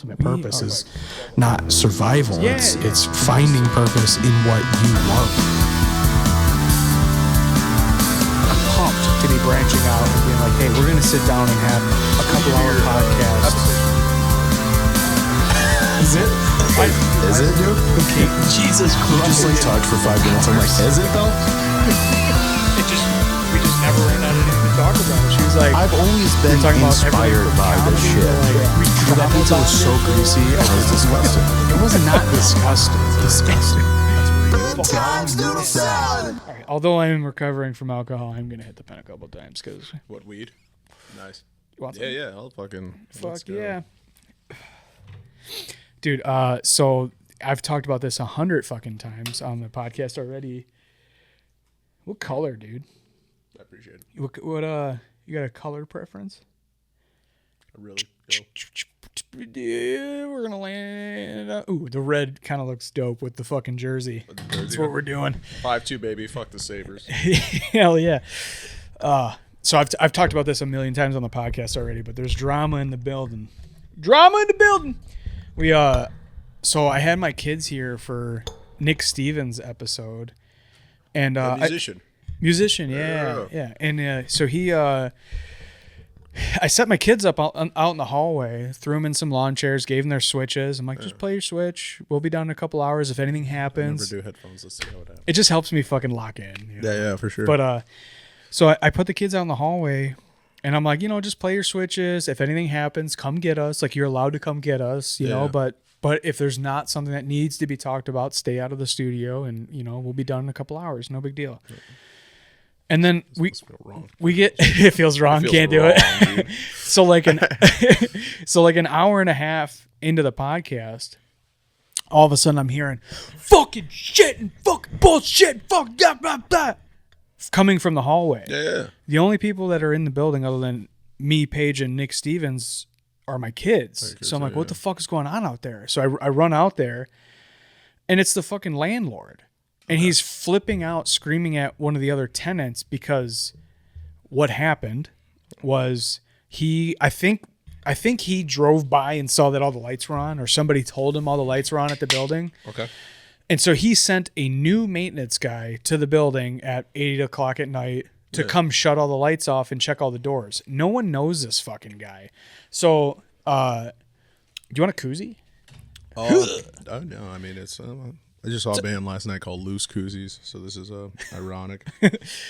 ultimate purpose is not survival. It's finding purpose in what you love. I'm pumped to be branching out and being like, hey, we're going to sit down and have a couple-hour podcast. Is it? Is it, dude? Okay, Jesus Christ. We just like talked for 5 minutes. I'm like, is it though? We just never ran out of anything to talk about. She was like, I've always been inspired by this shit. That pizza was so greasy. It was disgusting. It was not disgusting. Disgusting. Good Times Noodle Salad. All right. Although I am recovering from alcohol, I'm gonna hit the pen a couple times because. What, weed? Nice. You want some? Yeah. I'll fucking. Fuck yeah. Dude, so I've talked about this 100 fucking times on the podcast already. What color, dude? I appreciate it. What you got a color preference? Really? Yeah, we're gonna land. Ooh, the red kind of looks dope with the fucking jersey. That's what we're doing. 5-2, baby. Fuck the Sabres. Hell yeah. So I've talked about this a million times on the podcast already, but there's drama in the building. We so I had my kids here for Nick Stevens' episode, and musician, yeah. And so he, I set my kids up out in the hallway, threw them in some lawn chairs, gave them their switches. I'm like, just play your switch. We'll be done in a couple hours if anything happens. I never do headphones. Let's see how it happens. It just helps me fucking lock in. You know? Yeah, for sure. But so I put the kids out in the hallway. And I'm like, just play your switches. If anything happens, come get us. Like, you're allowed to come get us, you know. But if there's not something that needs to be talked about, stay out of the studio, and we'll be done in a couple hours. No big deal. And then we get it feels wrong. Can't do it. So like an hour and a half into the podcast, all of a sudden I'm hearing fucking shit and fucking bullshit, fuck blah blah blah, coming from the hallway. Yeah. The only people that are in the building other than me, Paige, and Nick Stevens are my kids. So I'm like, what the fuck is going on out there? So I run out there, and it's the fucking landlord. And he's flipping out, screaming at one of the other tenants because what happened was I think he drove by and saw that all the lights were on, or somebody told him all the lights were on at the building. Okay. And so he sent a new maintenance guy to the building at 8 o'clock at night to come shut all the lights off and check all the doors. No one knows this fucking guy. So, do you want a koozie? Oh, no. I mean, it's... I just saw a band last night called Loose Koozies, so this is ironic.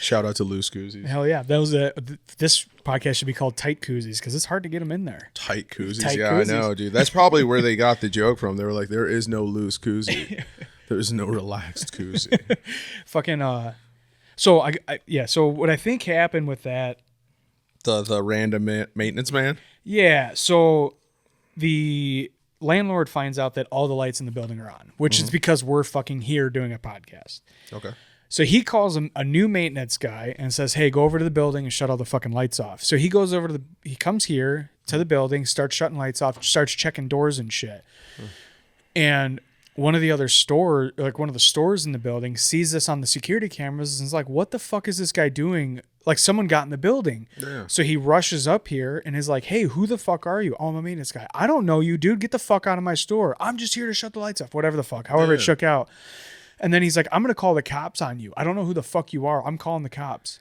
Shout out to Loose Koozies. Hell yeah. That was this podcast should be called Tight Koozies because it's hard to get them in there. Tight Koozies. Tight yeah, koozies. I know, dude. That's probably where they got the joke from. They were like, there is no loose koozie. There is no relaxed koozie. Fucking, so what I think happened with that. The random maintenance man? Yeah, so the landlord finds out that all the lights in the building are on, which is because we're fucking here doing a podcast. Okay. So he calls him a new maintenance guy and says, hey, go over to the building and shut all the fucking lights off. So he goes over he comes here to the building, starts shutting lights off, starts checking doors and shit. And one of the stores in the building sees this on the security cameras and is like, what the fuck is this guy doing? Like, someone got in the building. Yeah. So he rushes up here and is like, hey, who the fuck are you? Oh, I'm a maintenance guy. I don't know you, dude. Get the fuck out of my store. I'm just here to shut the lights off. Whatever the fuck. However it shook out. And then he's like, I'm going to call the cops on you. I don't know who the fuck you are. I'm calling the cops.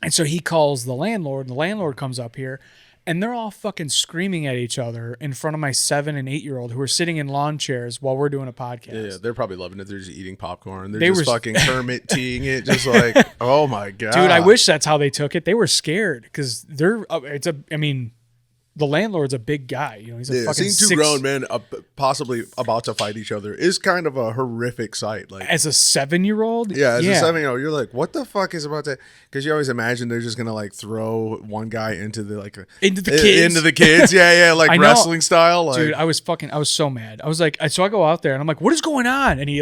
And so he calls the landlord, and the landlord comes up here, and they're all fucking screaming at each other in front of my 7 and 8-year-old who are sitting in lawn chairs while we're doing a podcast. Yeah, they're probably loving it. They're just eating popcorn. They were fucking Kermit teeing it, just like, oh my God. Dude, I wish that's how they took it. They were scared because the landlord's a big guy. He's a fucking seeing two grown men possibly about to fight each other is kind of a horrific sight. Like, as a 7-year-old? Yeah, as a 7-year-old, you're like, what the fuck is about to... Because you always imagine they're just going to like throw one guy into the kids. Yeah, like wrestling style. Like. Dude, I was so mad. I was like, so I go out there and I'm like, what is going on? And he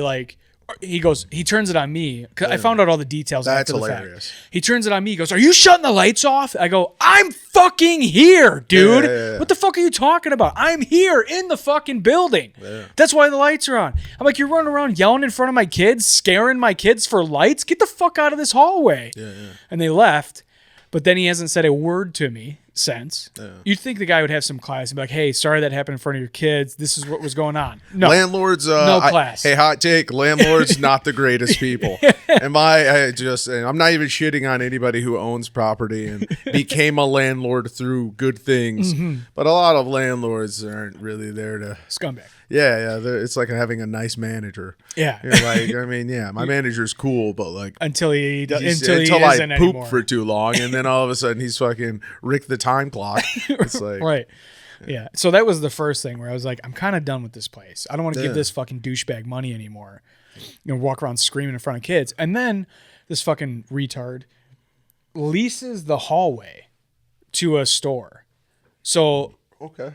turns it on me. Cause I found out all the details. That's after the hilarious. Fact. He turns it on me. He goes, are you shutting the lights off? I go, I'm fucking here, dude. Yeah. What the fuck are you talking about? I'm here in the fucking building. Yeah. That's why the lights are on. I'm like, you're running around yelling in front of my kids, scaring my kids for lights? Get the fuck out of this hallway. Yeah. And they left. But then he hasn't said a word to me sense. You'd think the guy would have some class and be like, hey, sorry that happened in front of your kids. This is what was going on. No. Landlords, no class. Hey, hot take. Landlords, not the greatest people. And I'm not even shitting on anybody who owns property and became a landlord through good things. But a lot of landlords aren't really there to... Scumbag. Yeah. It's like having a nice manager. Yeah. You're like, I mean, yeah, my manager's cool, but like... Until I poop anymore. For too long, and then all of a sudden he's fucking Rick the time clock. It's like... Right. Yeah. So that was the first thing where I was like, I'm kind of done with this place. I don't want to give this fucking douchebag money anymore. Walk around screaming in front of kids. And then this fucking retard leases the hallway to a store. So... Okay.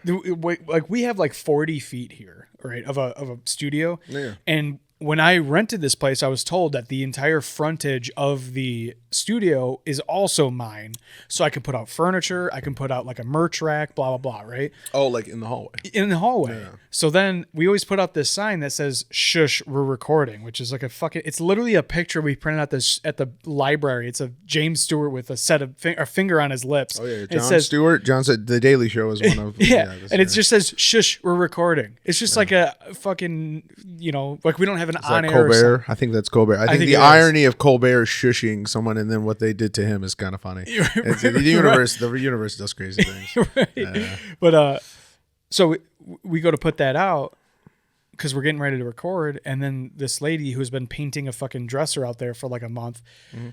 Like we have like 40 feet here, right, of a studio. Yeah. And when I rented this place, I was told that the entire frontage of the studio is also mine. So I can put out furniture, I can put out like a merch rack, blah, blah, blah, right? Oh, like in the hallway. In the hallway. Yeah. So then we always put out this sign that says, shush, we're recording, which is like it's literally a picture we printed out at the library. It's of James Stewart with a set of a finger on his lips. Oh, yeah. Jon Stewart. John said The Daily Show is one of yeah. And it just says, shush, we're recording. It's just like a fucking, like we don't have an on-air. Colbert? I think that's Colbert. I think the irony of Colbert shushing someone and then what they did to him is kind of funny. The universe does crazy things. Right. But so we go to put that out because we're getting ready to record, and then this lady who's been painting a fucking dresser out there for like a month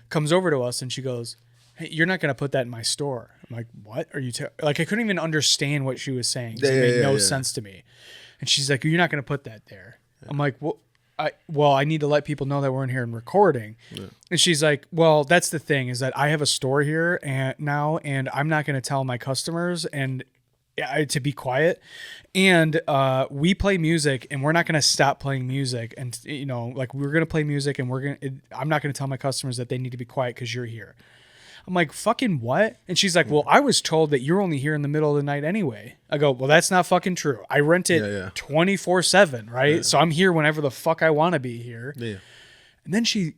comes over to us and she goes, hey, you're not going to put that in my store. I'm like, what are you like? I couldn't even understand what she was saying. It made no sense to me. And she's like, you're not going to put that there. Yeah. I'm like, well, I need to let people know that we're in here and recording. Yeah. And she's like, well, that's the thing is that I have a store here now, and I'm not going to tell my customers to be quiet. And we play music, and we're not going to stop playing music. And, like we're going to play music, and I'm not going to tell my customers that they need to be quiet because you're here. I'm like, fucking what? And she's like, well, I was told that you're only here in the middle of the night anyway. I go, well, that's not fucking true. I rent it 24/7, right? Yeah. So I'm here whenever the fuck I want to be here. Yeah. And then she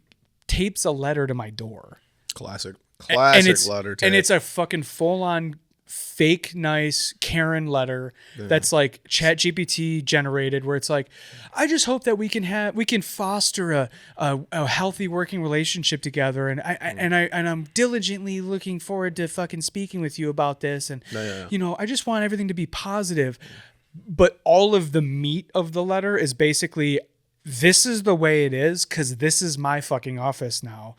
tapes a letter to my door. Classic letter tape. And it's a fucking full-on fake nice Karen letter that's like ChatGPT generated, where it's like, I just hope that we can foster a healthy working relationship together, and I'm diligently looking forward to fucking speaking with you about this, and I just want everything to be positive. But all of the meat of the letter is basically, this is the way it is because this is my fucking office now,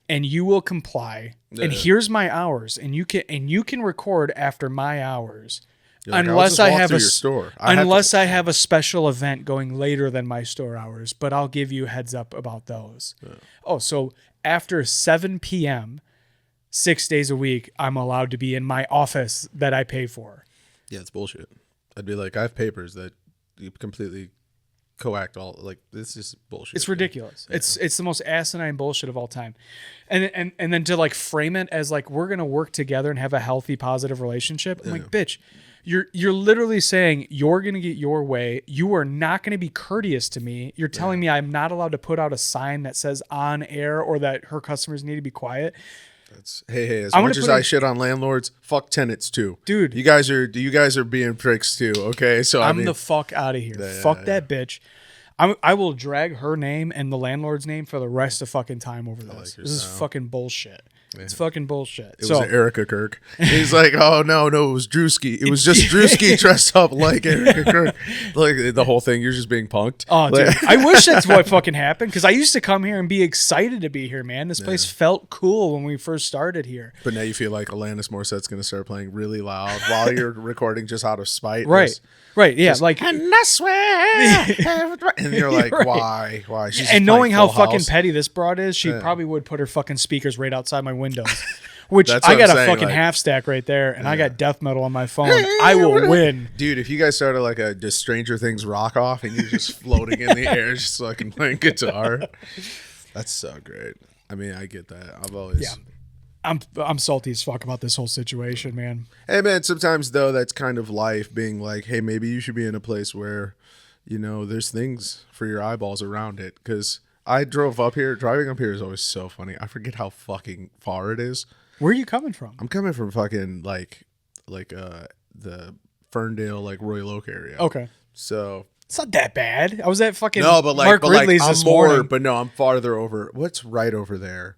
and you will comply. And here's my hours, and you can record after my hours, like, unless I have I have a special event going later than my store hours. But I'll give you a heads up about those. Yeah. Oh, so after 7 p.m., 6 days a week, I'm allowed to be in my office that I pay for. Yeah, it's bullshit. I'd be like, I have papers that you completely coact all, like, this is bullshit. It's ridiculous. Yeah. It's the most asinine bullshit of all time. And then to like frame it as like, we're gonna work together and have a healthy, positive relationship. I'm like, bitch, you're literally saying you're gonna get your way. You are not gonna be courteous to me. You're telling me I'm not allowed to put out a sign that says on air or that her customers need to be quiet. That's as much as I shit on landlords, fuck tenants too, dude. You guys are being pricks too. Okay, so I'm the fuck out of here. Fuck that bitch. I will drag her name and the landlord's name for the rest of fucking time over this. This is fucking bullshit. Yeah. It's fucking bullshit. It was Erica Kirk. He's like, oh no, it was Drewski. It was just Drewski dressed up like Erica Kirk. Like the whole thing, you're just being punked. Oh, dude, I wish that's what fucking happened, because I used to come here and be excited to be here, man. This place felt cool when we first started here. But now you feel like Alanis Morissette's going to start playing really loud while you're recording just out of spite. Right. Right, yeah, like, and I swear, and you're like, why? She's and knowing how fucking petty this broad is, she probably would put her fucking speakers right outside my windows. Which I got a fucking half stack right there, and I got death metal on my phone. I will win, dude. If you guys started like a just Stranger Things rock off, and you're just floating in the air, just fucking playing guitar, that's so great. I mean, I get that. I've always. Yeah. I'm salty as fuck about this whole situation, man. Hey, man, sometimes, though, that's kind of life, being like, hey, maybe you should be in a place where, there's things for your eyeballs around it. Because I drove up here. Driving up here is always so funny. I forget how fucking far it is. Where are you coming from? I'm coming from fucking, like, the Ferndale, like Royal Oak area. Okay. So it's not that bad. I was at fucking no, but like, Mark Ridley's I'm this more, morning. but no, I'm farther over. What's right over there?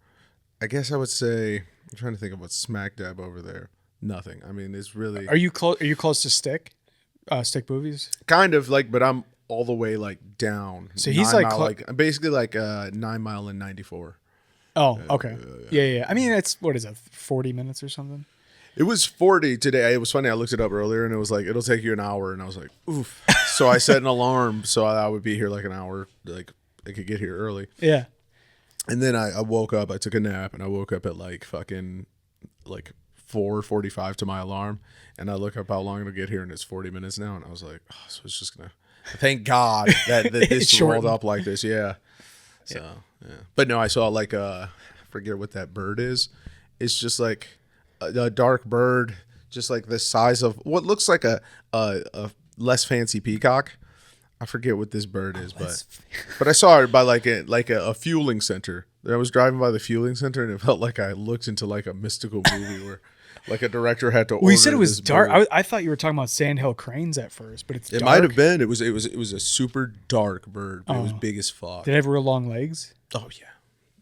I guess I would say I'm trying to think of what's smack dab over there. Nothing. I mean, it's really. Are you close? Are you close to Stick? Stick movies. Kind of like, but I'm all the way like down. So he's 9 like mile, like I'm basically like 9 Mile and 94. Oh, okay. Yeah. I mean, it's what is that? 40 minutes or something. It was 40 today. It was funny. I looked it up earlier, and it was like it'll take you an hour, and I was like, oof. So I set an alarm so I would be here like an hour, like I could get here early. Yeah. And then I woke up. I took a nap, and I woke up at like fucking like 4:45 to my alarm, and I look up how long it'll get here, and it's 40 minutes now, and I was like, oh, so it's just gonna. Thank God that this rolled up like this. Yeah. So yeah, but no, I saw like I forget what that bird is. It's just like a dark bird, just like the size of what looks like a less fancy peacock. I forget what this bird is, but I saw it by like a fueling center. I was driving by the fueling center, and it felt like I looked into like a mystical movie where like a director had to. Well, you said it was this dark. bird. I thought you were talking about sandhill cranes at first, but it's It dark. might have been. It was a super dark bird, but it was big as fuck. Did it have real long legs? Oh yeah,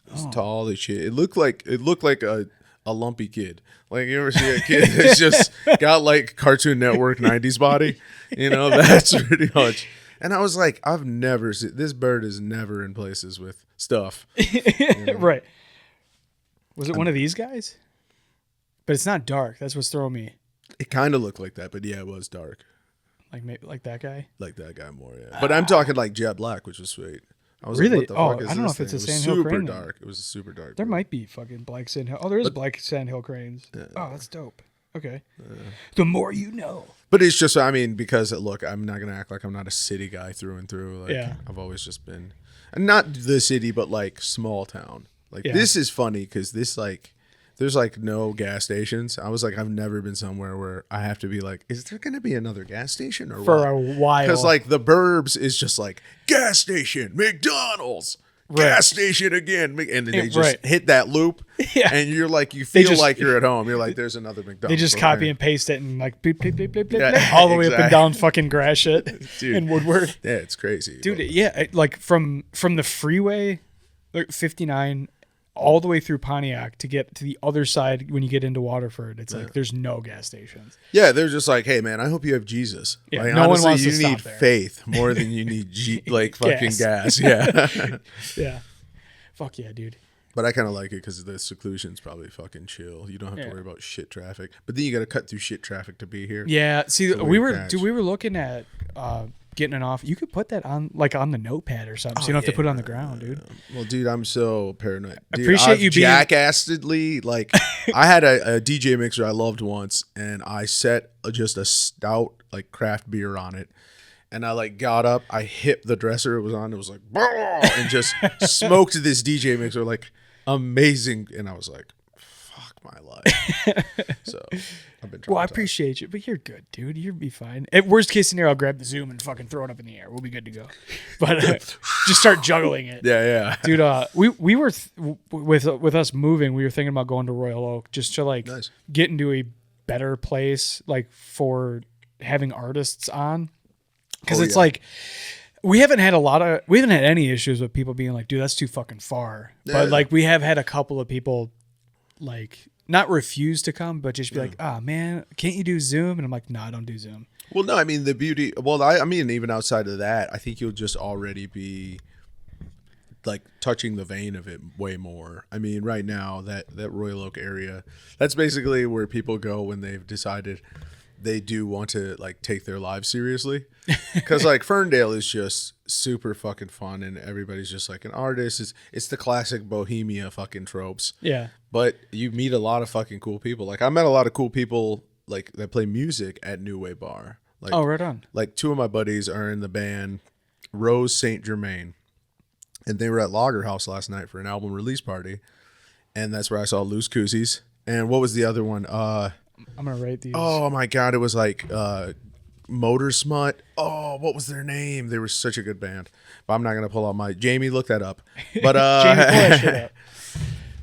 it was tall as shit. It looked like a lumpy kid. Like you ever see a kid that's just got like Cartoon Network '90s body? You know, that's pretty much. And I was like, I've never seen this bird is never in places with stuff. Right. Was it one of these guys? But it's not dark. That's what's throwing me. It kind of looked like that, but yeah, it was dark. Like maybe like that guy. Like that guy more, yeah. But I'm talking like jet black, which was sweet. I was Really? like, what the Oh, fuck is I don't know this if it's a thing? sandhill It was super crane then. dark. It was a super dark. There bird. might be fucking black sandhill. Oh, there is black sandhill cranes. Oh, that's dope. Okay. The more you know. But it's just, I mean, because look, I'm not gonna act like I'm not a city guy through and through. Like, Yeah. I've always just been, and not the city, but like small town. Like Yeah. this is funny because this like, there's like no gas stations. I was like, I've never been somewhere where I have to be like, is there gonna be another gas station or For what? a while. Because like the burbs is just like gas station, McDonald's. Gas station again, and then they just Right. hit that loop, Yeah. and you're like, you feel just- like you're at home. You're like, there's another McDonald's. They just over copy there. and paste it and like beep, beep, beep, beep, beep, Yeah, beep, all the way up and exactly. down fucking grass shit Dude. in Woodward. Yeah, it's crazy, Dude, but- yeah, like from the freeway, like 59, all the way through Pontiac to get to the other side when you get into Waterford. It's like there's no gas stations. Yeah, they're just like, hey man, I hope you have Jesus. Yeah, like, no one honestly, wants to you stop need there. faith more than you need like fucking Gas. gas. Yeah, Yeah. Fuck yeah, dude. but I kind of like it because the seclusion's probably fucking chill. You don't have Yeah. to worry about shit traffic. But then you got to cut through shit traffic to be here. Yeah. See, So we we were catch. we were looking at getting it off. You could put that on like on the notepad or something, so you don't have to put it on the ground, dude. Well, dude, I'm so paranoid. Dude, appreciate I've you being- jackassedly like I had a DJ mixer I loved once, and I set just a stout like craft beer on it. And I like got up, I hit the dresser it was on, it was like, "Bah!" and just smoked this DJ mixer like amazing. And I was like, fuck my life. So I've been trying. Well, I appreciate you, but you're good, dude. You'll be fine. At worst case scenario, I'll grab the Zoom and fucking throw it up in the air. We'll be good to go. But just start juggling it. Yeah. Dude, we were with us moving, we were thinking about going to Royal Oak just to like Nice. get into a better place like for having artists on. Because Oh, it's yeah. like we haven't had any issues with people being like, dude, that's too fucking far. Yeah. But like we have had a couple of people like not refuse to come, but just be like, ah, man, can't you do Zoom? And I'm like, no, I don't do Zoom. Well, no, I mean the beauty. Well, I mean even outside of that, I think you'll just already be like touching the vein of it way more. I mean, right now that Royal Oak area, that's basically where people go when they've decided they do want to like take their lives seriously. Because like Ferndale is just super fucking fun, and everybody's just like an artist. It's the classic Bohemia fucking tropes. Yeah. But you meet a lot of fucking cool people. Like I met a lot of cool people like that play music at New Way Bar. Like, Oh, right on. Like two of my buddies are in the band Rose Saint Germain, and they were at Lager House last night for an album release party, and that's where I saw Loose Koozies. And what was the other one? I'm gonna rate these. Oh my god, it was like Motor Smut. Oh, what was their name? They were such a good band. But I'm not gonna pull out my Jamie. Look that up. But Jamie, pull that shit up.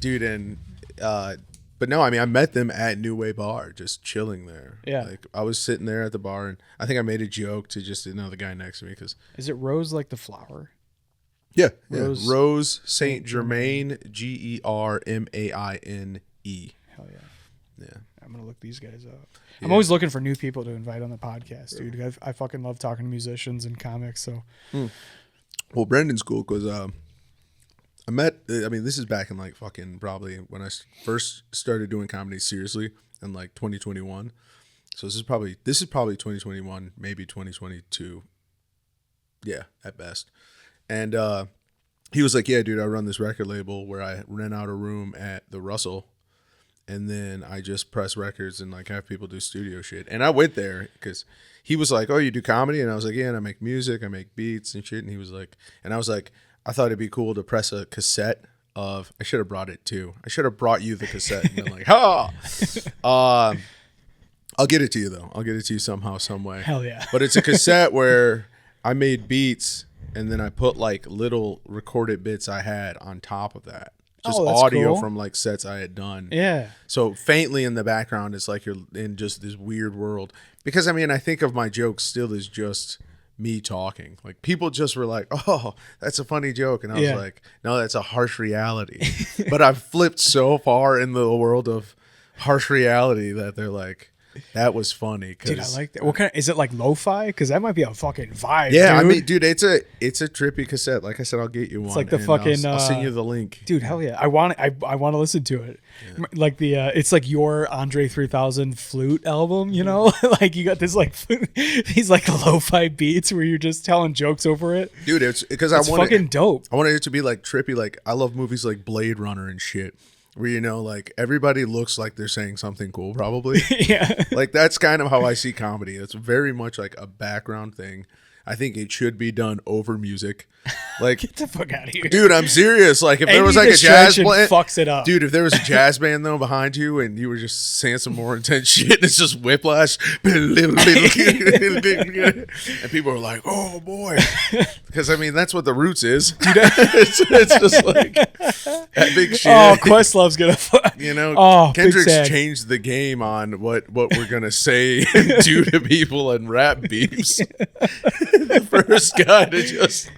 dude, and But no, I mean, I met them at New Way Bar, just chilling there. Yeah. Like, I was sitting there at the bar, and I think I made a joke to just another guy next to me because. Is it Rose like the flower? Yeah, Rose Saint Germain, Germaine. Hell yeah. Yeah. I'm gonna look these guys up. I'm always looking for new people to invite on the podcast, dude. I fucking love talking to musicians and comics. So, Well, Brendan's cool because I met. I mean, this is back in like fucking probably when I first started doing comedy seriously in like 2021. So this is probably 2021, maybe 2022. Yeah, at best. And he was like, "Yeah, dude, I run this record label where I rent out a room at the Russell, and then I just press records and like have people do studio shit." And I went there because he was like, "Oh, you do comedy?" And I was like, "Yeah, and I make music, I make beats and shit." And he was like, and I was like, I thought it'd be cool to press a cassette of. I should have brought it too. I should have brought you the cassette and been like, "Ha!" I'll get it to you though. I'll get it to you somehow, some way. hell yeah. But it's a cassette where I made beats and then I put like little recorded bits I had on top of that. Just Oh, that's audio cool. from like sets I had done. Yeah. So faintly in the background, it's like you're in just this weird world. Because I mean, I think of my jokes still as just me talking. Like people just were like, "Oh, that's a funny joke," and I was Yeah. like, "No, that's a harsh reality." But I've flipped so far in the world of harsh reality that they're like, "That was funny." Dude, I like that. What kind of, is it like lo-fi? Because that might be a fucking vibe. Yeah, dude. I mean, dude, it's a trippy cassette. Like I said, I'll get you one. like the and fucking, I'll send you the link. Dude, hell yeah! I want to listen to it. Like the it's like your Andre 3000 flute album, you know? Like you got this like these like lo-fi beats where you're just telling jokes over it. Dude, it's because It's I want fucking dope. I wanted it to be like trippy. Like I love movies like Blade Runner and shit, where you know, like everybody looks like they're saying something cool, probably. Yeah. Like that's kind of how I see comedy. It's very much like a background thing. I think it should be done over music. Like, Get the fuck out of here. dude, I'm serious. Like if there Any was like a jazz distraction band, fucks it up. dude, if there was a jazz band though behind you and you were just saying some more intense shit, and it's just whiplash, and people are like, "Oh boy," because I mean that's what the Roots is. It's just like that big shit. Oh, Questlove's gonna fuck. You know, Oh, big Kendrick's sad. changed the game on what we're gonna say and do to people and rap beefs. The first guy to just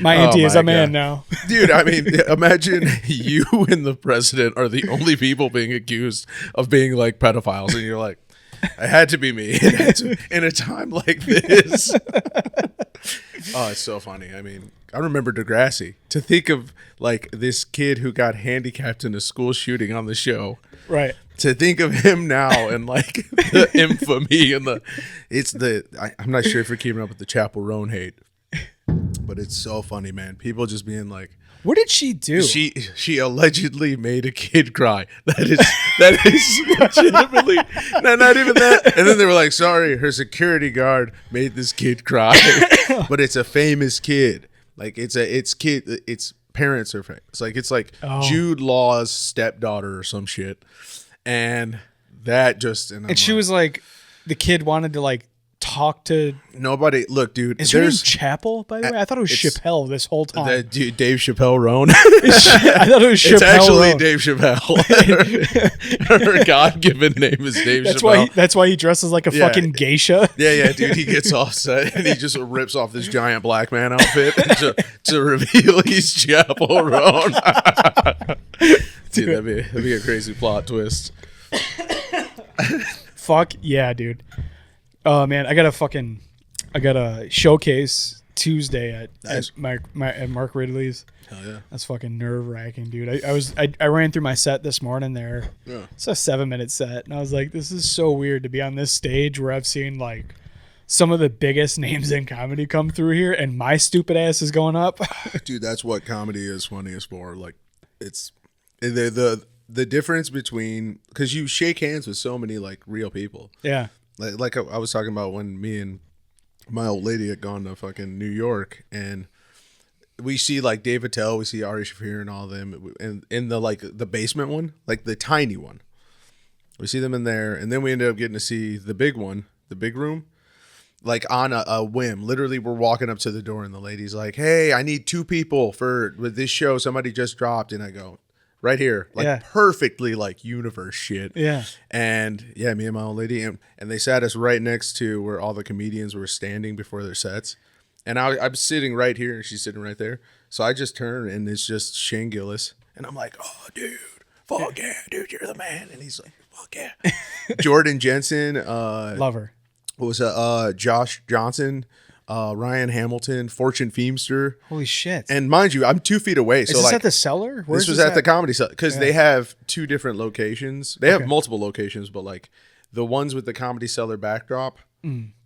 My Oh auntie is my a man God. now. dude. I mean, imagine you and the president are the only people being accused of being like pedophiles, and you're like, "It had to be me." It had to- in a time like this. Oh, it's so funny. I mean, I remember Degrassi. To think of like this kid who got handicapped in a school shooting on the show. Right. To think of him now and like the infamy and I'm not sure if you're keeping up with the Chappell Roan hate, but it's so funny, man. People just being like, What did she do? she allegedly made a kid cry. That is legitimately not even that. And then they were like, "Sorry, her security guard made this kid cry," but it's a famous kid. Like its parents are famous. Like it's like Oh. Jude Law's stepdaughter or some shit. And that just and she was like, the kid wanted to like talk to. nobody. Look, dude. Is her name there's Chapel? By the way, I thought it was it's- Chappelle this whole time. that dude, Dave Chappelle Roan. I thought it was Chappelle. It's actually Roan. Dave Chappelle. Her God-given name is Dave Chappelle. That's why he dresses like a Yeah. fucking geisha. Yeah, dude. He gets all set and he just rips off this giant black man outfit to reveal he's Chappell Roan. Dude, that'd be a crazy plot twist. Fuck yeah, dude. Oh man, I got a showcase Tuesday at Mark Ridley's. Hell yeah. That's fucking nerve wracking, dude. I ran through my set this morning there. Yeah. It's a 7-minute set, and I was like, this is so weird to be on this stage where I've seen like some of the biggest names in comedy come through here, and my stupid ass is going up. Dude, that's what comedy is funniest for. Like, it's the difference between, because you shake hands with so many like real people. Yeah. Like I was talking about when me and my old lady had gone to fucking New York, and we see like Dave Attell, we see Ari Shaffir and all of them, and in the like the basement one, like the tiny one, we see them in there, and then we ended up getting to see the big one, the big room, like on a whim. Literally, we're walking up to the door, and the lady's like, "Hey, I need 2 people with this show. Somebody just dropped," and I go, right here, like Yeah. perfectly like universe shit. Yeah. And yeah, me and my old lady, and they sat us right next to where all the comedians were standing before their sets. And I'm sitting right here, and she's sitting right there. So I just turn, and it's just Shane Gillis, and I'm like, "Oh, dude, fuck yeah, dude, you're the man." And he's like, "Fuck yeah." Jordan Jensen, Love her. what was that? Josh Johnson, Ryan Hamilton, Fortune Feemster. Holy shit. And mind you, I'm 2 feet away. Is So this like at the Cellar? this was at the Comedy Cellar because they have 2 different locations. They have multiple locations, but like the ones with the Comedy Cellar backdrop,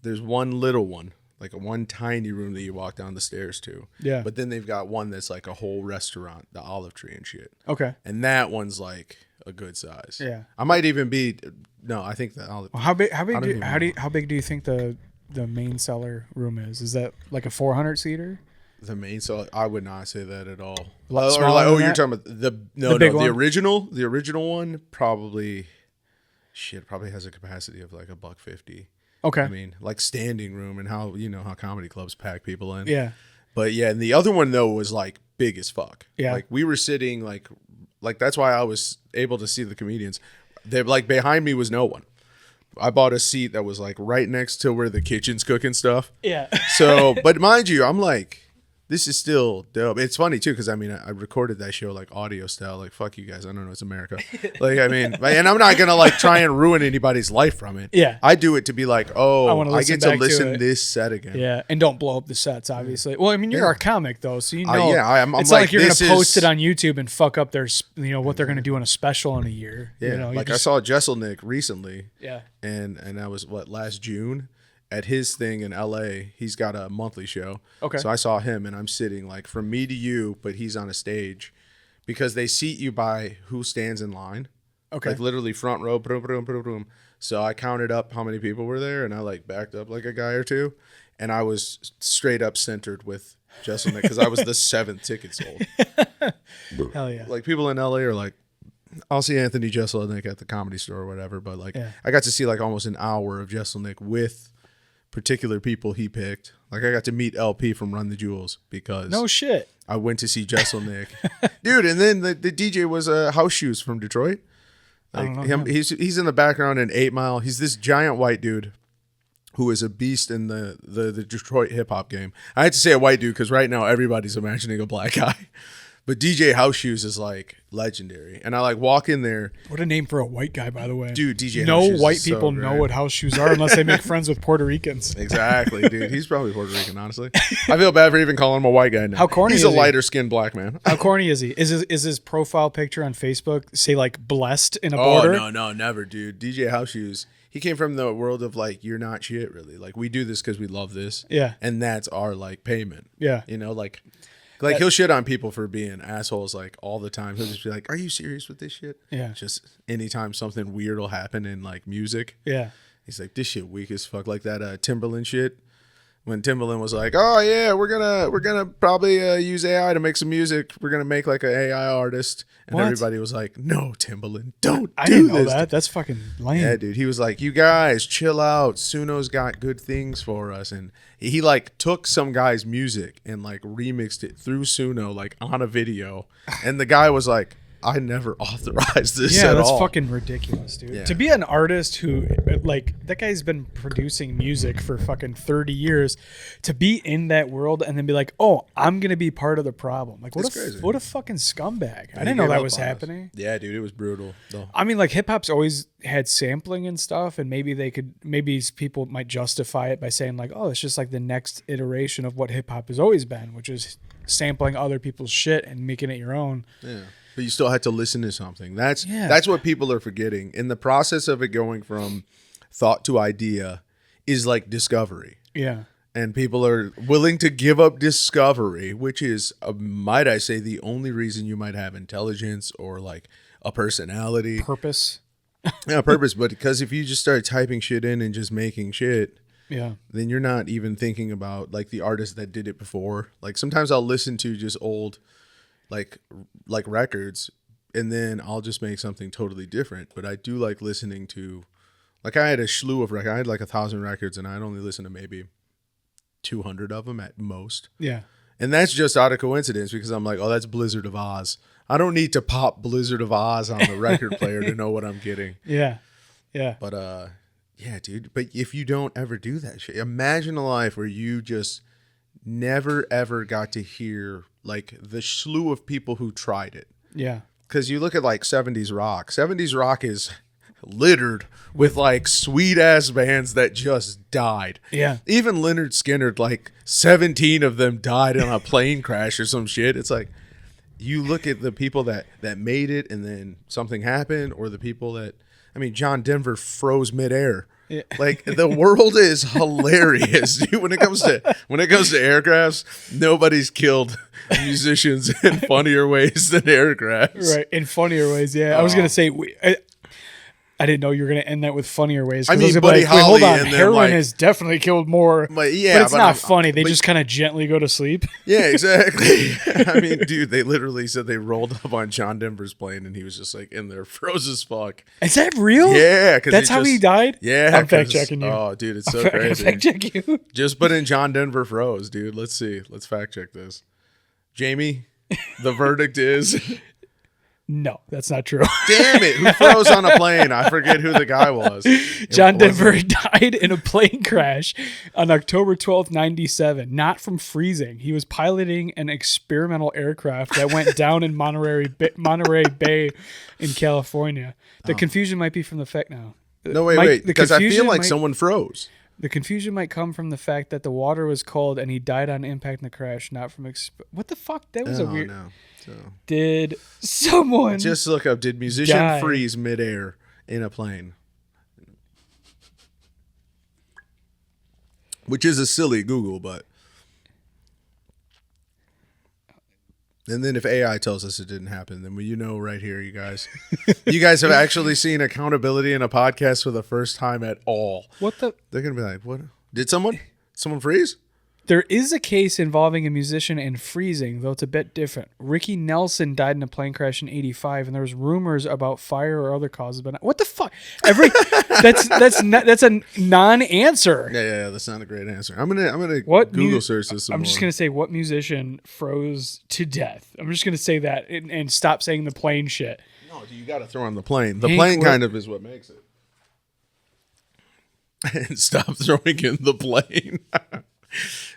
there's one little one, like one tiny room that you walk down the stairs to. Yeah. But then they've got one that's like a whole restaurant, the Olive Tree and shit. Okay. And that one's like a good size. Yeah. I might even be I think the Olive. Well, how big don't even know. how big do you think the main cellar room is? Is that like a 400 seater? The main cellar, I would not say that at all. lot Or smaller like, than you're that? talking about the big the one? original one probably has a capacity of like $150. Okay. I mean, like standing room and how how comedy clubs pack people in. Yeah. But yeah, and the other one though was like big as fuck. Yeah. Like we were sitting like that's why I was able to see the comedians. They like behind me was no one. I bought a seat that was like right next to where the kitchen's cooking stuff. Yeah. So, but mind you, I'm like, this is still dope. It's funny too, because I mean, I recorded that show like audio style. Like, fuck you guys. I don't know. It's America. Like, I mean, and I'm not gonna like try and ruin anybody's life from it. Yeah. I do it to be like, wanna I get listen to back to listen it. this set again. Yeah, and don't blow up the sets, obviously. Well, I mean, you're a comic though, so you know. yeah, I'm it's not like, like you're gonna this post is- it on YouTube and fuck up their, what they're gonna do in a special in a year. Yeah. You know, Like I saw Jesselnick recently. Yeah. And that was last June. At his thing in LA, he's got a monthly show. Okay. So I saw him, and I'm sitting like from me to you, but he's on a stage because they seat you by who stands in line. Okay. Like literally front row. Boom, boom, boom, boom. So I counted up how many people were there, and I like backed up like a guy or two, and I was straight up centered with Jesselnick because I was the 7th ticket sold. Hell yeah. Like people in LA are like, I'll see Anthony Jeselnik at the Comedy Store or whatever, but like Yeah. I got to see like almost an hour of Jeselnik with particular people he picked. Like I got to meet LP from Run the Jewels because No shit. I went to see Jeselnik. Dude, and then the DJ was House Shoes from Detroit. Like don't know him, he's in the background in 8 Mile. He's this giant white dude who is a beast in the Detroit hip hop game. I had to say a white dude because right now everybody's imagining a black guy. But DJ House Shoes is like legendary. And I like walk in there. What a name for a white guy, by the way. Dude, DJ No House Shoes white is so people know great. what house shoes are unless they make friends with Puerto Ricans. Exactly, dude. He's probably Puerto Rican, honestly. I feel bad for even calling him a white guy now. How corny He's is a he? lighter skinned black man. How corny is he? Is his profile picture on Facebook say like blessed in a Oh, border? no, never, dude. DJ House Shoes, he came from the world of like, you're not shit, really. Like, we do this because we love this. Yeah. And that's our like payment. Yeah. You know, like he'll shit on people for being assholes like all the time. He'll just be like, are you serious with this shit? Yeah. Just anytime something weird will happen in like music. Yeah. He's like, this shit weak as fuck. Like that Timbaland shit. When Timbaland was like, oh yeah, we're gonna probably use AI to make some music. We're gonna make like an AI artist. And What? everybody was like, no, Timbaland, don't I do didn't know this. that. That's fucking lame. Yeah, dude. He was like, you guys, chill out. Suno's got good things for us. And he like took some guy's music and like remixed it through Suno, like on a video. And the guy was like, I never authorized this Yeah, at that's all. fucking ridiculous, dude. Yeah. To be an artist who, like, that guy's been producing music for fucking 30 years, to be in that world and then be like, oh, I'm going to be part of the problem. Like, what It's crazy. what a fucking scumbag. I He didn't know gave that up was on us. happening. Yeah, dude. It was brutal. Though. I mean, like, hip hop's always had sampling and stuff, and maybe people might justify it by saying, like, oh, it's just like the next iteration of what hip hop has always been, which is sampling other people's shit and making it your own. Yeah. But you still had to listen to something. That's Yeah. that's what people are forgetting. In the process of it going from thought to idea is like discovery. Yeah. And people are willing to give up discovery, which is, might I say, the only reason you might have intelligence or like a personality. Purpose. Yeah, purpose. But because if you just start typing shit in and just making shit, Yeah. then you're not even thinking about like the artist that did it before. Like sometimes I'll listen to just old like records and then I'll just make something totally different. But I do like listening to, like I had a slew of records. I had like 1,000 records and I'd only listen to maybe 200 of them at most. Yeah. And that's just out of coincidence because I'm like, oh, that's Blizzard of Oz. I don't need to pop Blizzard of Oz on the record player to know what I'm getting. Yeah. Yeah. But yeah, dude. But if you don't ever do that shit, imagine a life where you just never ever got to hear like the slew of people who tried it. Yeah. Because you look at like 70s rock. 70s rock is littered with like sweet ass bands that just died. Yeah. Even Leonard Skinner, like 17 of them died in a plane crash or some shit. It's like you look at the people that made it and then something happened, or the people that, I mean, John Denver froze midair. Yeah. Like the world is hilarious, dude. When it comes to aircrafts, nobody's killed musicians in funnier ways than aircrafts. Right, in funnier ways. Yeah, I was gonna say I didn't know you were gonna end that with funnier ways. I mean, Buddy Holly, hold on, and then, heroin like, has definitely killed more. But yeah, but it's not I'm- funny. They but- just kind of gently go to sleep. Yeah, exactly. I mean, dude, they literally said they rolled up on John Denver's plane and he was just like in there, froze as fuck. Is that real? Yeah, because That's how he died. Yeah, I'm fact 'cause- checking you. Oh, dude, it's so crazy. Fact check you. Just put in John Denver froze, dude. Let's see. Let's fact check this. Jamie, the verdict is. No, that's not true. Damn it! Who froze on a plane? I forget who the guy was. John It wasn't- Denver died in a plane crash on October 12th, 97, not from freezing. He was piloting an experimental aircraft that went down in Monterey Bay in California. The confusion might be from the fact now. No, wait, Mike, wait. the Because I feel confusion like might- someone froze. The confusion might come from the fact that the water was cold and he died on impact in the crash, not from what the fuck? That was a weird. No. So Did someone just look up. Did musician die? freeze midair in a plane? Which is a silly Google, but. And then if AI tells us it didn't happen, then you know right here, you guys. You guys have actually seen accountability in a podcast for the first time at all. What the? They're going to be like, what? Did someone freeze? There is a case involving a musician and freezing, though it's a bit different. Ricky Nelson died in a plane crash in '85, and there was rumors about fire or other causes. But what the fuck? That's a non-answer. Yeah. That's not a great answer. I'm gonna What Google search this. I'm just gonna say what musician froze to death. I'm just gonna say that and stop saying the plane shit. No, you got to throw on the plane. The Hank plane Wil- kind of is what makes it. And stop throwing in the plane.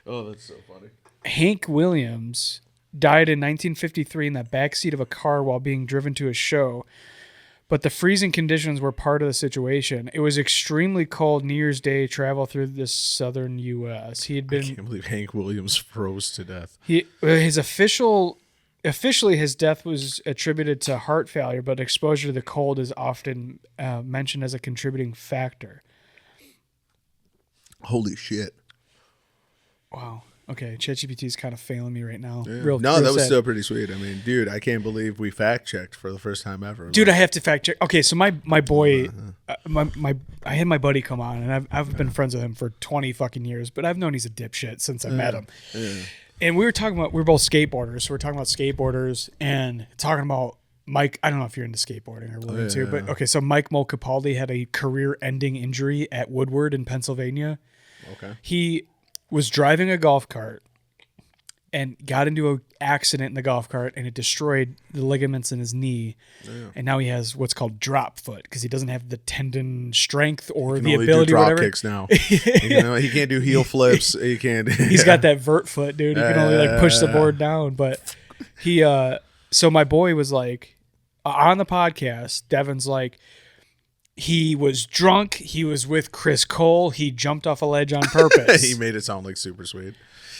Oh, that's so funny. Hank Williams died in 1953 in the backseat of a car while being driven to a show, but the freezing conditions were part of the situation. It was extremely cold New Year's Day travel through the southern U.S. He had I been can't believe Hank Williams froze to death. Officially, his death was attributed to heart failure, but exposure to the cold is often mentioned as a contributing factor. Holy shit. Wow. Okay, ChatGPT is kind of failing me right now. Yeah. Real That was sad. still pretty sweet. I mean, dude, I can't believe we fact checked for the first time ever. Dude, I have to fact check. Okay, so my boy, I had my buddy come on, and I've been friends with him for 20 fucking years, but I've known he's a dipshit since I met him. Yeah. And we were both skateboarders, so we're talking about skateboarders and talking about Mike. I don't know if you're into skateboarding or willing to, but okay, so Mike Capaldi had a career-ending injury at Woodward in Pennsylvania. Okay. He was driving a golf cart and got into an accident in the golf cart, and it destroyed the ligaments in his knee. Yeah. And now he has what's called drop foot because he doesn't have the tendon strength or the ability. Do drop whatever. kicks now. He can't do heel flips. He can't. He's got that vert foot, dude. He can only like push the board down. But he, so my boy was like on the podcast. Devin's like, he was drunk. He was with Chris Cole. He jumped off a ledge on purpose. He made it sound like super sweet.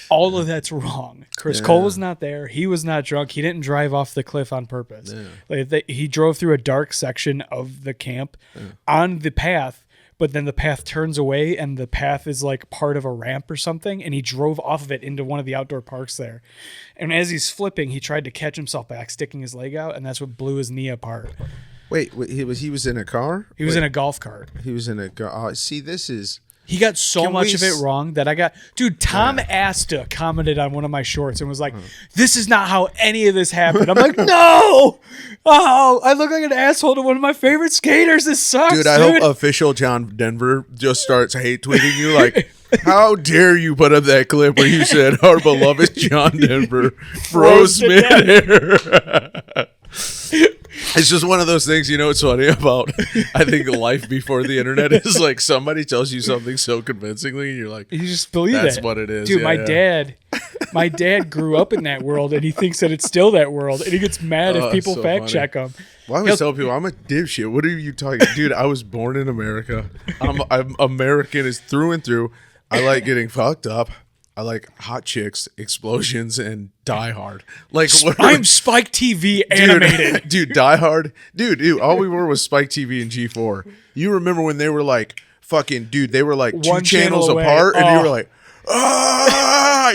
All of that's wrong. Chris Cole was not there. He was not drunk. He didn't drive off the cliff on purpose. Yeah. Like he drove through a dark section of the camp on the path, but then the path turns away and the path is like part of a ramp or something, and he drove off of it into one of the outdoor parks there. And as he's flipping, he tried to catch himself back, sticking his leg out, and that's what blew his knee apart. Wait, he was in a car? He was in a golf cart. He was in a car. See, this is... He got so Can much we of it wrong that I got... Dude, Tom Asta commented on one of my shorts and was like, this is not how any of this happened. I'm like, no! Oh, I look like an asshole to one of my favorite skaters. This sucks, Dude, I hope official John Denver just starts hate tweeting you like, How dare you put up that clip where you said our beloved John Denver froze to midair? It's just one of those things, you know what's funny about, I think, life before the internet is like somebody tells you something so convincingly and you're like, You just believe that's it. what it is. Dude, Yeah, my dad grew up in that world and he thinks that it's still that world and he gets mad if Oh, people so fact funny. check him. Well, I always tell people I'm a dipshit. What are you talking? Dude, I was born in America. I'm American is through and through. I like getting fucked up. I like hot chicks, explosions, and Die Hard. Like what I'm Spike TV animated. Dude, Die Hard. Dude, all we were was Spike TV and G4. You remember when they were like fucking dude, they were like One two channels channel away. apart and you Oh. were like,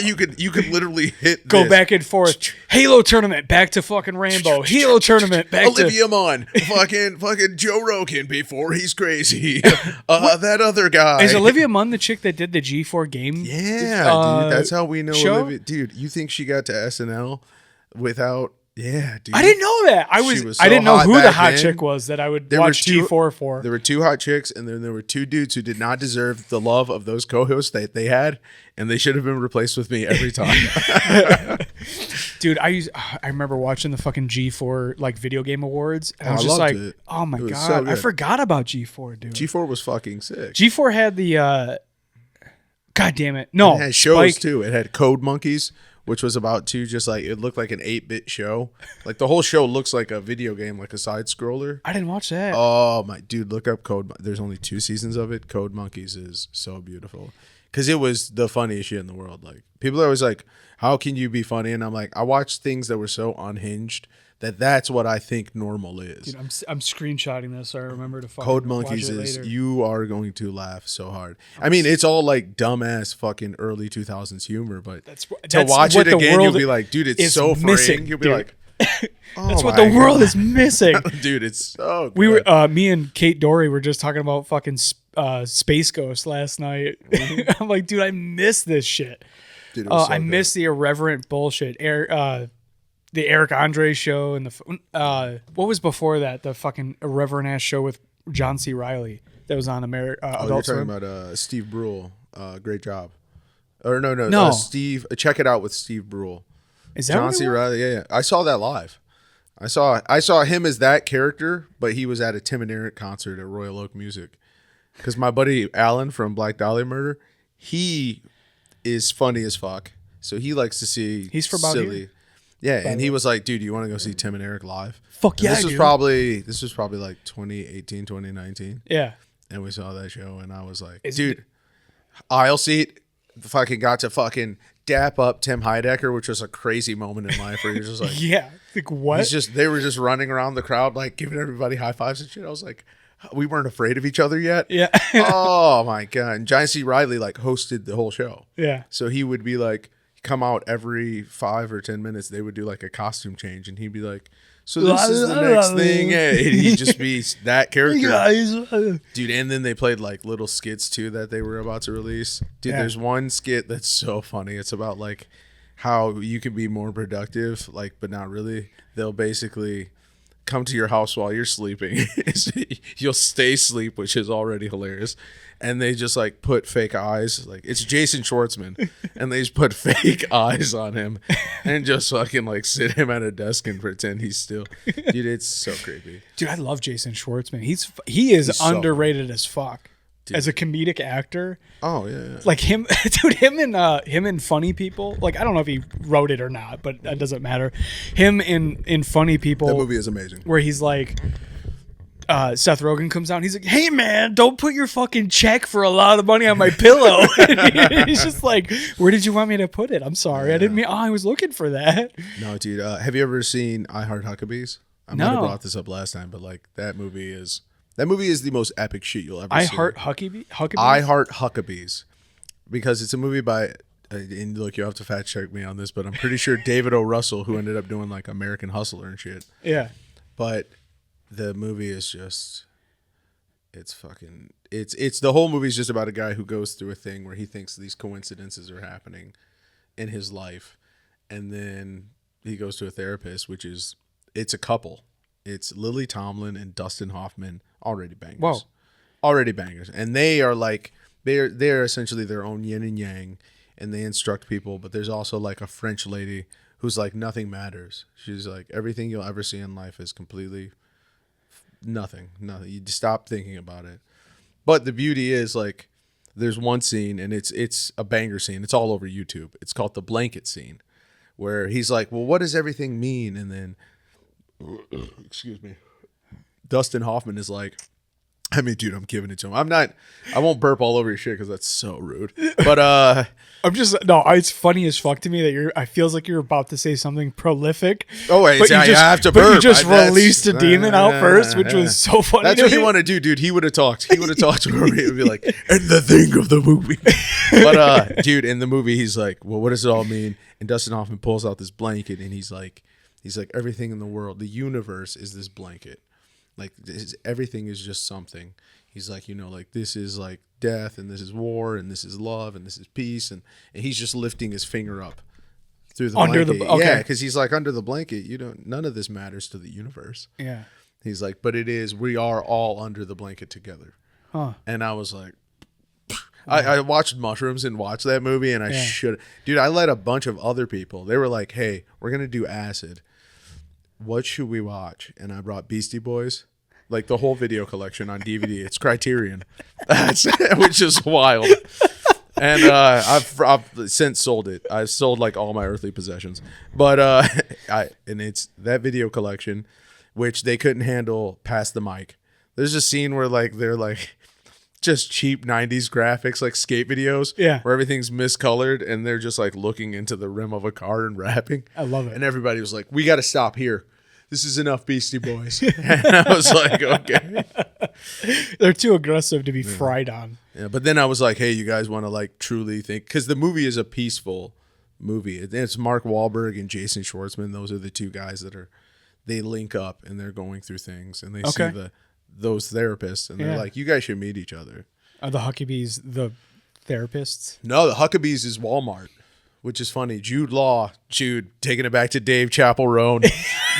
you could literally hit Go this. back and forth. Halo tournament, back to fucking Rainbow. Halo tournament, back Olivia Munn, fucking Joe Rogan before he's crazy. That other guy. to. Is Olivia Munn the chick that did the G4 game? Yeah, dude. That's how we know show? Olivia. Dude, you think she got to SNL without? Yeah, dude. I didn't know that. I was I so didn't know hot who the back hot then. chick was that I would There were watch two- G4 for. There were two hot chicks, and then there were two dudes who did not deserve the love of those co-hosts that they had, and they should have been replaced with me every time. Dude, I remember watching the fucking G4 like video game awards, and I was I just loved like, it. oh my It was god, so I good. forgot about G4, dude. G4 was fucking sick. G4 had the God damn it. No, It had shows Spike, too. It had Code Monkeys, which was about just like it looked like an 8-bit show. Like the whole show looks like a video game, like a side scroller. I didn't watch that. Oh my dude, look up There's only 2 seasons of it. Code Monkeys is so beautiful because it was the funniest shit in the world. Like people are always like, "How can you be funny?" And I'm like, I watched things that were so unhinged that's what I think normal is. Dude, I'm screenshotting this so I remember to fucking Code watch Monkeys it is later. you are going to laugh so hard. I mean, it's all like dumbass fucking early 2000s humor, but That's to watch what it the again, you'll world be like, dude, it's is so missing, freeing. You'll be dude. like, oh That's what my the world God. is missing. Dude, it's so good. We were me and Kate Dory were just talking about fucking Space Ghost last night. I'm like, dude, I miss this shit. Dude, it was so I good. miss the irreverent bullshit. The Eric Andre show and what was before that? The fucking irreverent ass show with John C. Reilly that was on Oh, you're Adult talking Swim. about Steve Brule. Great job. Or no. No. Steve. Check it out with Steve Brule. Is that John what it C. was? Reilly. Yeah. I saw that live. I saw him as that character, but he was at a Tim and Eric concert at Royal Oak Music. Because my buddy Alan from Black Dahlia Murder, he is funny as fuck. So he likes to see He's from out silly. here? Yeah, and he was like, dude, you want to go see Tim and Eric live? Fuck And yeah, this was dude. probably like 2018, 2019. Yeah. And we saw that show, and I was like, Is dude, aisle seat, fucking got to fucking dap up Tim Heidecker, which was a crazy moment in life where you're just like, Yeah. Like what? they were just running around the crowd, like giving everybody high fives and shit. I was like, we weren't afraid of each other yet. Yeah. Oh my God. And John C. Reilly like hosted the whole show. Yeah. So he would be like, come out every 5 or 10 minutes. They would do like a costume change, and he'd be like, so this is the next thing. And he'd just be that character. Dude, and then they played like little skits too that they were about to release. Dude, Yeah. there's one skit that's so funny. It's about like how you can be more productive, like, but not really. They'll basically come to your house while you're sleeping. You'll stay asleep, which is already hilarious. And they just like put fake eyes. Like it's Jason Schwartzman, and they just put fake eyes on him and just fucking like sit him at a desk and pretend he's still. Dude, it's so creepy. Dude, I love Jason Schwartzman. He is so underrated as fuck. As a comedic actor. Oh yeah. Like him, dude, him in Funny People. Like I don't know if he wrote it or not, but that doesn't matter. Him in Funny People. That movie is amazing. Where he's like, Seth Rogen comes out and he's like, "Hey man, don't put your fucking check for a lot of money on my pillow." And he's just like, "Where did you want me to put it? I'm sorry, I didn't mean. Oh, I was looking for that." No, dude. Have you ever seen I Heart Huckabees? I might have No. brought this up last time, but like that movie is the most epic shit you'll ever I see. Heart Huckabees. I Heart Huckabees, because it's a movie by. And look, you have to fact check me on this, but I'm pretty sure David O. Russell, who ended up doing like American Hustler and shit. Yeah. But the movie is just, it's the whole movie is just about a guy who goes through a thing where he thinks these coincidences are happening in his life, and then he goes to a therapist, it's a couple. It's Lily Tomlin and Dustin Hoffman, already bangers. Whoa. Already bangers. And they are like they're essentially their own yin and yang, and they instruct people. But there's also like a French lady who's like nothing matters. She's like everything you'll ever see in life is completely nothing. You just stop thinking about it. But the beauty is like there's one scene, and it's a banger scene. It's all over YouTube. It's called the blanket scene, where he's like, well, what does everything mean? And then excuse me, Dustin Hoffman is like, I mean, dude, I'm giving it to him. I won't burp all over your shit because that's so rude. But it's funny as fuck to me that I feels like you're about to say something prolific. Oh wait, I have to but burp. you just released a demon out first, which was so funny. That's what you want to do, dude. He would have talked. He would have talked to me. He would be like, and the thing of the movie. But dude, in the movie, he's like, well, what does it all mean? And Dustin Hoffman pulls out this blanket, and he's like, everything in the world, the universe is this blanket. Like everything is just something. He's like, like this is like death, and this is war, and this is love, and this is peace, and he's just lifting his finger up through the blanket. Yeah, because he's like, under the blanket, none of this matters to the universe. Yeah. He's like, but it is. We are all under the blanket together. Huh. And I was like, I watched Mushrooms and watched that movie, and I should. Dude, I let a bunch of other people. They were like, hey, we're gonna do acid. What should we watch? And I brought Beastie Boys, like the whole video collection on DVD. It's Criterion, which is wild. And I've since sold it. I've sold like all my earthly possessions. But and it's that video collection, which they couldn't handle past the mic. There's a scene where like they're like just cheap 90s graphics, like skate videos, where everything's miscolored, and they're just like looking into the rim of a car and rapping. I love it. And everybody was like, we got to stop here. This is enough Beastie Boys. And I was like, okay. They're too aggressive to be fried on. Yeah, but then I was like, hey, you guys want to like truly think, because the movie is a peaceful movie. It's Mark Wahlberg and Jason Schwartzman. Those are the two guys they link up, and they're going through things, and they see those therapists, and they're like, you guys should meet each other. Are the Huckabees the therapists? No, the Huckabees is Walmart, which is funny. Jude, taking it back to Dave Chappelle Roan.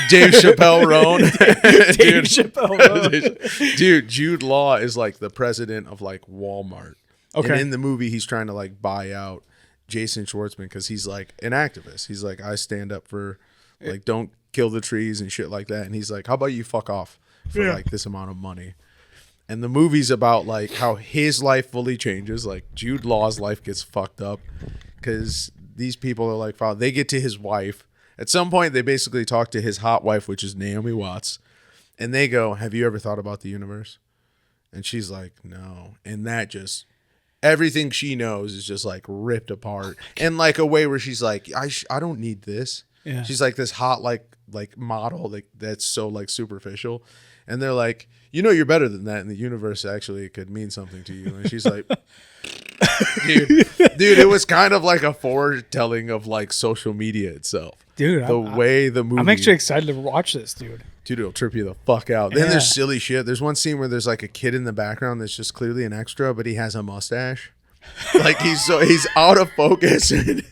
Dave Chappelle Roan. Dave Chappelle Roan. Dude, Jude Law is like the president of like Walmart. Okay. And in the movie, he's trying to like buy out Jason Schwartzman because he's like an activist. He's like, I stand up for like, don't kill the trees and shit like that. And he's like, how about you fuck off for like this amount of money? And the movie's about like how his life fully changes. Like Jude Law's life gets fucked up because these people are like, wow, they get to his wife. At some point, they basically talk to his hot wife, which is Naomi Watts. And they go, have you ever thought about the universe? And she's like, no. And that just, everything she knows is just like ripped apart. In like a way where she's like, I don't need this. Yeah. She's like this hot like model that's so like superficial. And they're like, you're better than that. And the universe actually could mean something to you. And she's like, dude, it was kind of like a foretelling of like social media itself. Dude, the way the movie. I'm actually excited to watch this, dude. Dude, it'll trip you the fuck out. Then there's silly shit. There's one scene where there's like a kid in the background that's just clearly an extra, but he has a mustache. Like he's out of focus. And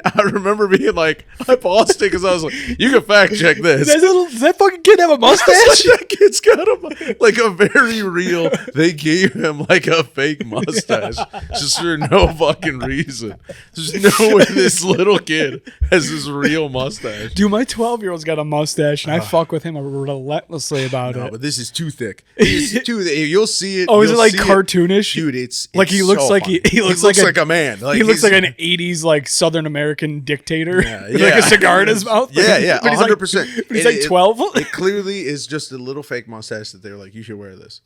I remember being like, I paused it because I was like, you can fact check this. Does that fucking kid have a mustache? That kid's got a very real, they gave him like a fake mustache just for no fucking reason. There's no way this little kid has this real mustache. Dude, my 12-year-old's got a mustache, and I fuck with him relentlessly about it. But this is too thick. It's too thick. You'll see it. Oh, is it like cartoonish? Dude, it's like he looks so like funny. he looks like a man. Like he looks like an 80s like Southern American dictator. Yeah, with like a cigar in his mouth. Yeah, but 100%. He's like 12. It clearly is just a little fake mustache that they're like, you should wear this.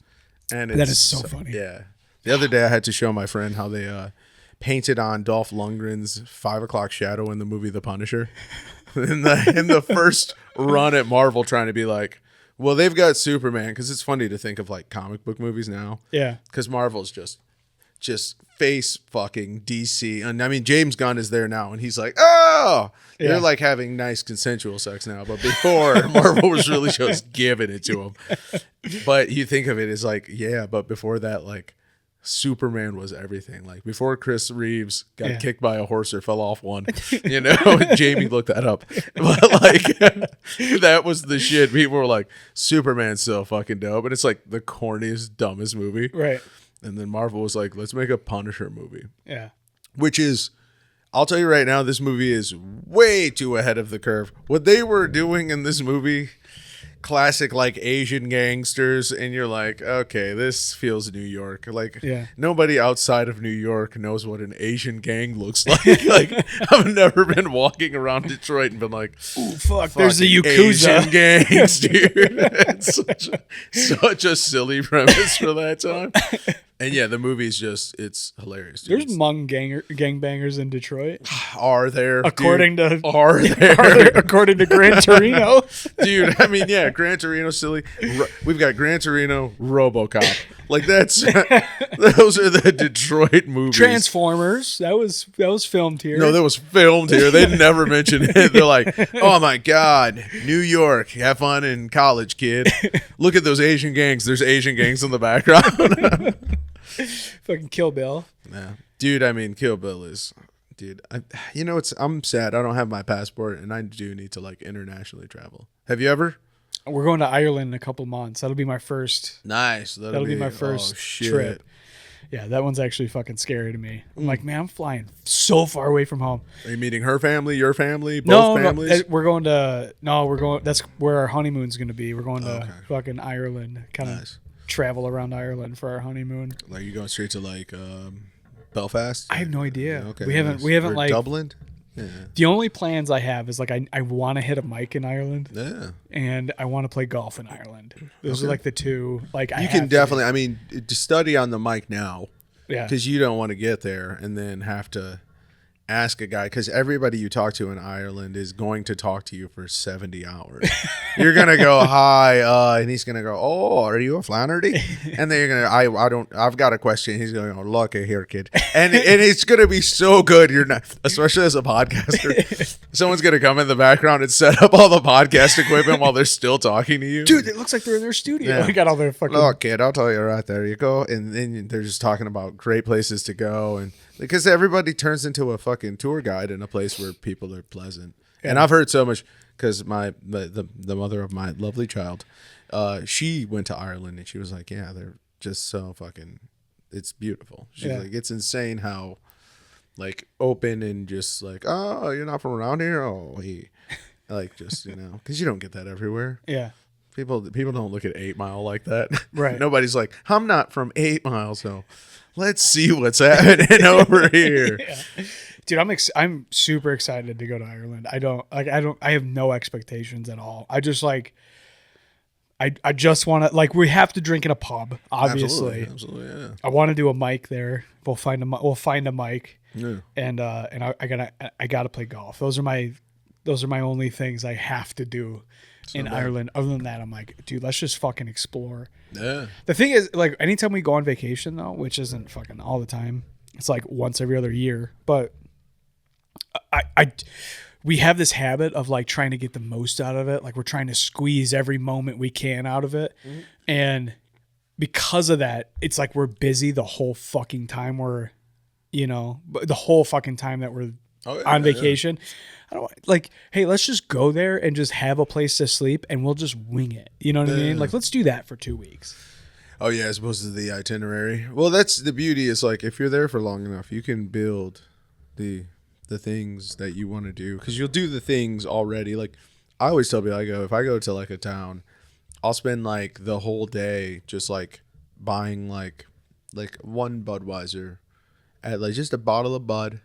And that is so funny. Yeah. The other day I had to show my friend how they painted on Dolph Lundgren's 5 o'clock shadow in the movie The Punisher. in the first run at Marvel, trying to be like, well, they've got Superman, because it's funny to think of like comic book movies now. Yeah. Because Marvel's just face fucking DC. And I mean, James Gunn is there now, and he's like, oh, they're like having nice consensual sex now. But before, Marvel was really just giving it to them. But you think of it as like, yeah, but before that, like, Superman was everything. Like before Chris Reeves got kicked by a horse or fell off one, Jamie looked that up. But like that was the shit. People were like, Superman's so fucking dope. And it's like the corniest, dumbest movie. Right. And then Marvel was like, let's make a Punisher movie. Yeah. Which is, I'll tell you right now, this movie is way too ahead of the curve. What they were doing in this movie, classic like Asian gangsters, and you're like, okay, this feels New York. Like, nobody outside of New York knows what an Asian gang looks like. Like, I've never been walking around Detroit and been like, ooh, fuck, there's the Yakuza Asian gangs, dude. It's such a silly premise for that time. And yeah, the movie's just, it's hilarious. Dude. There's Hmong gangbangers in Detroit. Are there? According dude? to Are there? according to Gran Torino. Dude, I mean, yeah, Gran Torino silly. We've got Gran Torino, RoboCop. Like those are the Detroit movies. Transformers. That was filmed here. No, that was filmed here. They never mentioned it. They're like, oh my God, New York. Have fun in college, kid. Look at those Asian gangs. There's Asian gangs in the background. Fucking Kill Bill. Yeah. Dude, I mean, Kill Bill is, dude, I'm sad. I don't have my passport and I do need to like internationally travel. Have you ever? We're going to Ireland in a couple months. That'll be my first. Nice. That'll be my first trip. Yeah, that one's actually fucking scary to me. I'm like, man, I'm flying so far away from home. Are you meeting her family, your family, both families? No, we're going, that's where our honeymoon's going to be. We're going to fucking Ireland, kind of travel around Ireland for our honeymoon. Like you going straight to like Belfast? I have no idea. Yeah, okay, we haven't like Dublin. Yeah. The only plans I have is like I want to hit a mic in Ireland. Yeah. And I want to play golf in Ireland. Those are like the two. Like you can definitely. I mean, to study on the mic now. Yeah. Because you don't want to get there and then have to ask a guy, because everybody you talk to in Ireland is going to talk to you for 70 hours. You're gonna go hi, and he's gonna go, oh, are you a Flannery? And then you're gonna, I've got a question. He's gonna go, look here, kid, and it's gonna be so good. You're not, especially as a podcaster, someone's gonna come in the background and set up all the podcast equipment while they're still talking to you. Dude, it looks like they're in their studio. Yeah. We got all their fucking. Look, kid, I'll tell you right there. You go, and then they're just talking about great places to go, and because everybody turns into a fucking tour guide in a place where people are pleasant. Yeah. And I've heard so much because the mother of my lovely child, she went to Ireland and she was like, yeah, they're just so fucking, it's beautiful. She's like, it's insane how like open and just like, oh, you're not from around here? Oh, like just, because you don't get that everywhere. Yeah. People don't look at 8 Mile like that. Right. Nobody's like, I'm not from 8 Mile, so let's see what's happening over here. Yeah. Dude, I'm super excited to go to Ireland. I have no expectations at all. I just like, I just want to, like, we have to drink in a pub, obviously. Absolutely, yeah. I want to do a mic there. We'll find a mic. Yeah. And I gotta play golf. Those are my only things I have to do in Ireland. Other than that, I'm like, dude, let's just fucking explore. Yeah. The thing is, like, anytime we go on vacation though, which isn't fucking all the time, it's like once every other year, but we have this habit of like trying to get the most out of it. Like we're trying to squeeze every moment we can out of it. Mm-hmm. And because of that, it's like we're busy the whole fucking time the whole fucking time that we're on vacation. Yeah. I don't like, hey, let's just go there and just have a place to sleep and we'll just wing it. You know what I mean? Like, let's do that for 2 weeks. Oh yeah, as opposed to the itinerary. Well, that's the beauty. Is like if you're there for long enough, you can build the things that you want to do because you'll do the things already. Like I always tell people, I go, if I go to like a town, I'll spend like the whole day just like buying like one Budweiser at like just a bottle of Bud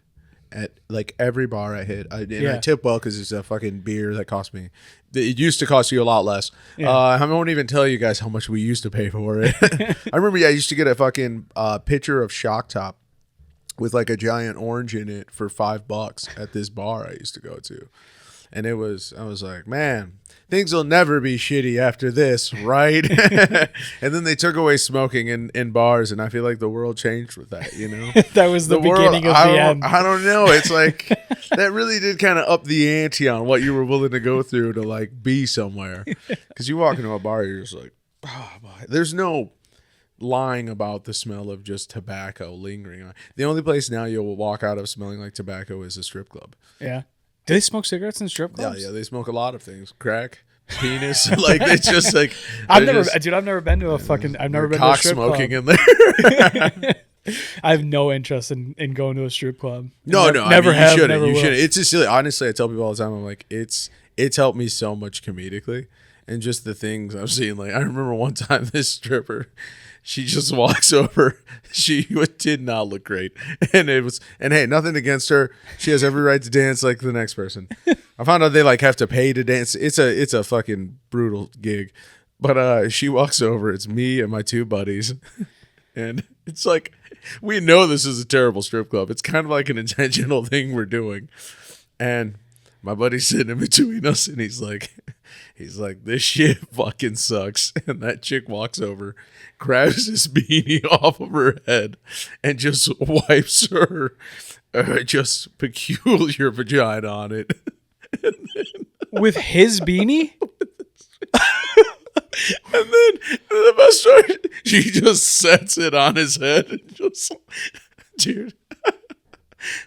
at like every bar I hit. I tip well because it's a fucking beer that cost me. It used to cost you a lot less. Yeah. I won't even tell you guys how much we used to pay for it. I remember I used to get a fucking pitcher of Shock Top with like a giant orange in it for $5 at this bar I used to go to. And I was like, man, things will never be shitty after this, right? And then they took away smoking in bars, and I feel like the world changed with that, That was the beginning of the end. I don't know. It's like, that really did kind of up the ante on what you were willing to go through to like be somewhere. Because you walk into a bar, you're just like, oh, boy. There's no lying about the smell of just tobacco lingering on. The only place now you'll walk out of smelling like tobacco is a strip club. Yeah. Do they smoke cigarettes in strip clubs? Yeah, they smoke a lot of things. Crack, penis. Like it's just like I've never been to a fucking. I've never been to a cock strip smoking club. in there. I have no interest in going to a strip club. No, Never I mean, have. you shouldn't. Never You will. shouldn't. It's just silly. Honestly, I tell people all the time. I'm like, it's helped me so much comedically, and just the things I've seen. Like I remember one time this stripper, she just walks over. She did not look great, and hey, nothing against her. She has every right to dance like the next person. I found out they like have to pay to dance. It's a fucking brutal gig, but she walks over. It's me and my two buddies, and it's like. We know this is a terrible strip club. It's kind of like an intentional thing we're doing. And my buddy's sitting in between us and he's like, this shit fucking sucks. And that chick walks over, grabs this beanie off of her head and just wipes her just peculiar vagina on it. With his beanie? And then the best part, she just sets it on his head and just, dude.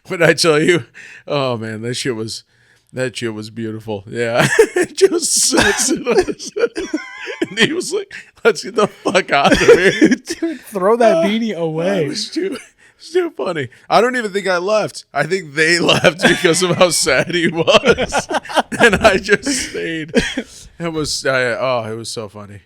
When I tell you, oh man, that shit was beautiful. Yeah, just sets it on his head, and he was like, "Let's get the fuck out of here, Dude, throw that beanie away." It was too funny. I don't even think I left. I think they left because of how sad he was, and I just stayed. It was so funny.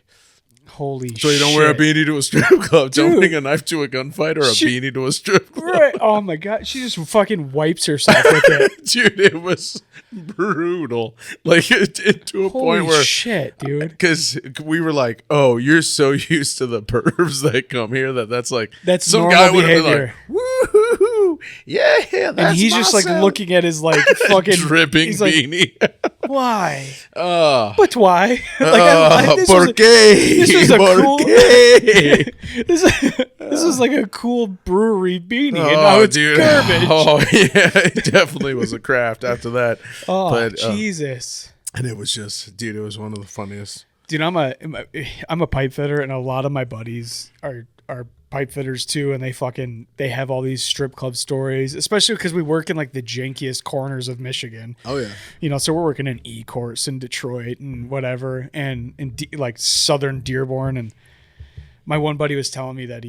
Holy shit. So you don't wear a beanie to a strip club. Don't bring a knife to a gunfight or a beanie to a strip club. Right. Oh my god. She just fucking wipes herself with it. Dude, it was brutal. Like to a point where shit, dude. Because we were like, oh, you're so used to the pervs that come here that's like some normal guy would have been behavior. like, woohoo, yeah, that's And he's just like awesome. looking at his like fucking dripping he's like, beanie. why? But why? ¿Por qué? This was a ¿Por cool. qué? This was like a cool brewery beanie, and now it's garbage. Oh yeah, it definitely was a craft after that. Oh Jesus! And it was just, dude, it was one of the funniest. Dude, I'm a pipe fitter, and a lot of my buddies are pipe fitters too, and they have all these strip club stories, especially because we work in like the jankiest corners of Michigan. Oh yeah, you know, so we're working in E-Course in Detroit and whatever, and in like southern Dearborn. And my one buddy was telling me that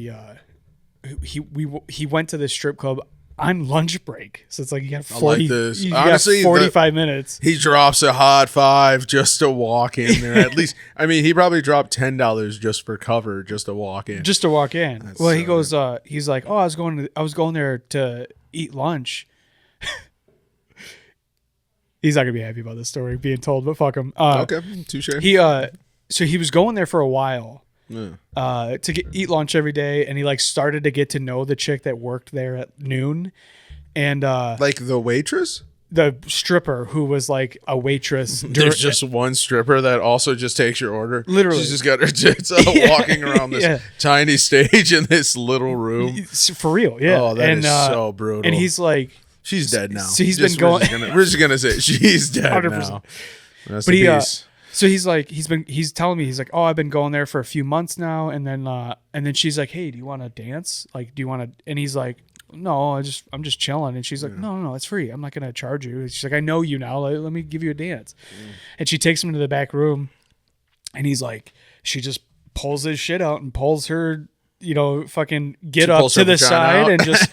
he went to this strip club on lunch break, so it's like you got 40. You Honestly, got 45 minutes. He drops a hot $5 just to walk in there. At least, I mean, he probably dropped $10 just for cover, just to walk in. Just to walk in. That's well, he so goes, he's like, oh, I was going there to eat lunch. He's not gonna be happy about this story being told, but fuck him. Okay, touche. So he was going there for a while. Yeah. To eat lunch every day, and he like started to get to know the chick that worked there at noon, and Like the waitress? the stripper who was like a waitress. There's just one stripper that also just takes your order. Literally. She's just got her tits walking around this tiny stage in this little room. For real, yeah. Oh, that is so brutal. And he's like, she's dead now. So he's been going. We're just gonna say she's dead 100%. Now. Rest But in peace. So he's like, he's telling me, he's like, oh, I've been going there for a few months now, and then she's like, hey, do you want to dance? Like, do you want to? And he's like, no, I'm just chilling. And she's like, no, it's free. I'm not gonna charge you. She's like, I know you now. Let me give you a dance. And she takes him to the back room, and he's like, she just pulls his shit out and pulls her, fucking get up to the side and just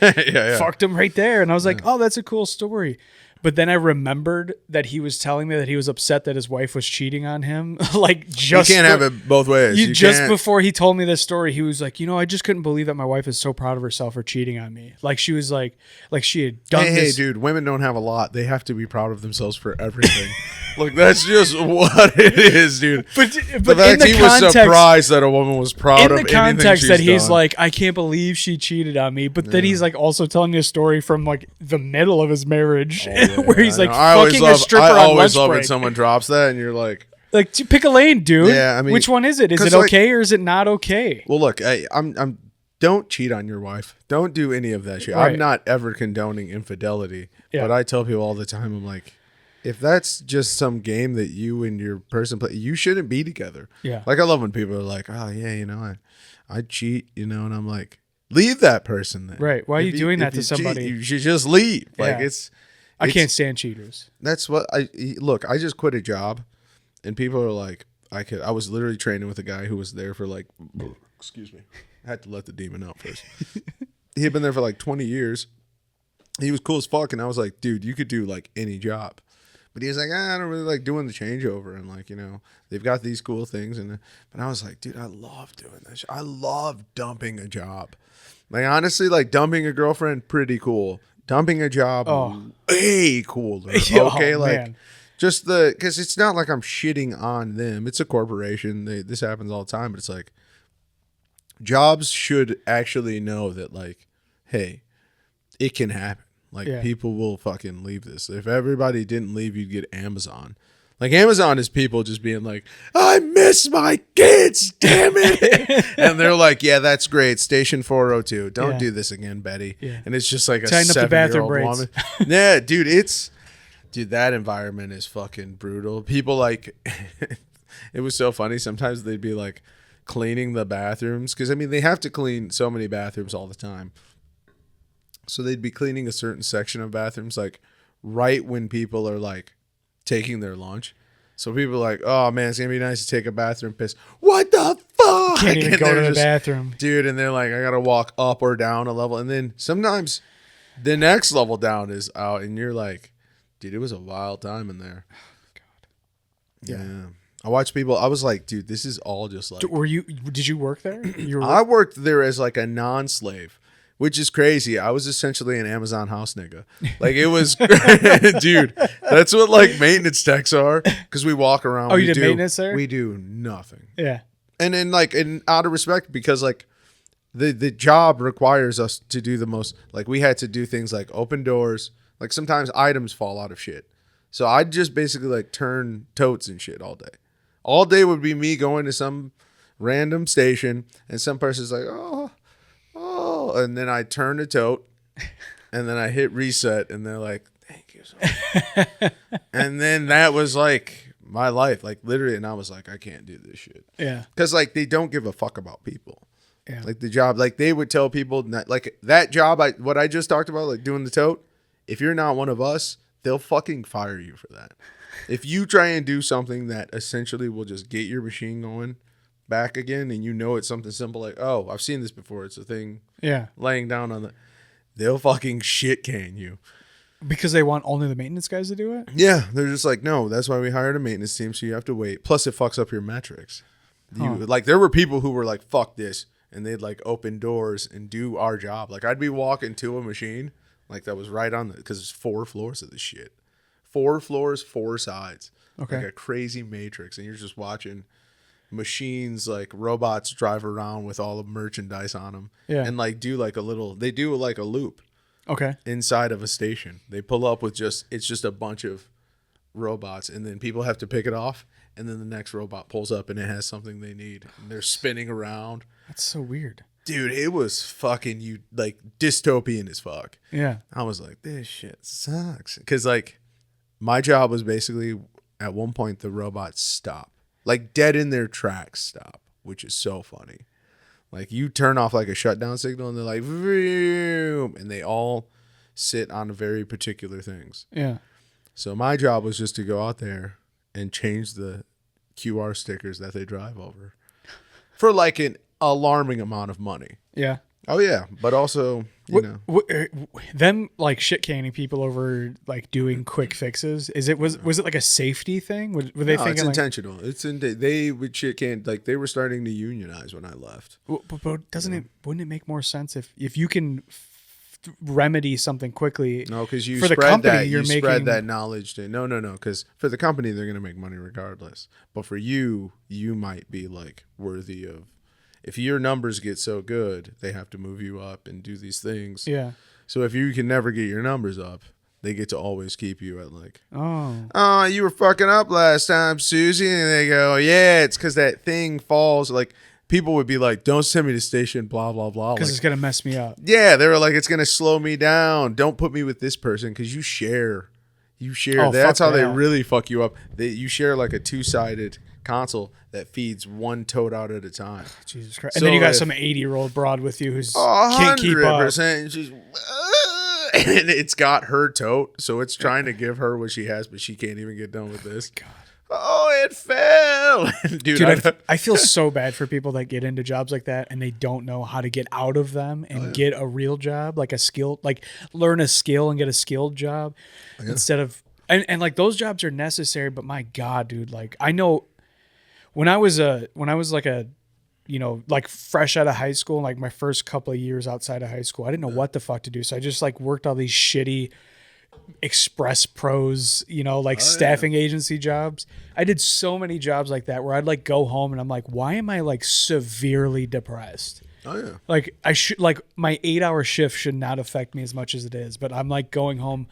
fucked him right there. And I was like, oh, that's a cool story. But then I remembered that he was telling me that he was upset that his wife was cheating on him. Like, just you can't have it both ways. You just can't. Before he told me this story, he was like, I just couldn't believe that my wife is so proud of herself for cheating on me. Like, she was like she had done this. Hey, dude, women don't have a lot. They have to be proud of themselves for everything. Look, that's just what it is, dude. But the fact he was surprised that a woman was proud of anything she's done. In the context that he's like, I can't believe she cheated on me. But then he's like also telling me a story from like the middle of his marriage where he's like fucking a stripper on lunch break. I always love when someone drops that and you're like, pick a lane, dude. Yeah, I mean, which one is it? Is it okay or is it not okay? Well, look, I'm don't cheat on your wife. Don't do any of that shit. Right. I'm not ever condoning infidelity, but I tell people all the time, I'm like, if that's just some game that you and your person play, you shouldn't be together. Yeah. Like, I love when people are like, oh yeah, I cheat, and I'm like, leave that person then. Right. Why are you doing that to somebody? Cheat, you should just leave. Like, I can't stand cheaters. That's what I just quit a job, and people are like, I was literally training with a guy who was there for like, excuse me, I had to let the demon out first. He had been there for like 20 years. He was cool as fuck, and I was like, dude, you could do like any job. But he was like, I don't really like doing the changeover, and like, you know, they've got these cool things, and but I was like, dude, I love doing this. I love dumping a job. Like honestly, like dumping a girlfriend, pretty cool. Dumping a job, way cooler. Okay, like man. just because it's not like I'm shitting on them. It's a corporation. This happens all the time, but it's like jobs should actually know that, like, hey, it can happen. Like people will fucking leave this. If everybody didn't leave, you'd get Amazon. Like Amazon is people just being like, I miss my kids, damn it. And they're like, yeah, that's great. Station 402. Don't do this again, Betty. Yeah. And it's just like a tighten up the bathroom 7-year-old woman. Yeah, dude, that environment is fucking brutal. People like, it was so funny. Sometimes they'd be like cleaning the bathrooms. Because, I mean, they have to clean so many bathrooms all the time. So they'd be cleaning a certain section of bathrooms like right when people are like taking their lunch. So people are like, oh man, it's gonna be nice to take a bathroom piss. What the fuck? Can't even go to the bathroom. Dude, and they're like, I gotta walk up or down a level. And then sometimes the next level down is out and you're like, dude, it was a wild time in there. Oh, God. Yeah. I watched people, I was like, dude, this is all just like, did you work there? I worked there as like a non-slave. Which is crazy. I was essentially an Amazon house nigga. Like it was, dude. That's what like maintenance techs are. Because we walk around. Oh, you did maintenance there? We do nothing. Yeah. And then like, and out of respect, because like the job requires us to do the most. Like we had to do things like open doors. Like sometimes items fall out of shit. So I'd just basically like turn totes and shit all day. All day would be me going to some random station, and some person's like, oh. And then I turn the tote, and then I hit reset, and they're like, thank you so much. And then that was like my life, like literally, and I was like, I can't do this shit. Yeah. Because like they don't give a fuck about people. Yeah. Like the job, like they would tell people, like that job, what I just talked about, like doing the tote, if you're not one of us, they'll fucking fire you for that. If you try and do something that essentially will just get your machine going back again, and you know it's something simple like, oh, I've seen this before, it's a thing laying down on they'll fucking shit can you because they want only the maintenance guys to do it. They're just like, no, that's why we hired a maintenance team, so you have to wait, plus it fucks up your metrics. Like there were people who were like, fuck this, and they'd like open doors and do our job. Like I'd be walking to a machine like that was right on because it's 4 floors of this shit, 4 floors, 4 sides, like a crazy matrix, and you're just watching machines, like robots, drive around with all the merchandise on them and like do like a loop inside of a station. They pull up with it's just a bunch of robots, and then people have to pick it off, and then the next robot pulls up and it has something they need, and they're spinning around. That's so weird, dude. It was fucking like dystopian as fuck. I was like, this shit sucks, because like my job was basically at one point the robots stop. Like dead in their tracks stop, which is so funny. Like you turn off like a shutdown signal and they're like, vroom, and they all sit on very particular things. Yeah. So my job was just to go out there and change the QR stickers that they drive over for like an alarming amount of money. Yeah. Oh yeah, but also them like shit canning people over like doing quick fixes. Was it like a safety thing? Were they thinking it's intentional? Like, they would shit can, like they were starting to unionize when I left. But wouldn't it make more sense if you can remedy something quickly? No, because you for spread the company, that you spread that knowledge. No, because for the company they're gonna make money regardless. But for you might be like worthy of. If your numbers get so good, they have to move you up and do these things. Yeah. So if you can never get your numbers up, they get to always keep you at like, oh, you were fucking up last time, Susie. And they go, yeah, it's because that thing falls. Like people would be like, don't send me to station, blah, blah, blah. Because like, it's going to mess me up. Yeah. They were like, it's going to slow me down. Don't put me with this person because you share. That's how they really fuck you up. You share like a 2-sided console that feeds one tote out at a time. Jesus Christ. And then you got some 80-year-old broad with you who's can't keep up. 100%. And she's, and it's got her tote, so it's trying to give her what she has, but she can't even get done with this. God. Oh, it fell. Dude, I feel so bad for people that get into jobs like that and they don't know how to get out of them and get a real job, like a skill, like learn a skill and get a skilled job instead of, and like those jobs are necessary, but my God, dude, like I know when I was like a, you know, like fresh out of high school, like my first couple of years outside of high school, I didn't know what the fuck to do. So I just like worked all these shitty Express Pros, you know, like staffing agency jobs. I did so many jobs like that where I'd like go home and I'm like, why am I like severely depressed? Oh yeah. Like I should, like my 8-hour shift should not affect me as much as it is, but I'm like going home.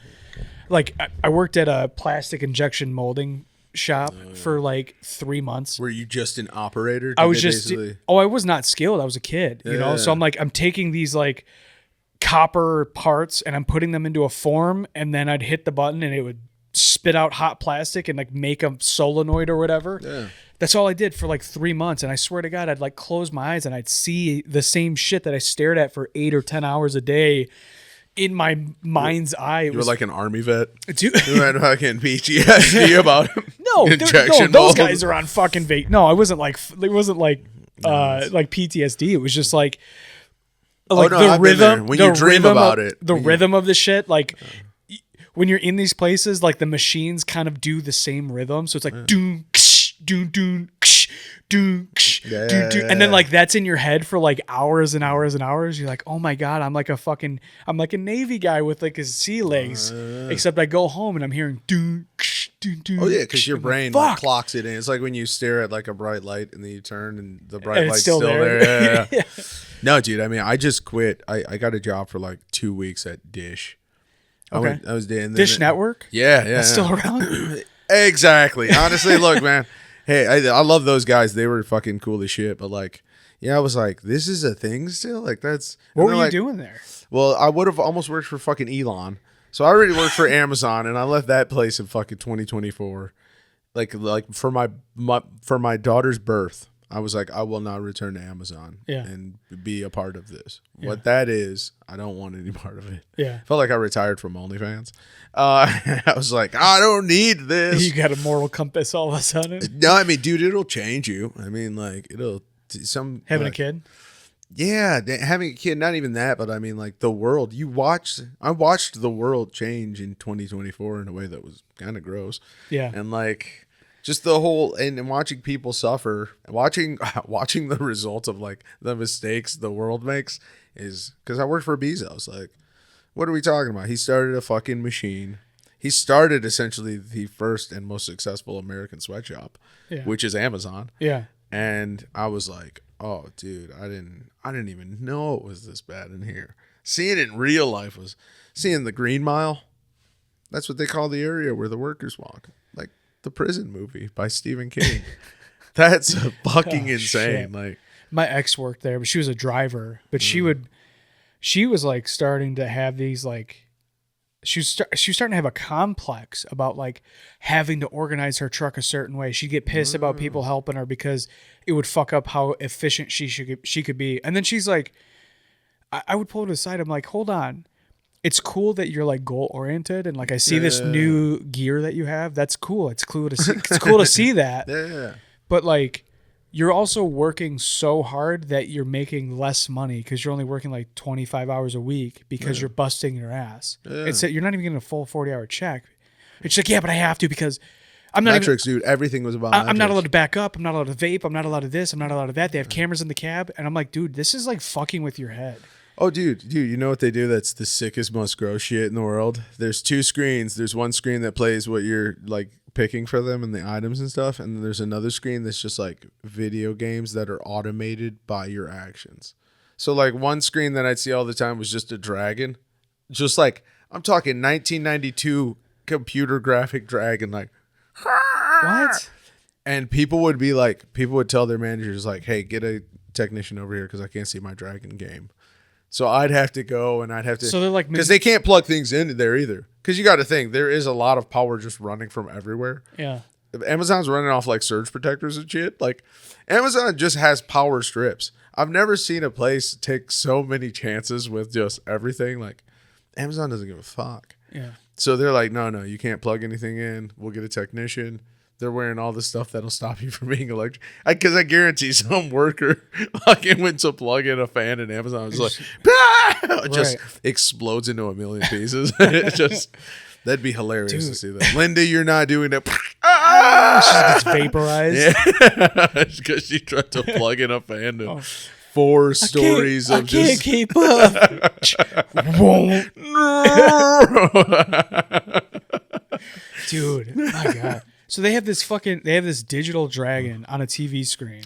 Like I worked at a plastic injection molding shop for like 3 months. Were you just an operator? I was just, I was not skilled. I was a kid, you know? So I'm like, I'm taking these like copper parts and I'm putting them into a form, and then I'd hit the button and it would spit out hot plastic and like make a solenoid or whatever. Yeah. That's all I did for like 3 months. And I swear to God, I'd like close my eyes and I'd see the same shit that I stared at for 8 or 10 hours a day in my mind's eye. You were like an army vet. Dude. You had fucking PTSD about no, injection those molds. guys are on fucking vape. No, it wasn't like PTSD. It was just like the rhythm. When you dream about it, the rhythm of the shit. Like when you're in these places, like the machines kind of do the same rhythm. So it's like doom, ksh, doom, doom, ksh, doom, ksh, doom, doom. And then like that's in your head for like hours and hours and hours. You're like, oh my God, I'm like a Navy guy with like his sea legs. Except I go home and I'm hearing doom, ksh, doom, doom. Oh yeah, because your brain like, clocks it in. It's like when you stare at like a bright light and then you turn and the bright light's still there. Yeah. No, dude. I mean, I just quit. I got a job for like 2 weeks at Dish. Okay. I was doing Dish Network. Yeah. That's still around. Exactly. Honestly, look, man. Hey, I love those guys. They were fucking cool as shit. But like, yeah, I was like, this is a thing still. Like that's. What were you doing there? Well, I would have almost worked for fucking Elon. So I already worked for Amazon, and I left that place in fucking 2024. Like for my daughter's birth. I was like, I will not return to Amazon and be a part of this. Yeah. What that is, I don't want any part of it. Yeah. Felt like I retired from OnlyFans. I was like, I don't need this. You got a moral compass all of a sudden. No, I mean, dude, it'll change you. I mean, like, having a kid. Yeah, having a kid. Not even that, but I mean, like the world. I watched the world change in 2024 in a way that was kind of gross. Yeah. And like. Just the whole and watching people suffer, watching the results of like the mistakes the world makes is because I worked for Bezos. Like, what are we talking about? He started a fucking machine. He started essentially the first and most successful American sweatshop, which is Amazon. Yeah. And I was like, oh, dude, I didn't even know it was this bad in here. Seeing it in real life was seeing the Green Mile. That's what they call the area where the workers walk. Like. The Prison movie by Stephen King. That's fucking insane. Shit. Like my ex worked there, but she was a driver. But she was like starting to have these like she was starting to have a complex about like having to organize her truck a certain way. She'd get pissed about people helping her because it would fuck up how efficient she could be. And then she's like, I would pull her to the side. I'm like, hold on. It's cool that you're like goal oriented and like I see this new gear that you have. That's cool. It's cool to see. It's cool to see that. Yeah. But like you're also working so hard that you're making less money because you're only working like 25 hours a week because you're busting your ass. Yeah. You're not even getting a full 40-hour check. It's like, yeah, but I have to because I'm not metrics, dude. Everything was about I'm not allowed to back up. I'm not allowed to vape. I'm not allowed to this. I'm not allowed to that. They have cameras in the cab. And I'm like, dude, this is like fucking with your head. Oh, dude, you know what they do that's the sickest, most gross shit in the world? There's 2 screens. There's one screen that plays what you're, like, picking for them and the items and stuff, and then there's another screen that's just, like, video games that are automated by your actions. So, like, one screen that I'd see all the time was just a dragon. Just, like, I'm talking 1992 computer graphic dragon, like, what? And people would tell their managers, like, hey, get a technician over here because I can't see my dragon game. So I'd have to go and I'd have to. So they're like, because they can't plug things into there either. Because you got to think there is a lot of power just running from everywhere. Yeah. Amazon's running off like surge protectors and shit. Like Amazon just has power strips. I've never seen a place take so many chances with just everything. Like Amazon doesn't give a fuck. Yeah. So they're like, no, you can't plug anything in. We'll get a technician. they're wearing all the stuff that'll stop you from being electrocuted. Because I guarantee some worker fucking went to plug in a fan in Amazon. It's like, it just explodes into a million pieces. It's just, that'd be hilarious to see that. Linda, you're not doing that. She just gets vaporized. Yeah. Because she tried to plug in a fan to 4 stories of just. I can't keep up. Dude, my God. So they have this digital dragon on a TV screen.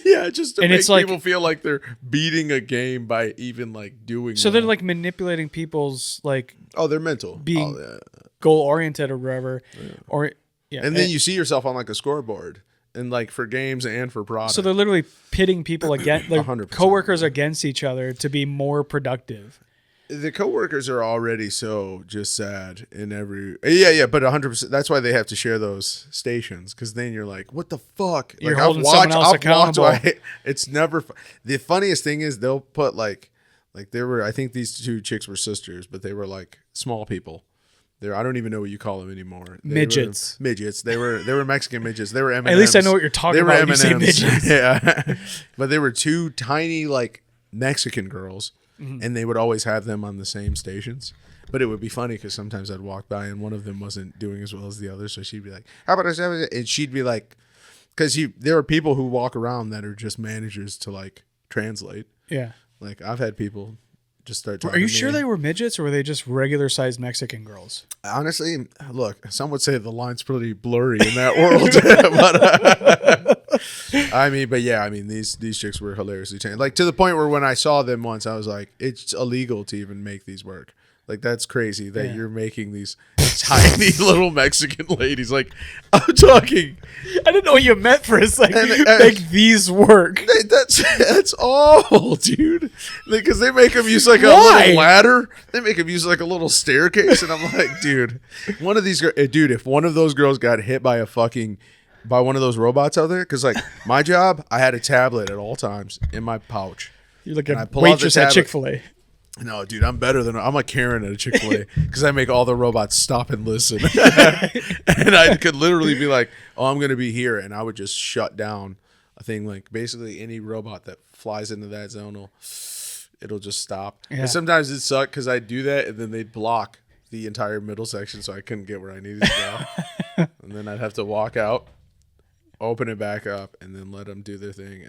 Yeah, just to and make it's like, people feel like they're beating a game by even like doing. So they're like manipulating people's like. Oh, they're mental. Being goal oriented or whatever, or and then you see yourself on like a scoreboard, and like for games and for products. So they're literally pitting people against, like 100%. coworkers against each other to be more productive. The coworkers are already so just sad in every but 100%. That's why they have to share those stations, because then you're like, what the fuck? You're like, holding someone else accountable. It's never. The funniest thing is they'll put like there were, I think these 2 chicks were sisters, but they were like small people. I don't even know what you call them anymore. Midgets. Midgets. They were Mexican midgets. They were M&Ms. At least I know what you're talking about when you say midgets. Yeah, but they were 2 tiny like Mexican girls. And they would always have them on the same stations. But it would be funny because sometimes I'd walk by and one of them wasn't doing as well as the other. So she'd be like, how about I? And she'd be like, because there are people who walk around that are just managers to like translate. Yeah. Like I've had people just start talking. Are you to me. sure they were midgets or were they just regular sized Mexican girls? Honestly, look, some would say the line's pretty blurry in that world. But I mean, these chicks were hilariously tiny. Like to the point where when I saw them once, I was like, it's illegal to even make these work. Like that's crazy that you're making these tiny little Mexican ladies. Like I'm talking. I didn't know what you meant for a second. Make these work. That's awful, dude. Because they make them use like a little ladder. They make them use like a little staircase, and I'm like, dude, one of these girls, dude, if one of those girls got hit by one of those robots out there, because like my job, I had a tablet at all times in my pouch. You're like a waitress at Chick-fil-A. No, dude, I'm like Karen at a Chick-fil-A because I make all the robots stop and listen. And I could literally be like, oh, I'm going to be here. And I would just shut down a thing. Like basically any robot that flies into that zone, it'll just stop. Yeah. And sometimes it sucked because I'd do that and then they'd block the entire middle section so I couldn't get where I needed to go. And then I'd have to walk out, open it back up, and then let them do their thing.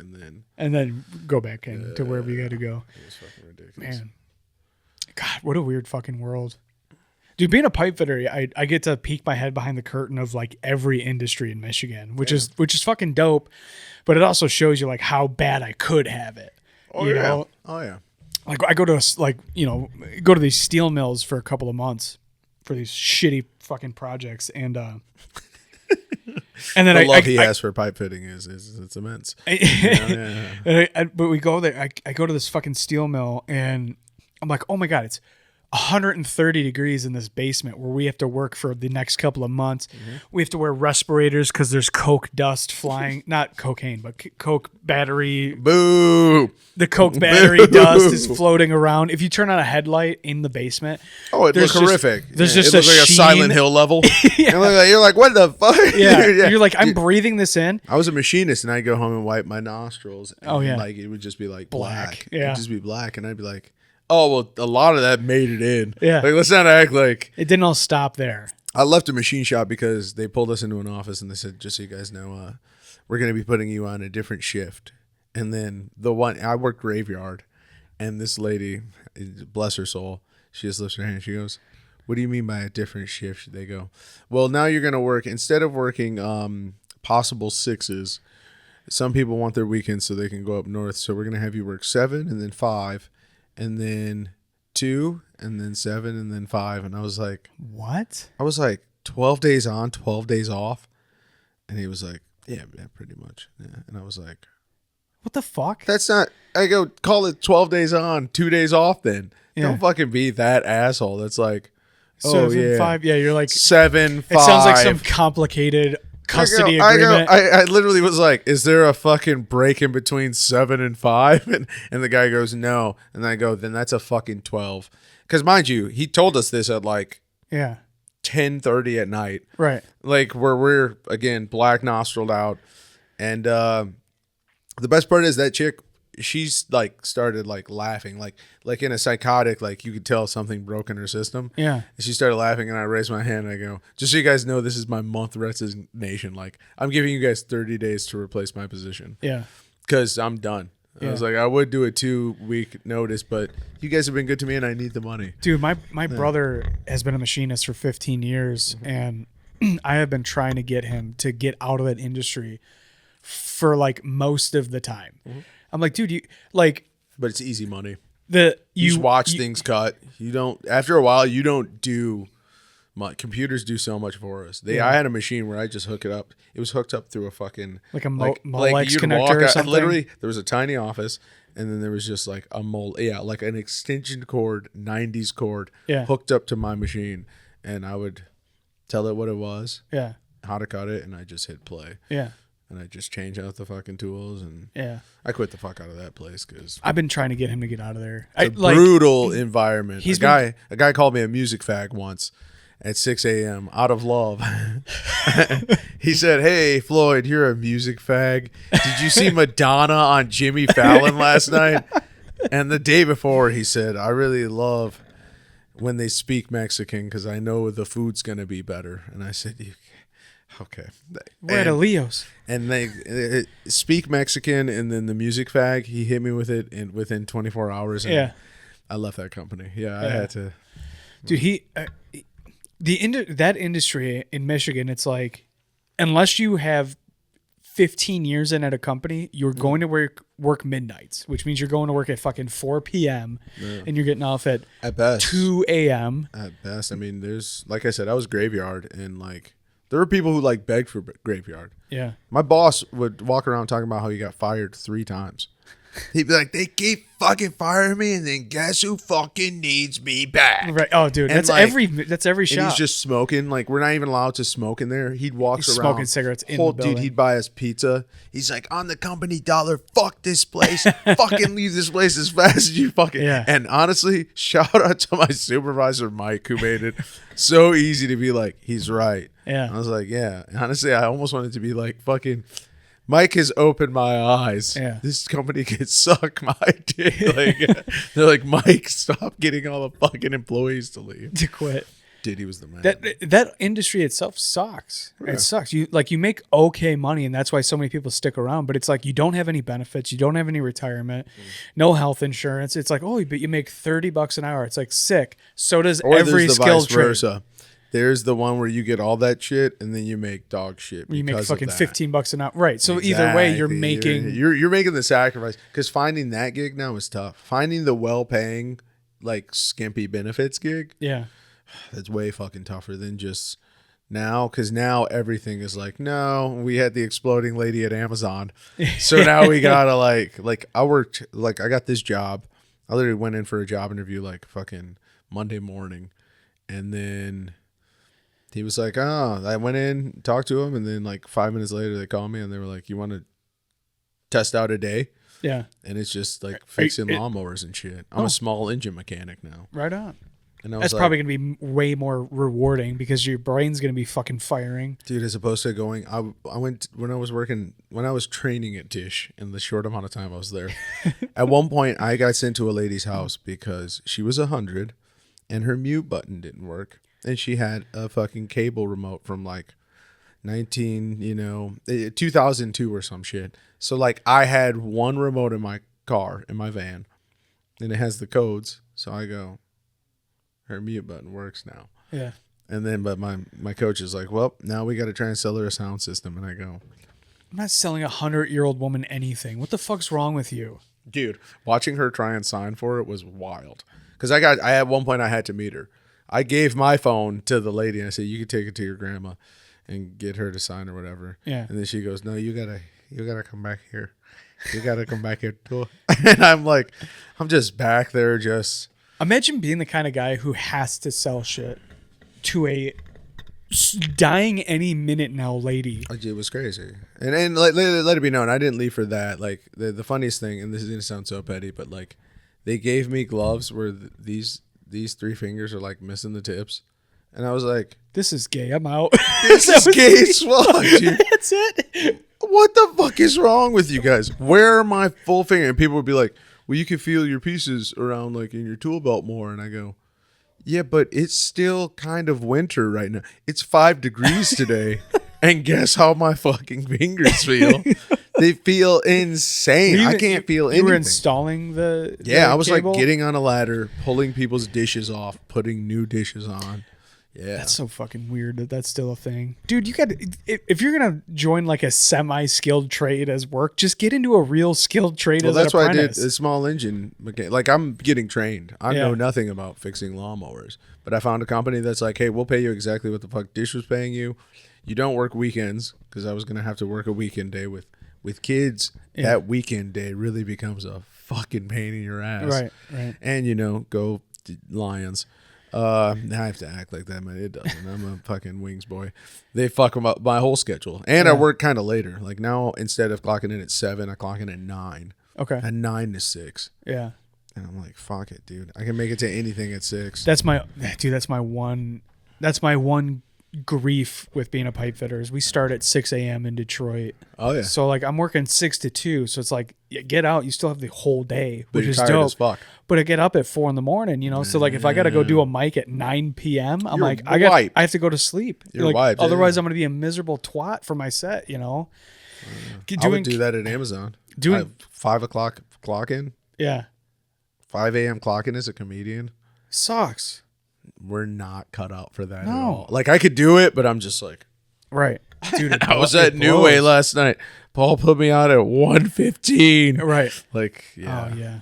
And then go back in to wherever you got to go. It was fucking ridiculous. Man. God, what a weird fucking world. Dude, being a pipe fitter, I get to peek my head behind the curtain of like every industry in Michigan, which is fucking dope, but it also shows you like how bad I could have it. You know? Oh yeah. Like I go to these steel mills for a couple of months for these shitty fucking projects, and then the love he has for pipe fitting is it's immense. But we go there. I go to this fucking steel mill and I'm like, oh my God, it's 130 degrees in this basement where we have to work for the next couple of months. Mm-hmm. We have to wear respirators because there's coke dust flying, not cocaine, but coke battery. Boo! The coke battery dust is floating around. If you turn on a headlight in the basement, it looks horrific. There's it just looks like a Silent Hill level. You're like, what the fuck? Yeah. You're like, I'm breathing this in. I was a machinist and I'd go home and wipe my nostrils. And like it would just be like black. Yeah. It'd just be black, and I'd be like, oh, well, a lot of that made it in. Yeah. Like, let's not act like... It didn't all stop there. I left a machine shop because they pulled us into an office and they said, just so you guys know, we're going to be putting you on a different shift. And then I worked graveyard, and this lady, bless her soul, she just lifts her hand. She goes, what do you mean by a different shift? They go, well, now you're going to work, instead of working possible 6s, some people want their weekends so they can go up north. So we're going to have you work 7 and then 5. And then 2, and then 7, and then 5. And I was like, what? I was like, 12 days on, 12 days off. And he was like, yeah, pretty much. Yeah. And I was like, what the fuck? That's not, I go, call it 12 days on, 2 days off then. Yeah. Don't fucking be that asshole. That's like, 7, 5. Yeah, you're like 7, 5. It sounds like some complicated custody agreement. I literally was like, is there a fucking break in between 7 and 5? And the guy goes, no. And I go, then that's a fucking 12. Because mind you, he told us this at like 10:30 at night. Right. Like where we're again black nostriled out, and the best part is that chick. She's like started like laughing, like in a psychotic, like you could tell something broke in her system. Yeah. And she started laughing, and I raised my hand and I go, just so you guys know, this is my month resignation. Like I'm giving you guys 30 days to replace my position. Yeah. Because I'm done. I was like, I would do a 2-week notice, but you guys have been good to me and I need the money. Dude, my brother has been a machinist for 15 years, and I have been trying to get him to get out of that industry for like most of the time. I'm like, dude, you like, But it's easy money. you just watch things cut. You don't, after a while, you don't do much. Computers do so much for us. I had a machine where I just hook it up. It was hooked up through a fucking like a Molex you'd connector walk or out, something. literally, there was a tiny office, and then there was just like a like an extension cord, 90s cord, hooked up to my machine, and I would tell it what it was, how to cut it, and I just hit play. Yeah. And I just change out the fucking tools, and I quit the fuck out of that place because I've been trying to get him to get out of there. It's a brutal environment. A guy called me a music fag once at 6 a.m. out of love. He said, "Hey Floyd, you're a music fag. Did you see Madonna on Jimmy Fallon last night?" And the day before, he said, "I really love when they speak Mexican because I know the food's gonna be better." And I said, okay. We're at a Leo's. And they speak Mexican, and then the music fag, he hit me with it within 24 hours. And I left that company. I had to. Dude, that industry in Michigan, it's like, unless you have 15 years in at a company, you're going to work midnights, which means you're going to work at fucking 4 p.m. and you're getting off at best 2 a.m. At best. I mean, there's, like I said, I was graveyard, and like, there were people who like begged for graveyard. Yeah. My boss would walk around talking about how he got fired 3 times. He'd be like, they keep fucking firing me, and then guess who fucking needs me back? Right. Oh, dude, and that's like, every shop. And he's just smoking. Like, we're not even allowed to smoke in there. He'd walk around smoking cigarettes in the building. Dude, he'd buy us pizza. He's like, on the company dollar, fuck this place. Fucking leave this place as fast as you fucking. Yeah. And honestly, shout out to my supervisor, Mike, who made it so easy to be like, he's right. Yeah. I was like, yeah. And honestly, I almost wanted to be like, fucking, Mike has opened my eyes. Yeah. This company can suck my dick. Like, they're like, Mike, stop getting all the fucking employees to leave. To quit. Dude, he was the man. That industry itself sucks. Yeah. It sucks. You make okay money, and that's why so many people stick around. But it's like you don't have any benefits, you don't have any retirement, no health insurance. It's like, oh, but you make $30 an hour. It's like sick. So does every skilled trade. There's the one where you get all that shit and then you make dog shit. You make fucking $15 an hour, right? So either way, you're making you're making the sacrifice, because finding that gig now is tough. Finding the well-paying, like skimpy benefits gig, that's way fucking tougher than just now. Because now everything is like, no, we had the exploding lady at Amazon, so now we gotta like I worked, like I got this job. I literally went in for a job interview like fucking Monday morning, and then he was like, oh, I went in, talked to him, and then like 5 minutes later they called me and they were like, you want to test out a day? Yeah. And it's just like fixing lawnmowers and shit. I'm a small engine mechanic now. Right on. And that's probably going to be way more rewarding because your brain's going to be fucking firing. Dude, as opposed to going, I went, when I was training at Dish in the short amount of time I was there, at one point I got sent to a lady's house because she was 100 and her mute button didn't work. And she had a fucking cable remote from like 2002 or some shit. So like I had one remote in my car, in my van, and it has the codes. So I go, her mute button works now. Yeah. And then, but my coach is like, well, now we got to try and sell her a sound system. And I go, I'm not selling 100-year-old woman anything. What the fuck's wrong with you? Dude, watching her try and sign for it was wild. Because at one point I had to meet her. I gave my phone to the lady and I said, you can take it to your grandma and get her to sign or whatever. Yeah. And then she goes, no, you gotta come back here. You gotta come back here too. And I'm like, I'm just back there just. Imagine being the kind of guy who has to sell shit to a dying any minute now lady. It was crazy. And let it be known, I didn't leave for that. Like the funniest thing, and this is gonna sound so petty, but like they gave me gloves where these 3 fingers are like missing the tips, And I was like, this is gay. I'm out. this is gay as fuck, dude. That's it. What the fuck is wrong with you guys? Where are my full finger? And people would be like, well, you can feel your pieces around like in your tool belt more. And I go, yeah, but it's still kind of winter right now. It's 5 degrees today. And guess how my fucking fingers feel? They feel insane. I can't feel anything. You were installing the I was cable? like getting on a ladder, pulling people's dishes off, putting new dishes on. Yeah. That's so fucking weird that that's still a thing. Dude, you got to, if you're going to join like a semi-skilled trade as work, just get into a real skilled trade as an apprentice. Well, that's why I did a small engine mechanic. Like, I'm getting trained. I know nothing about fixing lawnmowers. But I found a company that's like, hey, we'll pay you exactly what the fuck Dish was paying you. You don't work weekends, because I was going to have to work a weekend day with kids. Yeah. That weekend day really becomes a fucking pain in your ass. Right. And, go Lions. I have to act like that, man. It doesn't. I'm a fucking wings boy. They fuck up my whole schedule. And I work kind of later. Like now, instead of clocking in at 7, I clock in at 9. Okay. At 9 to 6. Yeah. And I'm like, fuck it, dude. I can make it to anything at 6. That's my one grief with being a pipe fitter is we start at 6 a.m. in Detroit. Oh, yeah. So like I'm working 6 to 2. So it's like, you get out, you still have the whole day, which is tired dope. as fuck. But I get up at 4 a.m, So like if I got to go do a mic at 9 p.m, I'm like, I have to go to sleep. You're like, wiped, otherwise I'm going to be a miserable twat for my set, I would do that at Amazon. 5 o'clock clock in. Yeah. 5 a.m. clock in as a comedian. Sucks. We're not cut out for that at all. Like, I could do it, but I'm just like... Right. Dude, I was at New Way last night. Paul put me out at 1:15. Right. Like, yeah. Oh, yeah.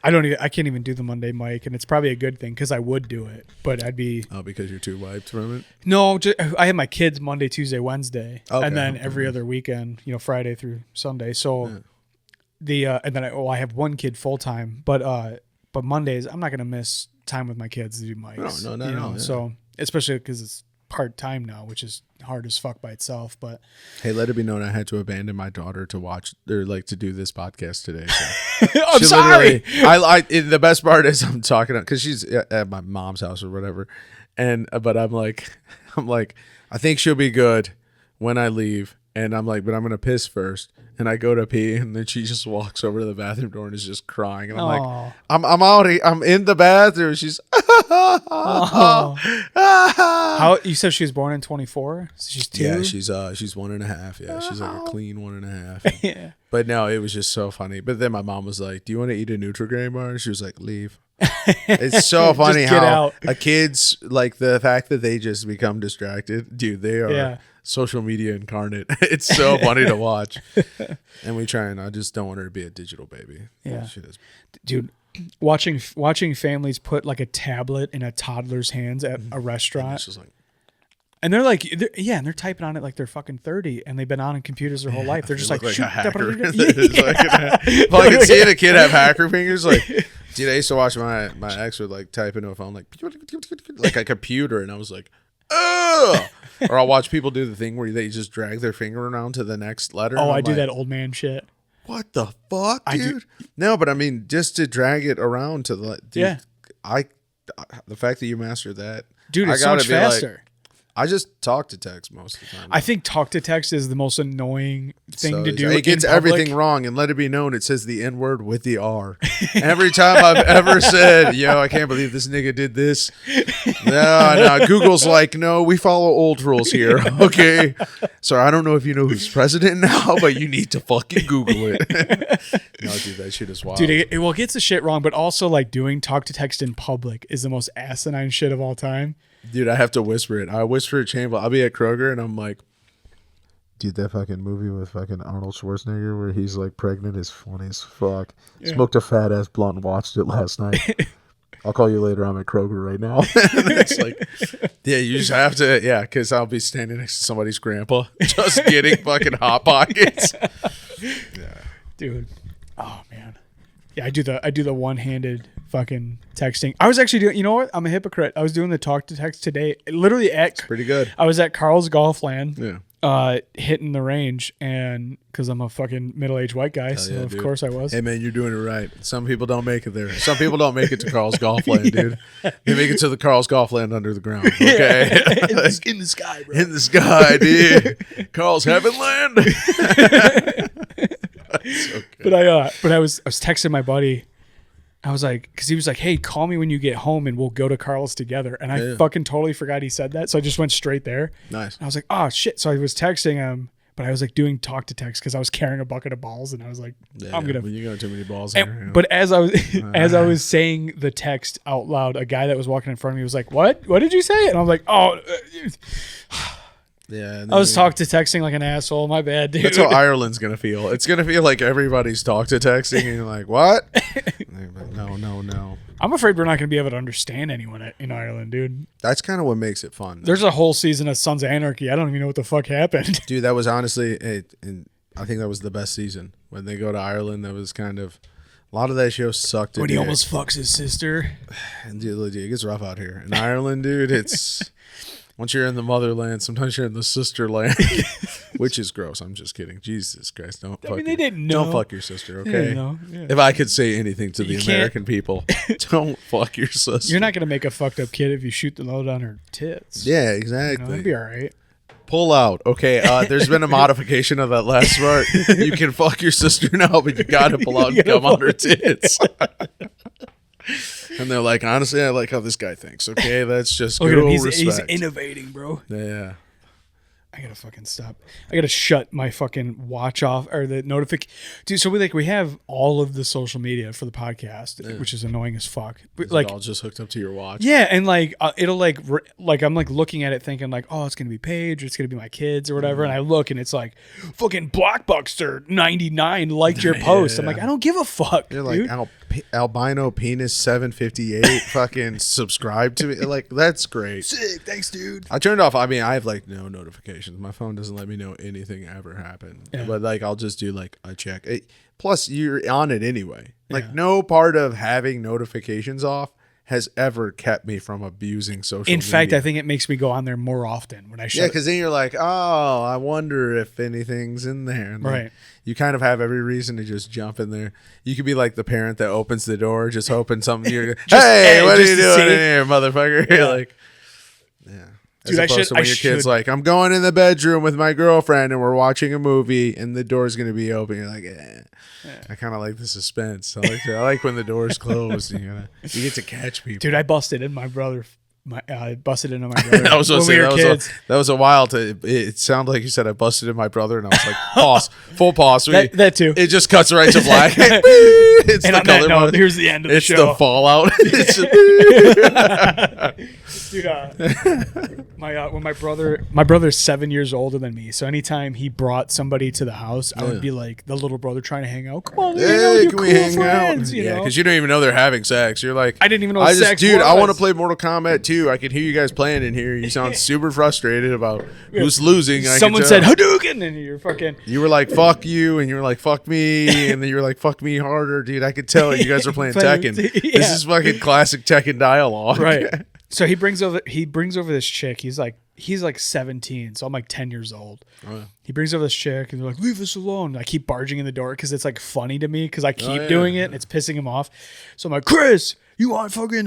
I can't even do the Monday mic, and it's probably a good thing because I would do it, but I'd be... Oh, because you're too wiped from it? No, I have my kids Monday, Tuesday, Wednesday, and then every other weekend, Friday through Sunday. So and then I have one kid full-time, but Mondays, I'm not going to miss time with my kids to do mics. No. Yeah. So, especially because it's part-time now, which is hard as fuck by itself, but... Hey, let it be known I had to abandon my daughter to watch, or like to do this podcast today. So. I'm sorry. The best part is I'm talking because she's at my mom's house or whatever, but I'm like, I think she'll be good when I leave, and I'm like, but I'm gonna piss first, and I go to pee, and then she just walks over to the bathroom door and is just crying, and I'm like, I'm out, I'm in the bathroom. She's, How you said she was born in 24? So she's 2. Yeah, she's 1.5. Yeah, she's like a clean 1.5. Yeah. But no, it was just so funny. But then my mom was like, "Do you want to eat a Nutri-Grain bar?" She was like, "Leave." It's so funny how a kid's like the fact that they just become distracted. Dude, they are social media incarnate. It's so funny to watch. And we try, and I just don't want her to be a digital baby. Yeah, she does. Dude, watching families put like a tablet in a toddler's hands at a restaurant. It's just like, and they're like, and they're typing on it like they're fucking 30, and they've been on computers their whole life. They're just like a hacker. Well, I can see a kid have hacker fingers. Like, dude, I used to watch my ex would like type into a phone like a computer, and I was like, ugh. Or I'll watch people do the thing where they just drag their finger around to the next letter. Oh, I do that old man shit. What the fuck, dude? No, but I mean, just to drag it around to the the fact that you mastered that, dude, it's so much faster. I just talk to text most of the time. I think talk to text is the most annoying thing to do. It gets everything wrong, and let it be known, it says the N word with the R. Every time I've ever said, I can't believe this nigga did this. No, Google's like, no, we follow old rules here. Okay. So I don't know if you know who's president now, but you need to fucking Google it. No, dude, that shit is wild. Dude, it gets the shit wrong, but also like doing talk to text in public is the most asinine shit of all time. Dude, I have to whisper it. I whisper it Chamber. I'll be at Kroger and I'm like, dude, that fucking movie with fucking Arnold Schwarzenegger where he's like pregnant is funny as fuck. Yeah. Smoked a fat ass blunt and watched it last night. I'll call you later. I'm at Kroger right now. It's like, you just have to, because I'll be standing next to somebody's grandpa just getting fucking Hot Pockets. Yeah. Dude. Oh, man. Yeah, I do the one-handed fucking texting. I was actually doing, you know what? I'm a hypocrite. I was doing the talk to text today. Literally it's pretty good. I was at Carl's Golf Land. Yeah. hitting the range, and because I'm a fucking middle-aged white guy, so yeah, of dude. course I was. Hey man, you're doing it right. Some people don't make it there. Some people don't make it to Carl's Golf Land, dude. They make it to the Carl's Golf Land under the ground. Okay, in the sky, bro. in the sky, dude. Carl's Heaven Land. So But I was texting my buddy. I was like, because he was like, "Hey, call me when you get home, and we'll go to Carl's together." And I fucking totally forgot he said that, so I just went straight there. Nice. And I was like, "Oh shit!" So I was texting him, but I was like doing talk to text because I was carrying a bucket of balls, and I was like, "I'm gonna." When you got too many balls. But as I was saying the text out loud, a guy that was walking in front of me was like, "What? What did you say?" And I'm like, "Oh." Yeah, I was talk to texting like an asshole. My bad, dude. That's how Ireland's gonna feel. It's gonna feel like everybody's talk to texting, and you're like, "What?" Like, no. I'm afraid we're not gonna be able to understand anyone in Ireland, dude. That's kind of what makes it fun. There's a whole season of Sons of Anarchy. I don't even know what the fuck happened. Dude, that was honestly, and I think that was the best season when they go to Ireland. That was kind of a lot of that show sucked. When he almost fucks his sister. And dude, it gets rough out here in Ireland, dude. It's once you're in the motherland, sometimes you're in the sister land, which is gross. I'm just kidding. Jesus Christ, don't. I mean, they didn't know. Don't fuck your sister, okay? Yeah. If I could say anything to the You can't- American people, don't fuck your sister. You're not gonna make a fucked up kid if you shoot the load on her tits. Yeah, You exactly. know, that'd be all right. Pull out. Okay, there's been a modification of that last part. You can fuck your sister now, but you gotta pull out and come on her tits. And they're like, honestly, I like how this guy thinks. Okay, that's just Look good at him. old He's respect. innovating, bro. Yeah. I gotta fucking stop. I gotta shut my fucking watch off or the notification. Dude, so we have all of the social media for the podcast, which is annoying as fuck. But Is like, it all just hooked up to your watch? yeah, and like it'll like I'm like looking at it thinking like, oh, it's gonna be Paige, or it's gonna be my kids or whatever, and I look and it's like fucking Blockbuster 99 liked your post. I'm like, I don't give a fuck. You're like dude. albino penis 758 fucking subscribe to me. Like, that's great. Sick, thanks, dude. I turned off. I mean, I have like no notifications. My phone doesn't let me know anything ever happened. Yeah. But like, I'll just do like a check. Plus, you're on it anyway. Like, no part of having notifications off has ever kept me from abusing social media. In fact, I think it makes me go on there more often when I shut. Yeah, because then you're like, oh, I wonder if anything's in there. And Right. You kind of have every reason to just jump in there. You could be like the parent that opens the door, just hoping something. You're hey, what are you doing in here, motherfucker? You're like, yeah. As Dude, opposed to when your kid's like, I'm going in the bedroom with my girlfriend and we're watching a movie and the door's going to be open. You're like, I kind of like the suspense. I like when the door's closed. And you get to catch people. Dude, I busted in my brother. I busted into my brother. I was going to when say, we were kids. that was a while to. It sounded like you said I busted in my brother, and I was like, pause, full pause. That too. It just cuts right to black. It's And the on that color note, mode. here's the end of the It's show. the fallout. It's Dude, when my brother's 7 years older than me, so anytime he brought somebody to the house, I would be like the little brother trying to hang out. Come on, hang out with your can we cool hang friends, out? you Yeah, know? because you don't even know they're having sex. You're like, I didn't even know what sex dude, I was. want to play Mortal Kombat 2. I can hear you guys playing in here. You sound super frustrated about who's losing. Someone said Hadouken, and you're fucking. You were like, fuck you, and you were like, fuck me, and then you were like, fuck me harder, dude. I could tell you guys are playing Tekken. Yeah. This is fucking classic Tekken dialogue. Right. So he brings over this chick. He's like 17, so I'm like 10 years old. Oh, yeah. He brings over this chick and they're like, leave us alone. I keep barging in the door because it's like funny to me because I keep doing it and it's pissing him off. So I'm like, Chris, you want fucking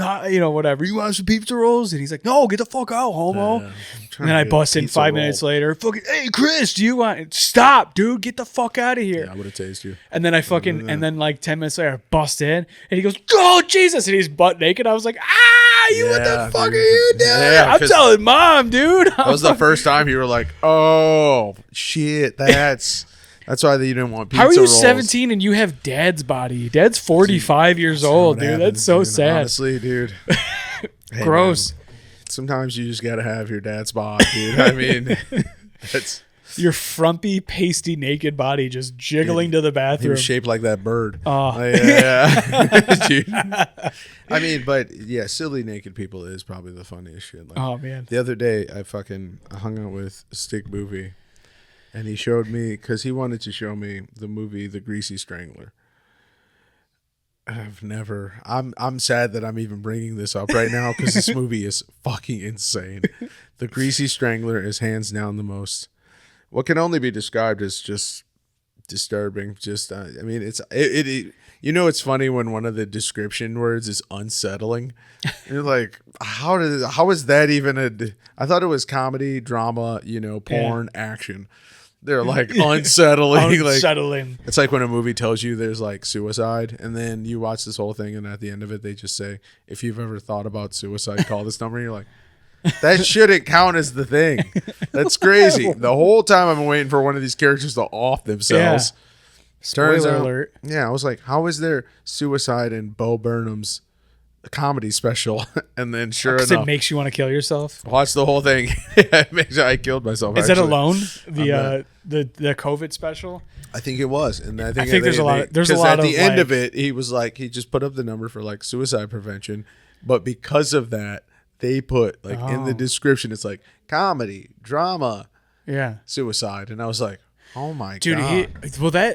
whatever? You want some pizza rolls? And he's like, no, get the fuck out, homo. And then I bust in 5 minutes later. Fucking, hey, Chris, do you want? Stop, dude. Get the fuck out of here. Yeah, I would have tased you. And then and then like 10 minutes later, I bust in and he goes, oh, Jesus. And he's butt naked. I was like, what the fuck are you doing? Yeah, I'm telling mom, dude. That was the first time you were like, oh, shit, that's why you didn't want pizza How are you rolls. 17 and you have dad's body? Dad's 45 years old, dude. Happens, That's so dude. sad. Honestly, dude. Hey, Gross. man, sometimes you just got to have your dad's bod, dude. I mean, that's... Your frumpy, pasty, naked body just jiggling to the He bathroom. was shaped like that bird. Oh. Yeah. Dude. I mean, but yeah, silly naked people is probably the funniest shit. Like, Oh, man. the other day, I hung out with Stick Movie, and he showed me, because he wanted to show me the movie The Greasy Strangler. I'm sad that I'm even bringing this up right now because this movie is fucking insane. The Greasy Strangler is hands down what can only be described as just disturbing. Just I mean, it's funny when one of the description words is unsettling. You're like, how is that even I thought it was comedy, drama, porn, action. They're like unsettling. Unsettling. It's like when a movie tells you there's like suicide, and then you watch this whole thing, and at the end of it, they just say, if you've ever thought about suicide, call this number. And you're like, that shouldn't count as the thing. That's crazy. The whole time I'm waiting for one of these characters to off themselves. Turns Spoiler out, alert. yeah, I was like, how is there suicide in Bo Burnham's comedy special? And then sure enough, it makes you want to kill yourself. watch the whole thing. It makes I killed myself. Is actually. it Alone? The COVID special? I think it was, and I think there's a lot. There's a lot at of the end of it, he was like, he just put up the number for like suicide prevention, but because of that, they put like in the description, it's like comedy, drama, suicide, and I was like, oh my god,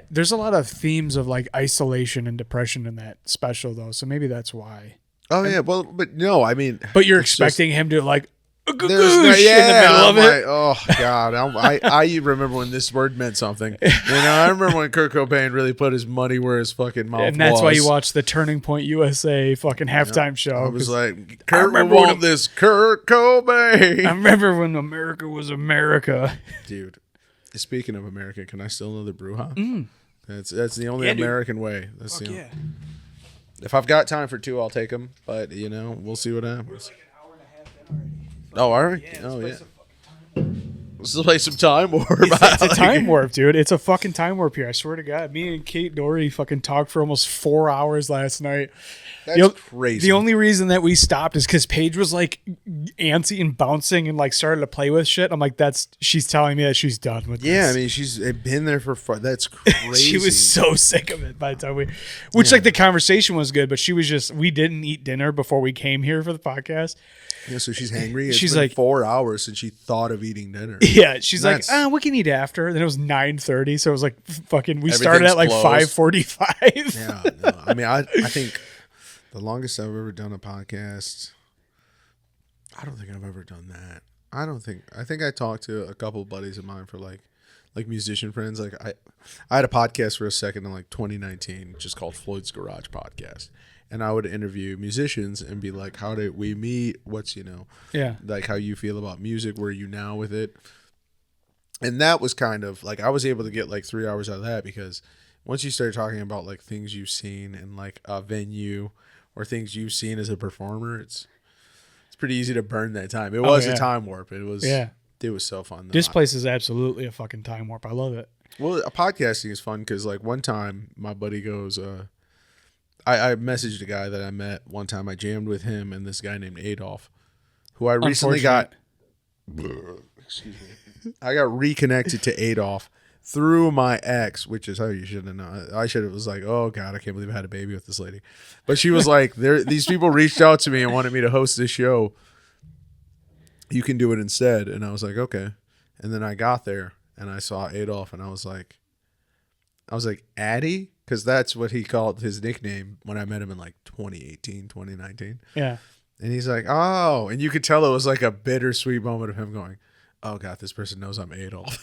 there's a lot of themes of like isolation and depression in that special though, so maybe that's why. Oh yeah, well, but no, I mean, but you're expecting him to like. There's in the middle of it. Oh god, I remember when this word meant something. I remember when Kurt Cobain really put his money where his fucking mouth was. And that's why you watch the Turning Point USA fucking halftime show. I was like, Kurt will want this Kurt Cobain. I remember when America was America. Dude, speaking of America, can I steal another Brewha? That's the only American way. That's If I've got time for two, I'll take them. But we'll see what happens. Oh, are we? Yeah, oh, yeah. Let's play some Time Warp. It's a time warp, dude. It's a fucking time warp here. I swear to God. Me and Kate Doherty fucking talked for almost 4 hours last night. That's crazy. The only reason that we stopped is because Paige was like antsy and bouncing and like started to play with shit. I'm like, she's telling me that she's done with this. Yeah, I mean, she's been there for fun. That's crazy. She was so sick of it by the time like the conversation was good, but she was we didn't eat dinner before we came here for the podcast. Yeah, so she's hangry. She's been like 4 hours since she thought of eating dinner. Yeah, she's like, we can eat after. Then it was 9:30, so it was like fucking. We started at like 5:45. Yeah, no, I mean, I think the longest I've ever done a podcast. I don't think I've ever done that. I think I talked to a couple of buddies of mine for like musician friends. Like I had a podcast for a second in like 2019, just called Floyd's Garage Podcast. And I would interview musicians and be like, how did we meet? What's, like how you feel about music? Where are you now with it? And that was kind of like, I was able to get like 3 hours out of that because once you start talking about like things you've seen in like a venue or things you've seen as a performer, it's pretty easy to burn that time. It was a time warp. It was so fun. This place is absolutely a fucking time warp. I love it. Well, podcasting is fun because like one time my buddy goes, I messaged a guy that I met one time. I jammed with him and this guy named Adolf, who I recently got. Excuse me. I got reconnected to Adolf through my ex, which is how you should have known. I should have was like, oh god, I can't believe I had a baby with this lady. But she was like, these people reached out to me and wanted me to host this show. You can do it instead, and I was like, okay. And then I got there and I saw Adolf, and I was like, Addy. Because that's what he called his nickname when I met him in like 2018, 2019. Yeah. And he's like, oh. And you could tell it was like a bittersweet moment of him going, oh, God, this person knows I'm Adolf.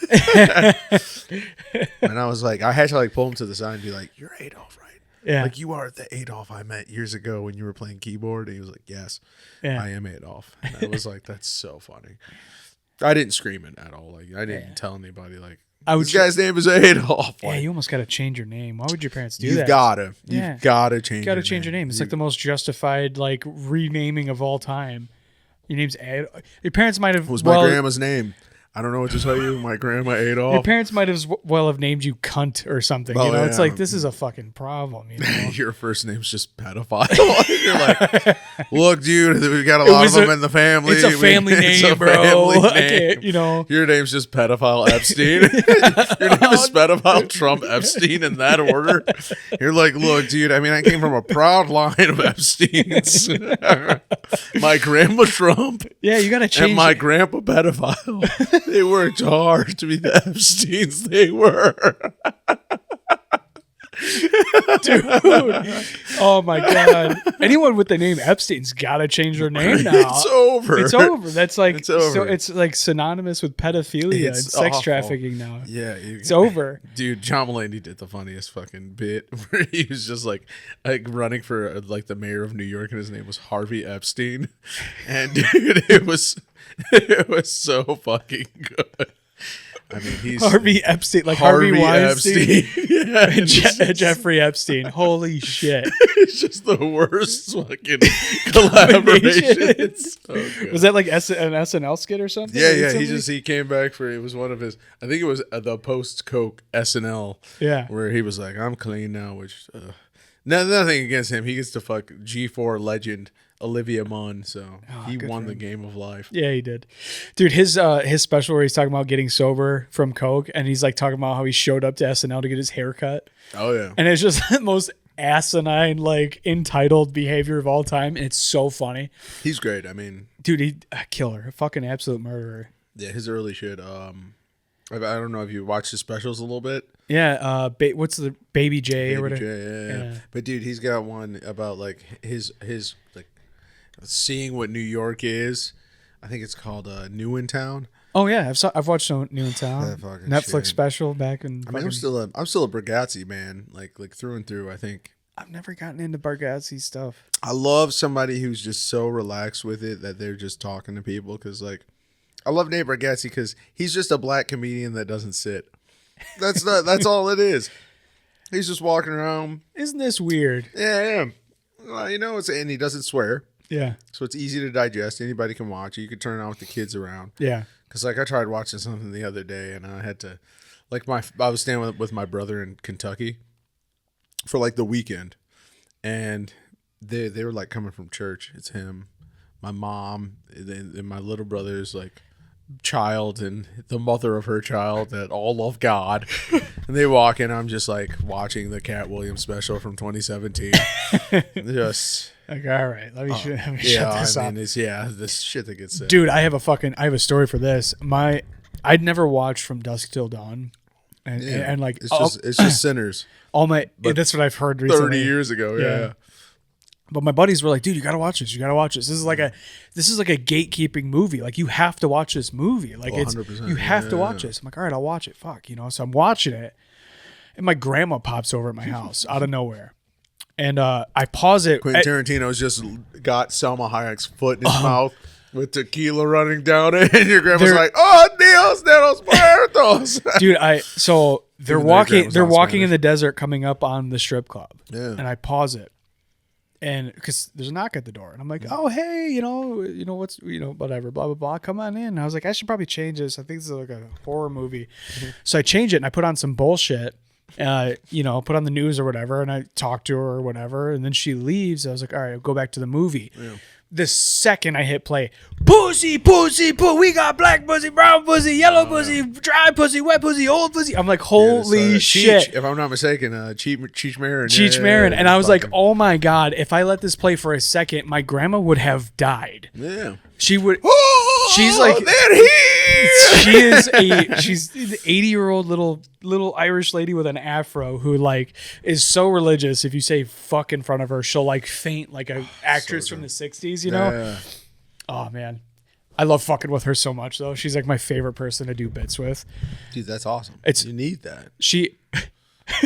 And I was like, I had to like pull him to the side and be like, you're Adolf, right? Yeah. Like, you are the Adolf I met years ago when you were playing keyboard. And he was like, yes, I am Adolf. And I was like, that's so funny. I didn't scream it at all. Like, I didn't tell anybody, like, this guy's name is Adolf. Yeah, you almost got to change your name. Why would your parents do that? You've got to change You got to change your name. It's like the most justified like renaming of all time. Your name's Adolf. Your parents might have. What was my grandma's name? I don't know what to tell you. My grandma Adolf. Your parents might have have named you cunt or something. Oh, It's like, this is a fucking problem. Your first name's just pedophile. You're like, look, dude, we got a lot of them in the family. It's a family name, bro. Okay, your name's just pedophile Epstein. Your name is pedophile Trump Epstein in that order. You're like, look, dude, I mean, I came from a proud line of Epsteins. My grandma Trump. Yeah, you got to change. And my grandpa pedophile. They worked hard to be the Epsteins they were. Dude. Oh my God. Anyone with the name Epstein's got to change their name now. It's over. It's over. That's like, It's over. So it's like synonymous with pedophilia and It's sex awful. trafficking now. Yeah, It's over. Dude, John Mulaney did the funniest fucking bit where he was just like running for like the mayor of New York, and his name was Harvey Epstein, and dude, it was so fucking good. I mean, he's Harvey Epstein, like Harvey Weinstein. Yeah, And Jeffrey Epstein. Holy shit. it's just the worst fucking collaboration. It's so good. Was that like an SNL skit or something? Yeah, recently? he came back for it was one of his. I think it was the post Coke SNL. Yeah. where he was like, "I'm clean now," which nothing against him. He gets to fuck G4 legend Olivia Munn, so he good won for the him. game of life. Yeah, he did. Dude, his special where he's talking about getting sober from Coke, and he's like talking about how he showed up to SNL to get his hair cut. Oh yeah, And it's just the most asinine, like entitled behavior of all time. And it's so funny. he's great. I mean, Dude, he a killer, a fucking absolute murderer. yeah, his early shit. I don't know if you watched his specials a little bit. Yeah, what's the Baby J or Baby whatever? J, yeah. Yeah. But dude, he's got one about like his like seeing what New York is. I think it's called New in Town. Oh yeah, I've watched New in Town That fucking Netflix shit. special back in. I mean, I'm still a Bargatze man, like through and through. I think I've never gotten into Bargatze stuff. I love somebody who's just so relaxed with it that they're just talking to people. Because like, I love Nate Bargatze because he's just a black comedian that doesn't sit. That's all it is. He's just walking around. Isn't this weird? Yeah. Well, and he doesn't swear. Yeah, So it's easy to digest. Anybody can watch it. You can turn it on with the kids around. yeah. Because like I tried watching something the other day, and I had to, like I was staying with my brother in Kentucky for like the weekend, and they were like coming from church. It's him, my mom, and my little brother's like child, and the mother of her child that all love God. And they walk in. I'm just like watching the Cat Williams special from 2017. Just. Like, all right, let me shut Yeah, this I up. mean, it's this shit that gets said. Dude, I have a story for this. I'd never watched From Dusk Till Dawn, and like it's just sinners. all my that's what I've heard recently. 30 years ago, yeah. But my buddies were like, "Dude, you gotta watch this. You gotta watch this. This is like a gatekeeping movie. Like you have to watch this movie. Like it's 100%, you have to watch this." I'm like, "All right, I'll watch it. Fuck, So I'm watching it, and my grandma pops over at my house out of nowhere, and I pause it. Quentin Tarantino's just got Selma Hayek's foot in his mouth with tequila running down it, and your grandma's They're- like, "Oh, Dios de los muertos." Dude, they're Even though your walking grandma's not in Spanish. the desert coming up on the strip club. Yeah. And I pause it. And because there's a knock at the door, and I'm like, "Oh, hey, what's, whatever, blah blah blah, come on in." And I was like, I should probably change this. I think this is like a horror movie, so I change it and I put on some bullshit, put on the news or whatever, and I talk to her or whatever, and then she leaves. I was like, all right, I'll go back to the movie. Yeah. The second I hit play, pussy, we got black pussy, brown pussy, yellow pussy, dry pussy, wet pussy, old pussy. I'm like, holy shit. Cheech, if I'm not mistaken, Cheech Marin. Cheech Marin. And I was like, oh my God, if I let this play for a second, my grandma would have died. yeah. She would. Oh, She's like, they're here. she's an 80-year-old little Irish lady with an afro who like is so religious. If you say fuck in front of her, she'll like faint like a actress from the 60s, Yeah. Oh man. I love fucking with her so much though. She's like my favorite person to do bits with. Dude, that's awesome. It's- you need that.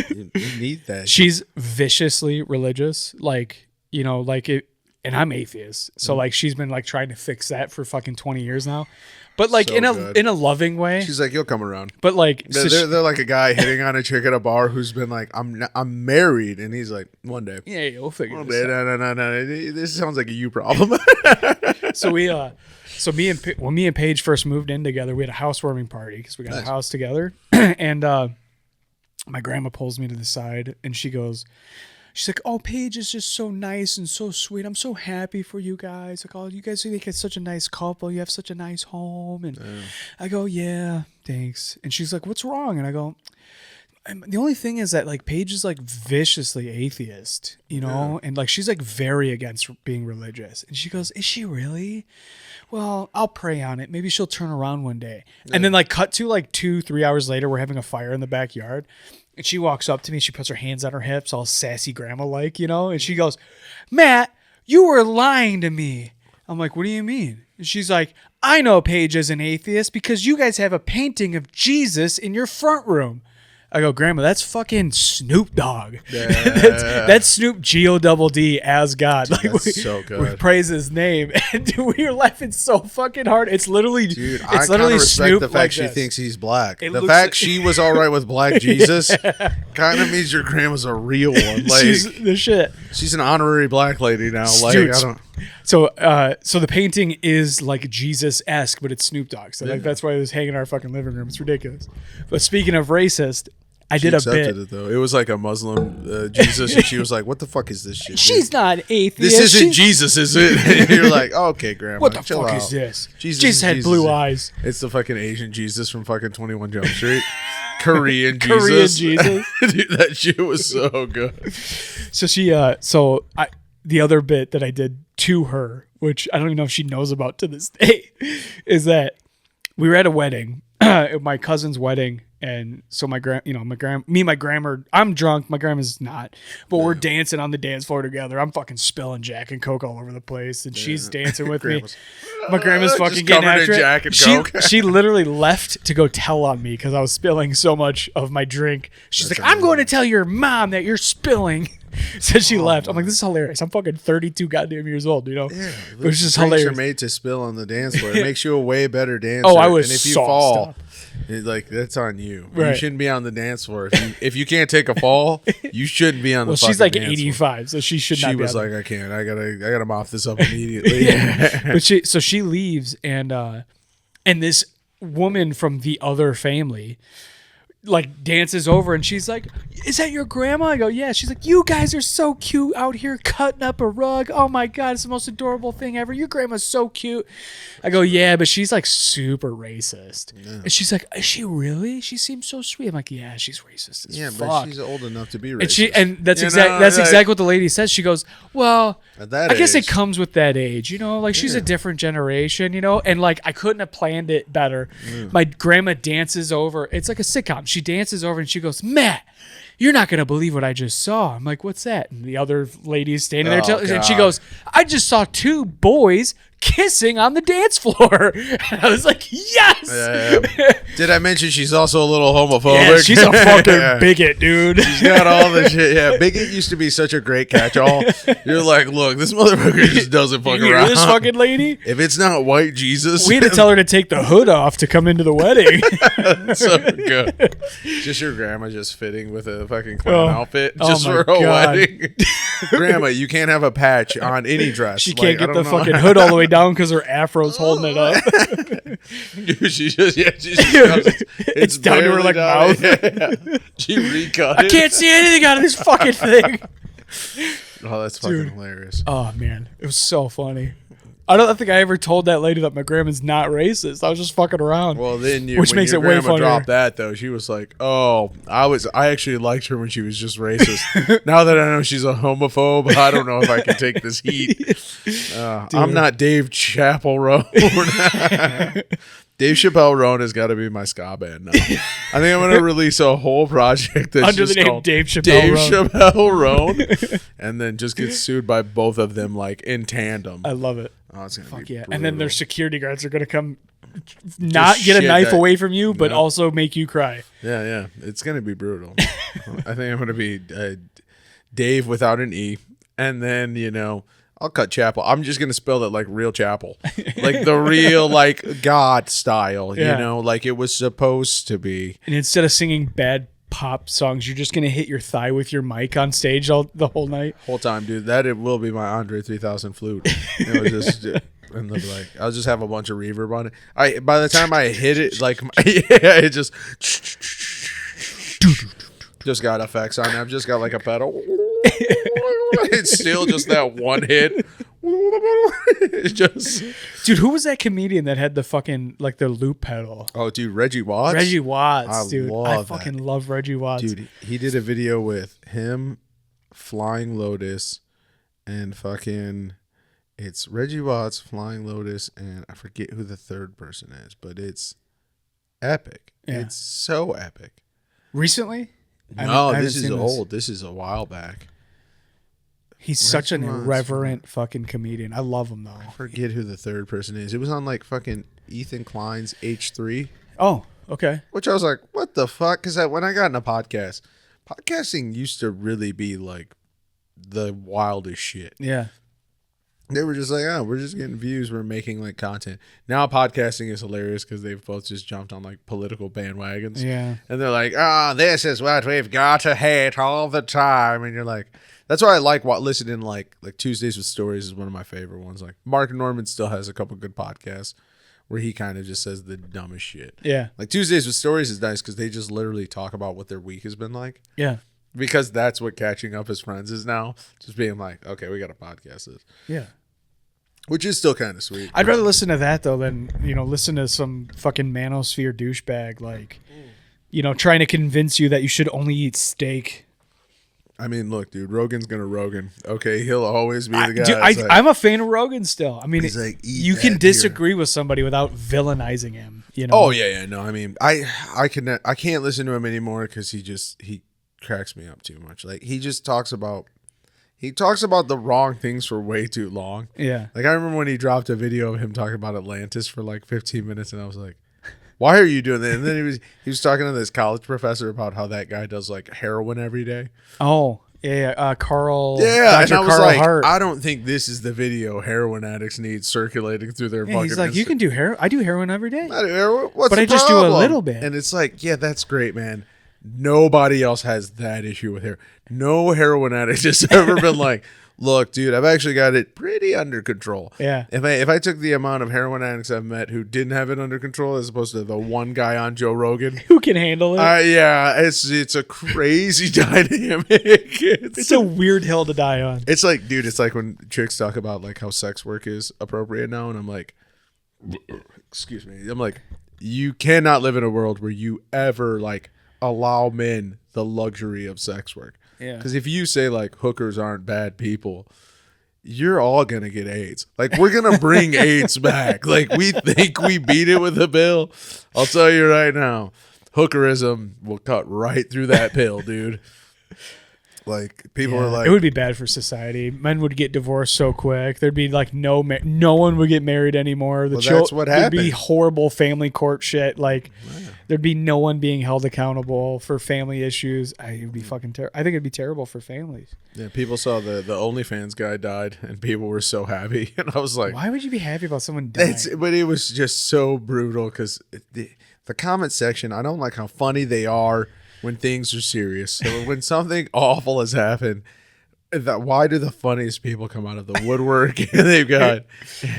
You need that. She's viciously religious, like it. And I'm atheist, so like she's been like trying to fix that for fucking 20 years now, but like So in good. a loving way. She's like, you'll come around. But like They're like a guy hitting on a chick at a bar who's been like, I'm married, and he's like, one day. yeah, we'll figure One this day, out. no. This sounds like a you problem. So when me and Paige first moved in together, we had a housewarming party because we got a house together, and my grandma pulls me to the side and she's like, "Oh, Paige is just so nice and so sweet. I'm so happy for you guys. Like, oh, you guys make it such a nice couple. You have such a nice home." And I go, "Yeah, thanks." And she's like, "What's wrong?" And I go, the only thing is that like Paige is like viciously atheist, you know, and like she's like very against being religious. And she goes, "Is she really? Well, I'll pray on it. Maybe she'll turn around one day." Yeah. And then like cut to like 2-3 hours later, we're having a fire in the backyard. And she walks up to me. She puts her hands on her hips, all sassy grandma like, you know, and she goes, "Matt, you were lying to me." I'm like, "What do you mean?" And she's like, "I know Paige is an atheist because you guys have a painting of Jesus in your front room." I go, "Grandma, that's fucking Snoop Dogg." Yeah. that's Snoop G-O-double-D as God. Dude, like that's so good. We praise his name, and dude, we were laughing so fucking hard. It's literally, dude, it's I literally respect Snoop the fact like she this. thinks he's black. It The looks fact she was all right with black Jesus kind of means your grandma's a real one. Like She's the shit. She's an honorary black lady now. Like Dude, I don't. So the painting is like Jesus-esque, but it's Snoop Dogg. So like that's why it was hanging in our fucking living room. It's ridiculous. But speaking of racist, I did a bit. It though. It was like a Muslim Jesus, and she was like, "What the fuck is this shit?" She's not atheist. This isn't Jesus, is it? And you're like, oh, "Okay, grandma, What the chill fuck out. is this?" Jesus had blue eyes. It's the fucking Asian Jesus from fucking 21 Jump Street. Korean Jesus. Korean Jesus. Dude, that shit was so good. So the other bit that I did to her, which I don't even know if she knows about to this day, is that we were at a wedding, my cousin's wedding. And so my grandma, I'm drunk, my grandma's not, but we're dancing on the dance floor together. I'm fucking spilling Jack and Coke all over the place, and she's dancing with me. My grandma's fucking getting after it. Jack and Coke. She literally left to go tell on me because I was spilling so much of my drink. She's like, "I'm going to tell your mom that you're spilling." So she left. I'm like, "This is hilarious. I'm fucking 32 goddamn years old, you know?" Yeah, it was just hilarious. You're made to spill on the dance floor. It makes you a way better dancer. Oh, I was and if you sauced fall, up. that's on you. Right. You shouldn't be on the dance floor. If you can't take a fall, you shouldn't be on the. Well, she's like 85, so she should not. She be was on like, "I can't. I gotta mop this up immediately." But she leaves, and this woman from the other family like dances over, and she's like, "Is that your grandma?" I go, "Yeah." She's like, "You guys are so cute out here cutting up a rug. Oh my God, it's the most adorable thing ever. Your grandma's so cute." I go, "Yeah, but she's like super racist." Yeah. And she's like, "Is she really? She seems so sweet." I'm like, "Yeah, she's racist as fuck." But she's old enough to be racist. And that's exactly what the lady says. She goes, "Well, at that I guess age. it comes with that age, you know, like she's a different generation, you know." And like I couldn't have planned it better. My grandma dances over. It's like a sitcom. She dances over and she goes, "Matt, you're not going to believe what I just saw." I'm like, "What's that?" And the other lady is standing there and she goes, "I just saw two boys kissing on the dance floor." And I was like, "Yes." Did I mention she's also a little homophobic? Yeah, she's a fucking bigot, dude. She's got all the shit. Yeah, bigot used to be such a great catch-all. You're like, "Look, this motherfucker just doesn't fuck You around." hear this fucking lady? If it's not white Jesus, We had to tell her to take the hood off to come into the wedding. so good. Just your grandma just fitting with a fucking clown outfit just for a God. wedding. Grandma, you can't have a patch on any dress. She can't get the fucking hood all the way down because her afro's holding it up. she just it's down to her like mouth. Yeah. She recut it. I can't see anything out of this fucking thing. Oh, that's fucking hilarious. Oh man, it was so funny. I don't think I ever told that lady that my grandma's not racist. I was just fucking around. Well, then which makes it way grandma funnier. dropped that though. She was like, "Oh, I actually liked her when she was just racist. Now that I know she's a homophobe, I don't know if I can take this heat." I'm not Dave Chappelle Roan. Dave Chappelle Roan has got to be my ska band now. I think I'm going to release a whole project that's under just the name called Dave Chappelle Roan, and then just get sued by both of them like in tandem. I love it. Oh, it's gonna Fuck be yeah! brutal. And then their security guards are gonna come, not get a shit knife that- away from you, but also make you cry. Yeah, it's gonna be brutal. I think I'm gonna be Dave without an E, and then I'll cut Chapel. I'm just gonna spell it like real Chapel, like the real like God style. Yeah. Like it was supposed to be. And instead of singing bad pop songs, you're just gonna hit your thigh with your mic on stage the whole night. Whole time, dude. It will be my Andre 3000 flute. It was just. And they'll be like, I'll just have a bunch of reverb on it. By the time I hit it, like, it just got effects on it. I've just got like a pedal. It's still just that one hit. it's just. Dude, who was that comedian that had the fucking like the loop pedal? Oh, dude, Reggie Watts. Reggie Watts, dude. I love fucking that. love Reggie Watts. Dude, he did a video with him, Flying Lotus, and fucking. It's Reggie Watts, Flying Lotus, and I forget who the third person is, but it's epic. Yeah. It's so epic. Recently? No, I haven't this is seen old. This is a while back. He's such an Watts. irreverent fucking comedian. I love him though. I forget who the third person is. It was on like fucking Ethan Klein's H3, Oh, okay. which I was like, what the fuck? Because when I got into podcasting used to really be like the wildest shit. Yeah. They were just like, oh, we're just getting views. We're making like content. Now podcasting is hilarious because they've both just jumped on like political bandwagons. Yeah. And they're like, oh, this is what we've got to hate all the time. And you're like, that's why I like listening like Tuesdays with Stories is one of my favorite ones. Like Mark Norman still has a couple good podcasts where he kind of just says the dumbest shit. Yeah. Like Tuesdays with Stories is nice because they just literally talk about what their week has been like. Yeah. Because that's what catching up as friends is now. Just being like, okay, we got to podcast this. Yeah. Which is still kind of sweet. I'd rather listen to that though than, listen to some fucking manosphere douchebag like, trying to convince you that you should only eat steak. I mean, look, dude, Rogan's gonna Rogan. Okay, he'll always be the guy. Dude, that's like, I'm a fan of Rogan still. I mean, He's like, "Eat you can that disagree with somebody without villainizing him. oh yeah, no. I mean, I can't listen to him anymore because he cracks me up too much. Like he talks about the wrong things for way too long. Yeah. Like I remember when he dropped a video of him talking about Atlantis for like 15 minutes, and I was like, why are you doing that? And then he was talking to this college professor about how that guy does like heroin every day. Oh, yeah. Carl. Yeah, Dr. and I was Carl like, Hart. I don't think this is the video heroin addicts need circulating through their fucking. He's like, you can do heroin. I do heroin every day. I do heroin. What's But the I just do a problem? little bit. And it's like, yeah, that's great, man. Nobody else has that issue with heroin. No heroin addict has ever been like, look, dude, I've actually got it pretty under control. Yeah. If I took the amount of heroin addicts I've met who didn't have it under control as opposed to the one guy on Joe Rogan. Who can handle it? Yeah, it's a crazy dynamic. It's a weird hill to die on. It's like, dude, it's like when chicks talk about like how sex work is appropriate now, and I'm like, excuse me, I'm like, you cannot live in a world where you ever like allow men the luxury of sex work. Yeah. Because if you say like hookers aren't bad people, you're all gonna get AIDS. Like we're gonna bring AIDS back. Like we think we beat it with a pill. I'll tell you right now, hookerism will cut right through that pill, dude. Like people are like, it would be bad for society. Men would get divorced so quick. There'd be like no one would get married anymore. that's what There'd be happened. horrible family court shit. Like there'd be no one being held accountable for family issues. It'd be fucking terrible. I think it'd be terrible for families. yeah, people saw the OnlyFans guy died, and people were so happy, and I was like, Why would you be happy about someone dying? but it was just so brutal because the comment section, I don't like how funny they are when things are serious. So when something awful has happened, why do the funniest people come out of the woodwork and they've got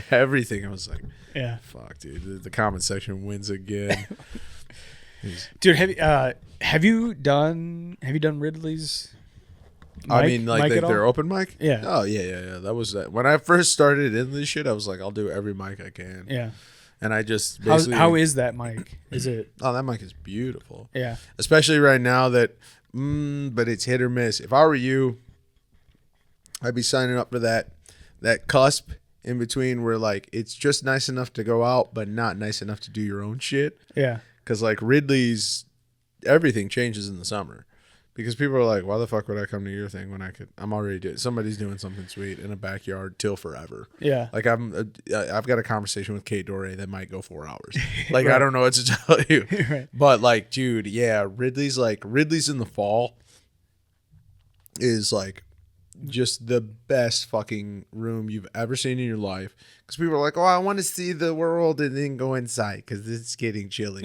everything? I was like, Yeah. fuck, dude. The comment section wins again. Dude, have you done Ridley's I mic- mean, like mic at all? their open mic? Yeah. Oh, yeah. That was when I first started in this shit, I was like, I'll do every mic I can. Yeah. And I just basically. How is that mic? Is it? Oh, that mic is beautiful. Yeah. Especially right now but it's hit or miss. If I were you, I'd be signing up for that cusp in between where like it's just nice enough to go out, but not nice enough to do your own shit. Yeah. Because like Ridley's, everything changes in the summer. Because people are like, why the fuck would I come to your thing when I'm already doing, somebody's doing something sweet in a backyard till forever. Yeah. Like I've got a conversation with Kate Doré that might go 4 hours. Like, I don't know what to tell you. Right. But like, dude, yeah, Ridley's in the fall is like just the best fucking room you've ever seen in your life. Because people are like, oh, I want to see the world and then go inside because it's getting chilly.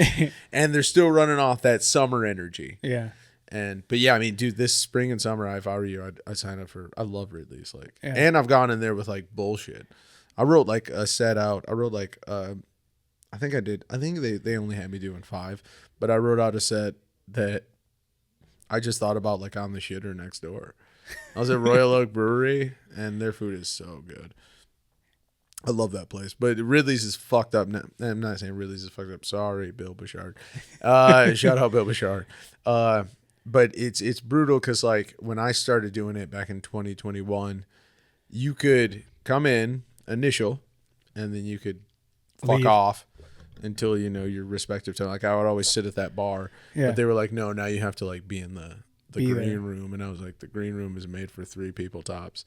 And they're still running off that summer energy. Yeah. But yeah, I mean, dude, this spring and summer, if I were you, I'd sign up for. I love Ridley's, like, Yeah. and I've gone in there with like bullshit. I wrote like a set out. I wrote like, I think I did. I think they only had me doing 5, but I wrote out a set that I just thought about like on the shitter next door. I was at Royal Oak Brewery, and their food is so good. I love that place, but Ridley's is fucked up. I'm not saying Ridley's is fucked up. Sorry, Bill Bouchard. Shout out Bill Bouchard. But it's brutal because like when I started doing it back in 2021, you could come in initial, and then you could fuck Leave. off until your respective time. Like I would always sit at that bar, but they were like, no, now you have to like be in the green room, and I was like, the green room is made for 3 people tops.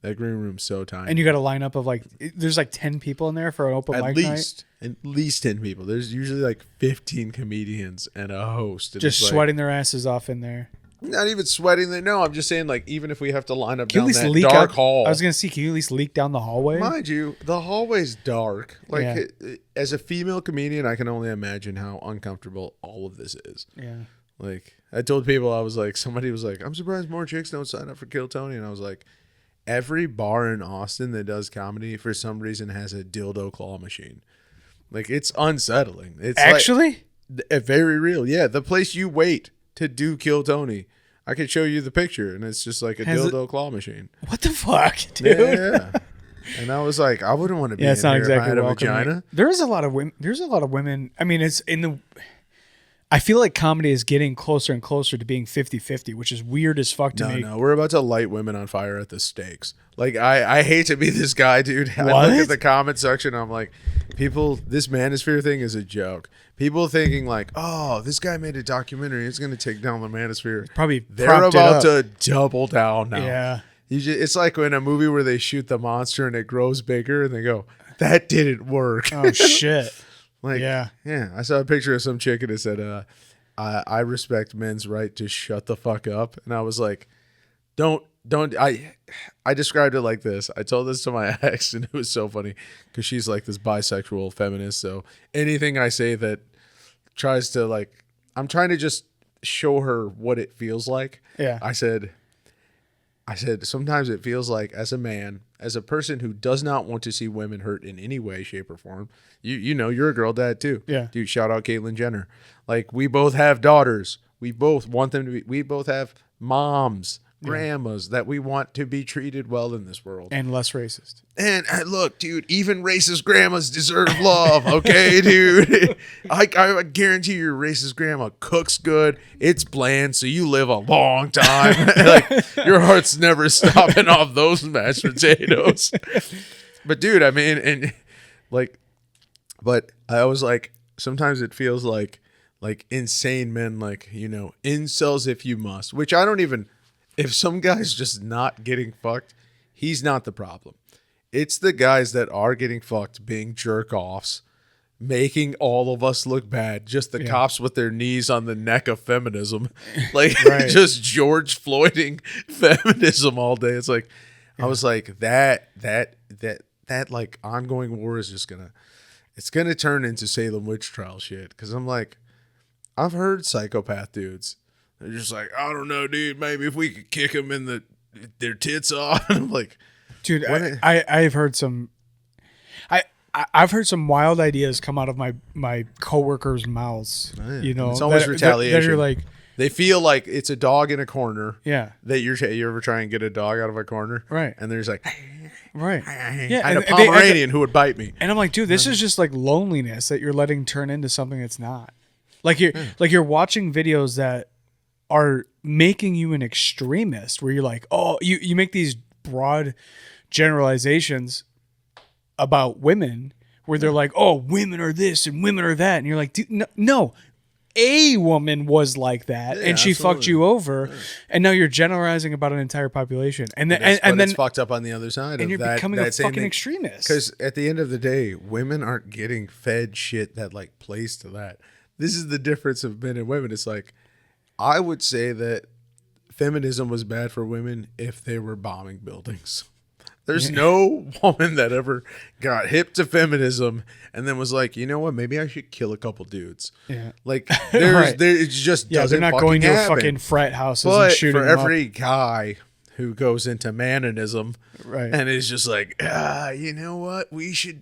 That green room's so tiny. And you got a lineup of like, there's like 10 people in there for an open mic night? At least 10 people. There's usually like 15 comedians and a host. And just sweating their asses off in there. Not even sweating. No, I'm just saying like even if we have to line up can down you at that least dark hall. I was going to see, can you at least leak down the hallway? Mind you, the hallway's dark. Like Yeah. as a female comedian, I can only imagine how uncomfortable all of this is. Yeah. Like I told people, I was like, somebody was like, I'm surprised more chicks don't sign up for Kill Tony. And I was like, every bar in Austin that does comedy for some reason has a dildo claw machine. Like it's unsettling. It's actually very real. Yeah, the place you wait to do Kill Tony, I could show you the picture, and it's just like a dildo claw machine. What the fuck, dude? Yeah. And I was like, I wouldn't want to be. Yeah, it's not exactly if I had a welcoming. vagina. There's a lot of women. There's a lot of women. I mean, it's in the. I feel like comedy is getting closer and closer to being 50-50, which is weird as fuck to me. No, we're about to light women on fire at the stakes. Like, I hate to be this guy, dude. I What? look at the comment section, I'm like, people, this manosphere thing is a joke. People thinking like, oh, this guy made a documentary. It's going to take down the manosphere. Probably They're propped it about up. to double down now. Yeah. It's like in a movie where they shoot the monster and it grows bigger and they go, that didn't work. Oh shit. Like, Yeah. I saw a picture of some chick and it said, I respect men's right to shut the fuck up. And I was like, don't, I described it like this. I told this to my ex and it was so funny because she's like this bisexual feminist. So anything I say that tries to like, I'm trying to just show her what it feels like. Yeah. I said, sometimes it feels like as a man, as a person who does not want to see women hurt in any way, shape, or form. You know, you're a girl dad too. Yeah. Dude, shout out Caitlyn Jenner. Like, we both have daughters. We both want them to be, we both have moms, grandmas that we want to be treated well in this world. And less racist. And look, dude, even racist grandmas deserve love, okay, dude? I guarantee your racist grandma cooks good. It's bland, so you live a long time. Like, your heart's never stopping off those mashed potatoes. But, dude, I mean, and like, but I was like, sometimes it feels like insane men, like, you know, incels if you must, which I don't even, if some guy's just not getting fucked, he's not the problem. It's the guys that are getting fucked, being jerk offs, making all of us look bad. Just the cops with their knees on the neck of feminism, like just George Floyding feminism all day. It's like, I was like, that like ongoing war is just it's gonna turn into Salem witch trial shit. Cause I'm like, I've heard psychopath dudes. They're just like, I don't know, dude. Maybe if we could kick them in their tits off. And I'm like, dude, I've heard some. I've heard some wild ideas come out of my coworkers' mouths. You know, it's almost retaliation. That you're like, they feel like it's a dog in a corner. Yeah. That you ever try and get a dog out of a corner, right? And there's like, right, yeah, I had a Pomeranian who would bite me. And I'm like, dude, this is just like loneliness that you're letting turn into something that's not. Like you're watching videos that are making you an extremist, where you're like, oh, you make these broad generalizations about women, where they're like, oh, women are this and women are that, and you're like, dude, no. A woman was like that, and she fucked you over, and now you're generalizing about an entire population, and then it's fucked up on the other side, and you're becoming a fucking extremist. Because at the end of the day, women aren't getting fed shit that like plays to that. This is the difference of men and women. It's like, I would say that feminism was bad for women if they were bombing buildings. There's no woman that ever got hip to feminism and then was like, you know what, maybe I should kill a couple dudes. Yeah. Like, it just doesn't they're not fucking going to happen. fucking frat houses but and shooting for them every up. guy who goes into manism, right, and is just like, you know what we should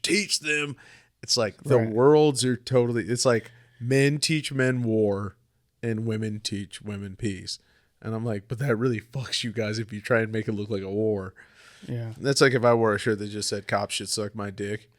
teach them. It's like the worlds are totally, it's like men teach men war and women teach women peace. And I'm like, but that really fucks you guys if you try and make it look like a war. Yeah. That's like if I wore a shirt that just said "Cops should suck my dick."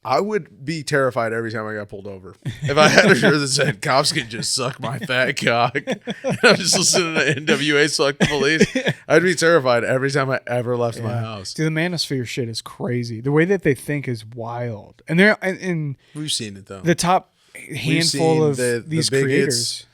I would be terrified every time I got pulled over. If I had a shirt that said "Cops can just suck my fat cock," and I'm just listening to NWA "Suck the Police," I'd be terrified every time I ever left my house. Dude, the manosphere shit is crazy. The way that they think is wild, and they're in We've seen it though. the top handful of these creators.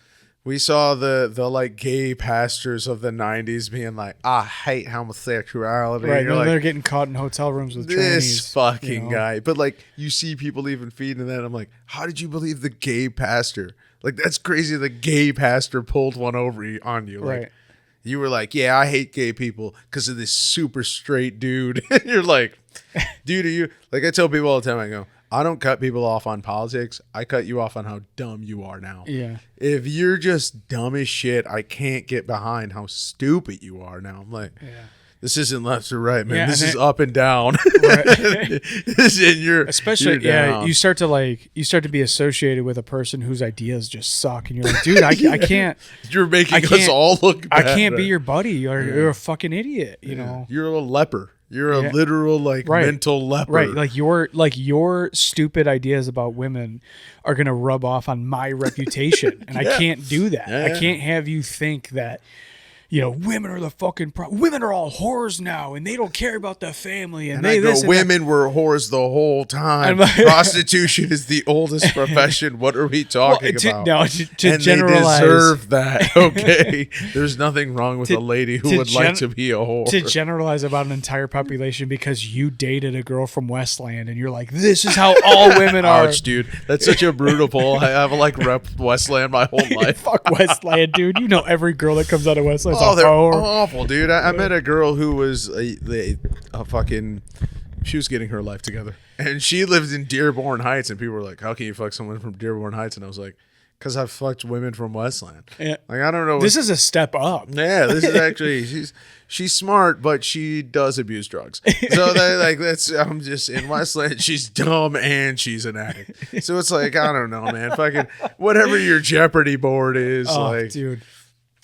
We saw the like gay pastors of the 90s being like, I hate homosexuality. Right, You're no, like, they're getting caught in hotel rooms with this trannies, fucking guy. But like, you see people even feeding that. I'm like, how did you believe the gay pastor? Like, that's crazy. The gay pastor pulled one over on you. Like, right. you were like, yeah, I hate gay people because of this super straight dude. And you're like, dude, are you like? I tell people all the time. I go, I don't cut people off on politics. I cut you off on how dumb you are now. Yeah. If you're just dumb as shit, I can't get behind how stupid you are now. I'm like, this isn't left or right, man. Yeah, this and is up and down. Right. Especially, yeah, down. you start to be associated with a person whose ideas just suck, and you're like, dude, I can't. You're making us all look bad. I can't be your buddy. You're a fucking idiot. You know. You're a leper. You're a literal mental leper. Right. Like your stupid ideas about women are gonna rub off on my reputation. And I can't do that. Yeah. I can't have you think that, you know, women are the fucking women are all whores now and they don't care about the family and they I go, women were whores the whole time. Prostitution is the oldest profession. What are we talking about? No, to and generalize, they deserve that. Okay, there's nothing wrong with a lady who would like to be a whore. To generalize about an entire population because you dated a girl from Westland and you're like, this is how all women are. Ouch, dude. That's such a brutal pull. I have like rep Westland my whole life. Fuck Westland, dude. You know every girl that comes out of Westland. Oh, they're awful, dude. I met a girl who was a fucking. She was getting her life together, and she lived in Dearborn Heights. And people were like, "How can you fuck someone from Dearborn Heights?" And I was like, "Cause I've fucked women from Westland." Yeah. Like I don't know. This is a step up. Yeah, this is actually she's smart, but she does abuse drugs. So that's I'm just in Westland. She's dumb and she's an addict. So it's like I don't know, man. Fucking whatever your Jeopardy board is, dude.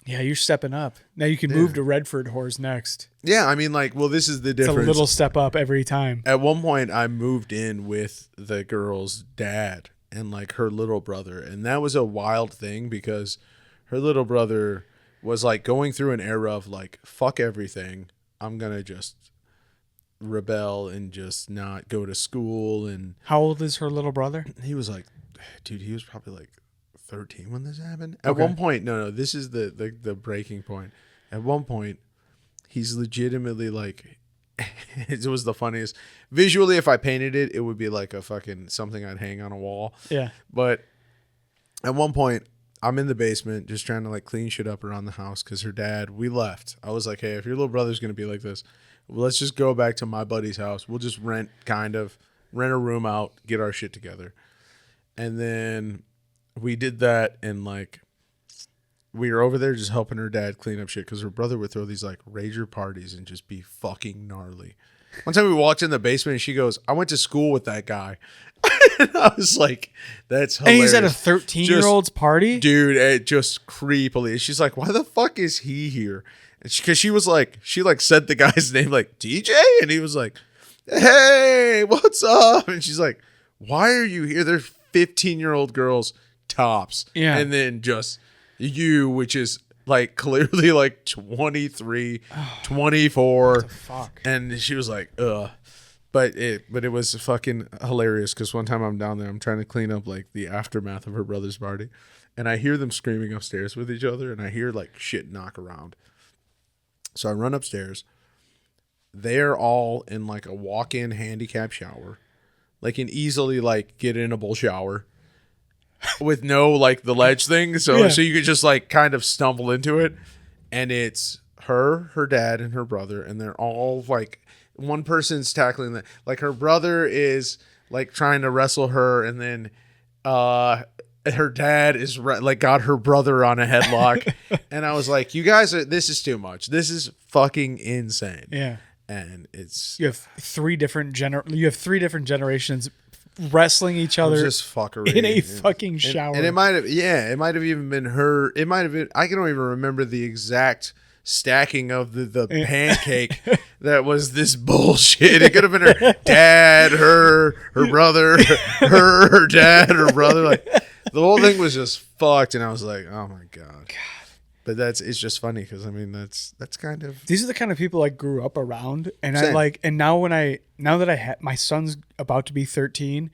Yeah, you're stepping up. Now you can move to Redford whores next. Yeah, I mean, like, well, this is the difference. It's a little step up every time. At one point, I moved in with the girl's dad and, like, her little brother. And that was a wild thing because her little brother was, like, going through an era of, like, fuck everything. I'm going to just rebel and just not go to school. And how old is her little brother? He was, like, dude, he was probably, like, 13 when this happened. At one point, no, this is the breaking point. At one point, he's legitimately like, it was the funniest. Visually, if I painted it, it would be like a fucking something I'd hang on a wall. Yeah. But at one point, I'm in the basement just trying to like clean shit up around the house because her dad, we left. I was like, hey, if your little brother's going to be like this, let's just go back to my buddy's house. We'll just rent a room out, get our shit together. And then we did that, and like we were over there just helping her dad clean up shit because her brother would throw these like rager parties and just be fucking gnarly. One time we walked in the basement and she goes, I went to school with that guy. And I was like, that's hilarious. And he's at a 13-year-old's party? Dude, it just creepily. She's like, why the fuck is he here? Because she was like, she like said the guy's name like DJ, and he was like, hey, what's up? And she's like, why are you here? There's 15-year-old girls tops. Yeah. And then just you, which is like clearly like 23, 24. What the fuck? And she was like, ugh. But it was fucking hilarious because one time I'm down there, I'm trying to clean up like the aftermath of her brother's party. And I hear them screaming upstairs with each other, and I hear like shit knock around. So I run upstairs. They're all in like a walk-in handicap shower, like an easily like get-inable shower with no like the ledge thing. So you could just like kind of stumble into it. And it's her dad, and her brother, and they're all like, one person's tackling that. Like her brother is like trying to wrestle her, and then her dad is like got her brother on a headlock. And I was like, you guys this is too much. This is fucking insane. Yeah. And it's you have three different generations wrestling each other just fuckery in a fucking shower. And it might have even been her. It might have been, I can don't even remember the exact stacking of the pancake. that was this bullshit. It could have been her dad, her brother, her dad, her brother. Like the whole thing was just fucked, and I was like, oh my god. But it's just funny because I mean that's kind of these are the kind of people I grew up around, and Same. I like, and now that I have my son's about to be 13,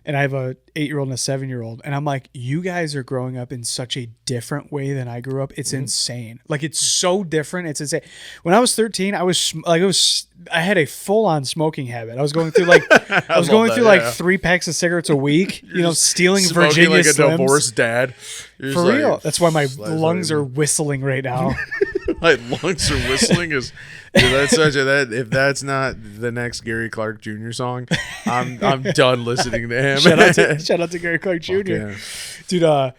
and I have a 8-year-old and a 7-year-old, and I'm like, you guys are growing up in such a different way than I grew up. It's insane. Like it's so different. It's insane. When I was 13, I had a full on smoking habit. I was going through like like 3 packs of cigarettes a week. You know, stealing smoking Virginia like a Slims. divorced dad. You're For just real. like, That's why my slice lungs right are in. whistling right now. My lungs are whistling is dude, that's such a that if that's not the next Gary Clark Jr. song, I'm done listening to him. Shout out to Gary Clark Jr. Yeah. Dude,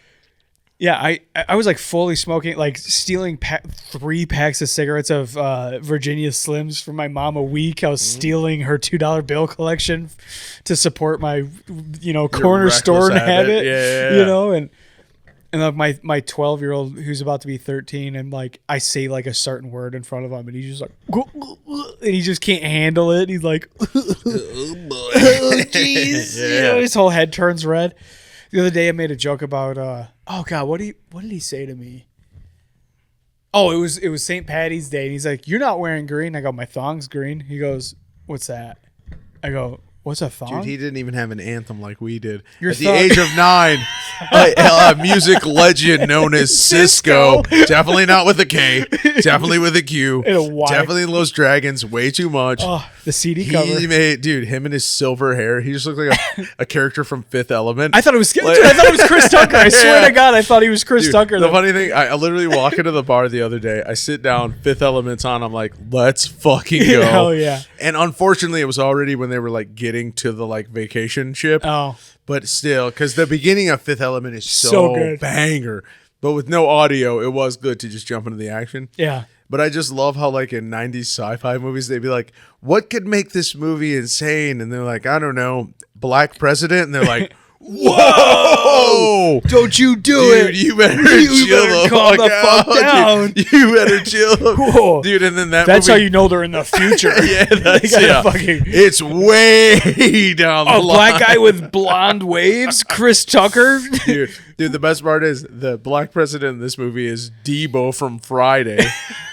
yeah, I was like fully smoking, like stealing 3 packs of cigarettes of Virginia Slims from my mom a week. I was stealing her $2 bill collection to support my, corner reckless store habit. Yeah. You know, and like my 12-year-old who's about to be 13, and like I say like a certain word in front of him, and he's just like, and he just can't handle it. He's like, oh jeez, his whole head turns red. The other day I made a joke about oh god, what did he say to me? Oh, it was St. Patty's Day, and he's like, "You're not wearing green." I go, "My thong's green." He goes, "What's that?" I go, "What's a thong?" Dude, he didn't even have an anthem like we did. Your At the thong- age of 9, a music legend known as Cisco. Definitely not with a K. Definitely with a Q. And a Y. Definitely loves dragons way too much. Oh, the CD cover. He made, dude, him and his silver hair. He just looked like a character from Fifth Element. I thought it was Chris Tucker. I swear to God, I thought he was Chris Dude, Tucker. The though. funny thing, I literally walk into the bar the other day. I sit down, Fifth Element's on. I'm like, let's fucking go. Hell yeah. And unfortunately, it was already when they were like getting to the like vacation ship. Oh, But still, because the beginning of Fifth Element is So so good. banger. But with no audio, it was good to just jump into the action. yeah. But I just love how, like, in 90s sci-fi movies, they'd be like, what could make this movie insane? And they're like, I don't know, black president? And they're like, whoa! Don't you do Dude, you better chill better the calm fuck the fuck out, down. dude. You better chill. Whoa. Dude, and then That's how you know they're in the future. Yeah, They that's gotta yeah. fucking- It's way down the A line. black guy with blonde waves, Chris Tucker. Dude, the best part is the black president in this movie is Debo from Friday.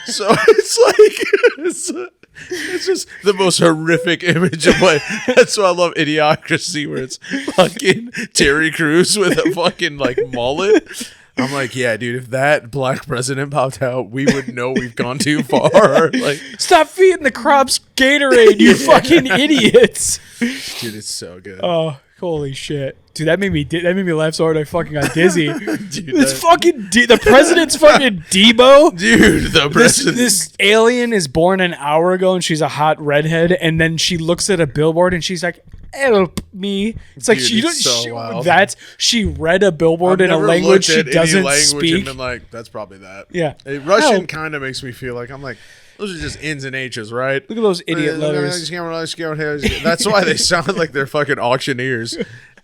So it's like it's just the most horrific image of what. That's why I love Idiocracy, where it's fucking Terry Crews with a fucking like mullet. I'm like, yeah, dude, if that black president popped out, we would know we've gone too far. Like, Stop feeding the crops Gatorade, you fucking idiots. dude, it's so good. Oh, holy shit. Dude, that made me laugh so hard I fucking got dizzy. Dude, It's that- fucking the president's fucking Debo. dude, the president. This alien is born an hour ago, and she's a hot redhead, and then she looks at a billboard and she's like, help me. It's like Dude, she it's so wild. she read a billboard I've in a never language looked she at any doesn't language and speak. been like, that's probably that. Yeah. Russian Help. kind of makes me feel like I'm like, those are just N's and H's, right? Look at those idiot letters. That's why they sound like they're fucking auctioneers.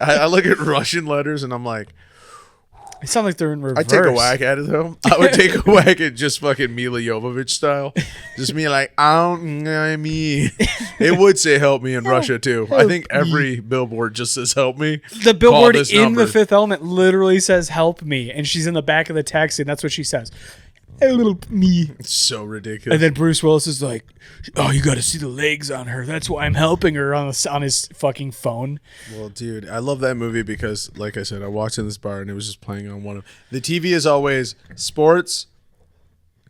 I look at Russian letters and I'm like, They sound like they're in reverse. I take a whack at it though. I would take a whack at just fucking Mila Jovovich style. Just me like, me. It would say help me in Russia too. I think every billboard just says help me. The billboard Call this in number. the Fifth Element literally says "Help me," and she's in the back of the taxi, and that's what she says. Help me. It's so ridiculous. And then Bruce Willis is like, "Oh, you got to see the legs on her. That's why I'm helping her on his fucking phone." Well, dude, I love that movie because, like I said, I walked in this bar and it was just playing on one of the TV is always sports,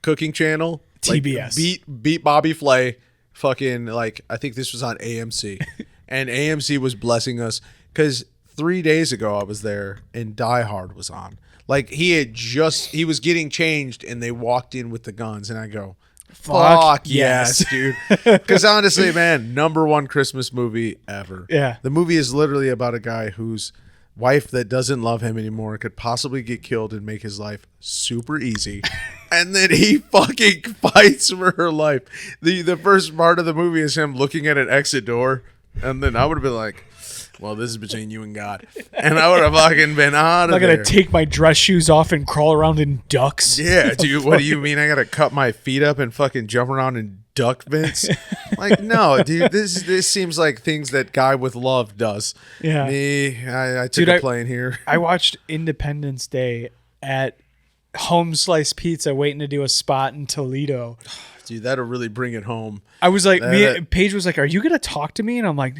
cooking channel, TBS. beat Bobby Flay, fucking like I think this was on AMC, and AMC was blessing us because 3 days ago I was there and Die Hard was on. Like he was getting changed and they walked in with the guns and I go, fuck yes, dude. Because honestly, man, #1 Christmas movie ever. Yeah. The movie is literally about a guy whose wife that doesn't love him anymore could possibly get killed and make his life super easy. And then he fucking fights for her life. The first part of the movie is him looking at an exit door. And then I would have been like, well, this is between you and God. And I would have fucking been out of I'm not there. gonna take my dress shoes off and crawl around in ducks. Yeah, dude, what do you mean I gotta cut my feet up and fucking jump around in duck vents. Like, no, dude, this seems like things that Guy with Love does. Yeah. Me, I took a plane here. I watched Independence Day at Home Slice Pizza waiting to do a spot in Toledo. Dude, that'll really bring it home. I was like, Paige was like, "Are you gonna talk to me?" And I'm like,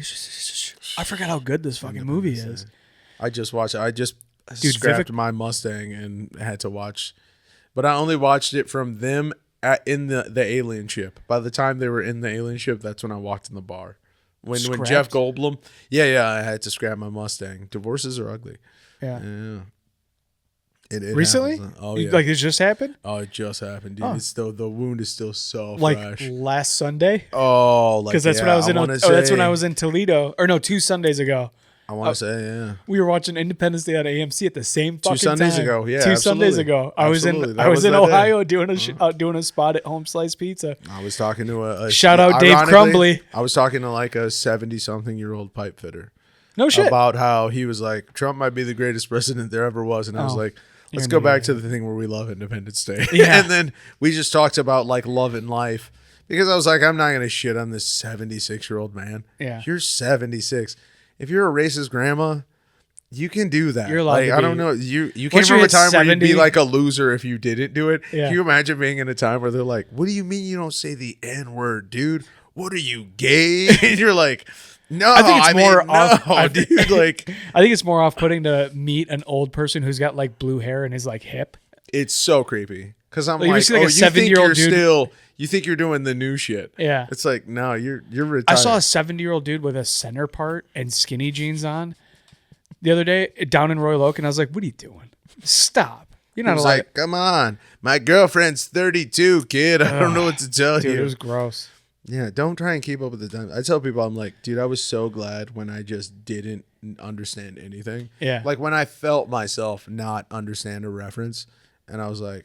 I forgot how good this fucking movie is. I just watched it. I just scrapped my Mustang and had to watch, but I only watched it from them in the alien ship. By the time they were in the alien ship, that's when I walked in the bar. When Jeff Goldblum, I had to scrap my Mustang. Divorces are ugly. Yeah. It recently? Happens. Oh yeah. Like it just happened? Oh, it just happened, dude. It's still, the wound is still so like fresh. Last Sunday? Oh, like, because that's when I was in. That's when I was in Toledo. Or no, 2 Sundays ago. I want to say, yeah. We were watching Independence Day on AMC at the same fucking 2 Sundays time. ago, yeah. 2 absolutely. Sundays ago. I was in Ohio doing a spot at Home Slice Pizza. I was talking to a shout out Dave Crumbly. I was talking to like a 70-something-year-old pipe fitter. No shit. About how he was like, Trump might be the greatest president there ever was, and I was like, let's go back to the thing where we love Independence Day. Yeah. And then we just talked about like love and life, because I was like, I'm not gonna shit on this 76-year-old man. Yeah. You're 76. If you're a racist grandma, you can do that. You're allowed to I be. don't know. You came from a time where you'd be like a loser if you didn't do it. Yeah. Can you imagine being in a time where they're like, what do you mean you don't say the N-word, dude? What are you, gay? And you're like, no, I think it's more off. No, dude. Like, I think it's more off-putting to meet an old person who's got like blue hair and is like hip. it's so creepy. Because I'm Like, you like, see, like, a you think 70-year-old you're dude- still, you think you're doing the new shit. Yeah. It's like, no, you're retired. I saw a 70-year-old dude with a center part and skinny jeans on the other day down in Royal Oak, and I was like, what are you doing? Stop. You're He not was allowed. like, come on. My girlfriend's 32, kid. I don't know what to tell Dude, you. it was gross. Yeah, don't try and keep up with the time. I tell people, I'm like, dude, I was so glad when I just didn't understand anything. Yeah. Like when I felt myself not understand a reference, and I was like,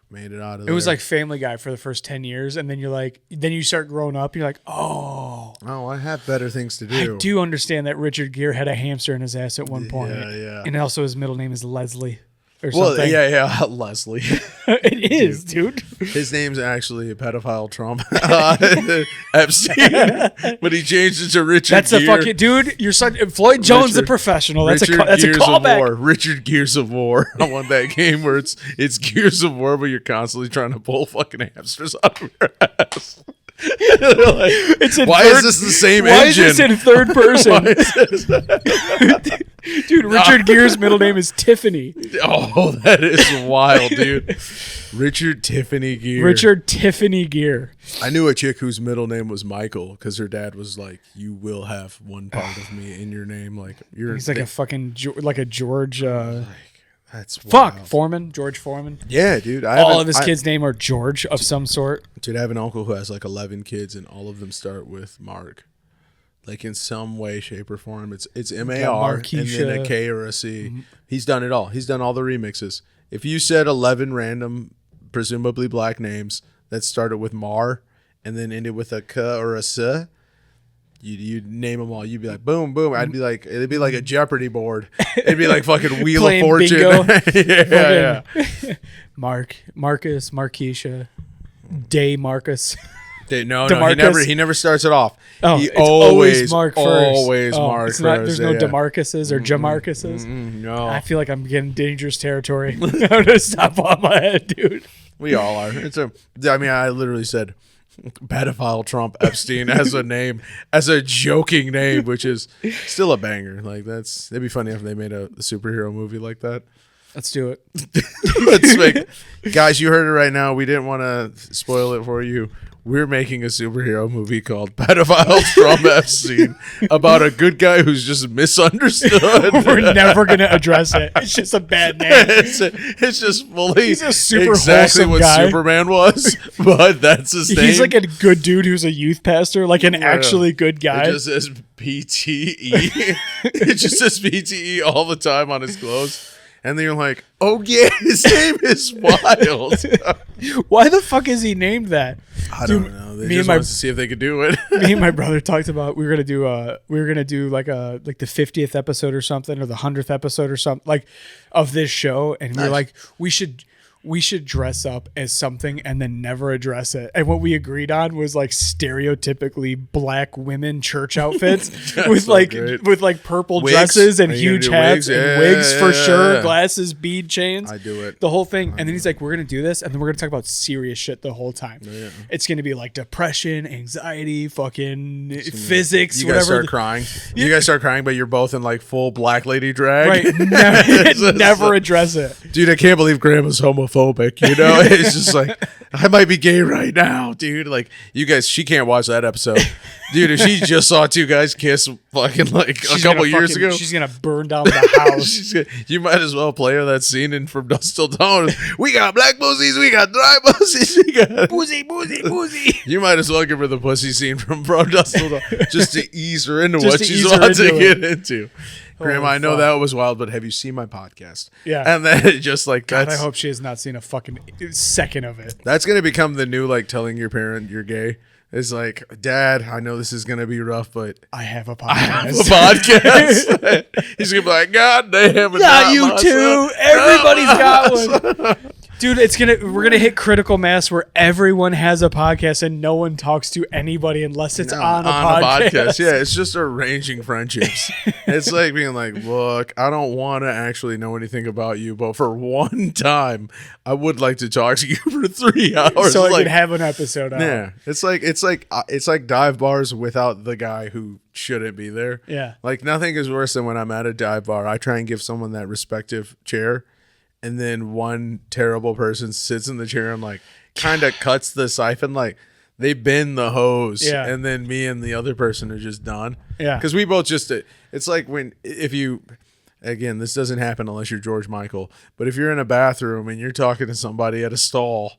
made it out of there. It was like Family Guy for the first 10 years, and then you're like, then you start growing up, you're like, oh, I have better things to do. I do understand that Richard Gere had a hamster in his ass at one point. Yeah. And also his middle name is Leslie or Well, something. yeah, Leslie. It is, dude. His name's actually a pedophile Trump. Epstein. But he changed it to Richard That's Gere. a fucking dude. You're such Floyd Jones, the professional. That's Richard a Gears of callback. War. Richard Gears of War. I want that game where it's Gears of War, but you're constantly trying to pull fucking hamsters out of your ass. It's in Why third, is this the same why engine? is this in third person? Dude, Richard Gere's middle name is Tiffany. Oh, that is wild, dude. Richard Tiffany Gere. Richard Tiffany Gere. I knew a chick whose middle name was Michael because her dad was like, "You will have one part of me in your name." Like you're. He's like a fucking like a George. That's Fuck wild. Foreman, George Foreman. Yeah, dude. All of his kids' name are George of some sort. Dude, I have an uncle who has like 11 kids, and all of them start with Mark. Like in some way, shape, or form. It's M-A-R and then a K or a C. Mm-hmm. He's done it all. He's done all the remixes. If you said 11 random, presumably black names that started with Mar and then ended with a K or a S, you'd name them all. You'd be like, boom, boom. I'd be like, it'd be like a Jeopardy board. It'd be like fucking Wheel of Fortune. Yeah. Mark, Marcus, Marquisha, Day Marcus. No, DeMarcus. he never starts it off. Oh, He it's always Mark first. Always Mark it's not, first. There's no DeMarcuses or Jamarcuses. No. I feel like I'm getting dangerous territory. I'm gonna stop on my head, dude. We all are. I literally said pedophile Trump Epstein as a name, as a joking name, which is still a banger. Like it'd be funny if they made a superhero movie like that. Let's do it. Let's make, guys, you heard it right now. We didn't want to spoil it for you. We're making a superhero movie called Pedophile Trump Epstein about a good guy who's just misunderstood. We're never going to address it. It's just a bad name. it's just fully He's a super exactly wholesome what guy. Superman was, but that's his name. He's like a good dude who's a youth pastor, like an actually good guy. It just says PTE. It just says PTE all the time on his clothes. And then you're like, oh yeah, his name is wild. Why the fuck is he named that? I don't know. They just wanted to see if they could do it. Me and my brother talked about we were gonna do like the 50th episode or something, or the 100th episode or something like of this show, and we were like, we should we should dress up as something and then never address it. And what we agreed on was like stereotypically black women church outfits with so like great. with like purple Wigs. dresses and Are you gonna huge do hats wigs? and wigs for Yeah. sure, glasses, bead chains. I do it. The whole thing. And then he's like, we're gonna do this, and then we're gonna talk about serious shit the whole time. Yeah. It's gonna be like depression, anxiety, fucking physics, You whatever. guys start crying. You guys start crying, but you're both in like full black lady drag. Right. Never address it. Dude, I can't believe Grandma's homophobic. You know, it's just like, I might be gay right now, dude. Like, you guys, she can't watch that episode. Dude, if she just saw two guys kiss fucking like a couple years ago, she's gonna burn down the house. You might as well play her that scene in From Dusk Till Dawn. We got black pussies, we got dry pussies, we got Boozy. You might as well give her the pussy scene from Dusk Till Dawn just to ease her into Just what to she's ease her about to into get into. Grandma, I know fuck. that was wild, but have you seen my podcast? Yeah. And then just like God, that's I hope she has not seen a fucking second of it. that's gonna become the new like telling your parent you're gay. It's like, Dad, I know this is gonna be rough, but I have a podcast. I have a podcast. He's gonna be like, God damn it, Not you my too. son. Everybody's got one. Dude, we're gonna hit critical mass where everyone has a podcast and no one talks to anybody unless it's on a podcast. Yeah, it's just arranging friendships. It's like being like, look, I don't want to actually know anything about you, but for one time, I would like to talk to you for 3 hours. So I like, could have an episode out. yeah, it's like dive bars without the guy who shouldn't be there. Yeah. Like nothing is worse than when I'm at a dive bar. I try and give someone that respective chair, and then one terrible person sits in the chair and like kind of cuts the siphon, like they bend the hose, Yeah. and then me and the other person are just done. Yeah. Because we both just, it's like if you, again, this doesn't happen unless you're George Michael, but if you're in a bathroom and you're talking to somebody at a stall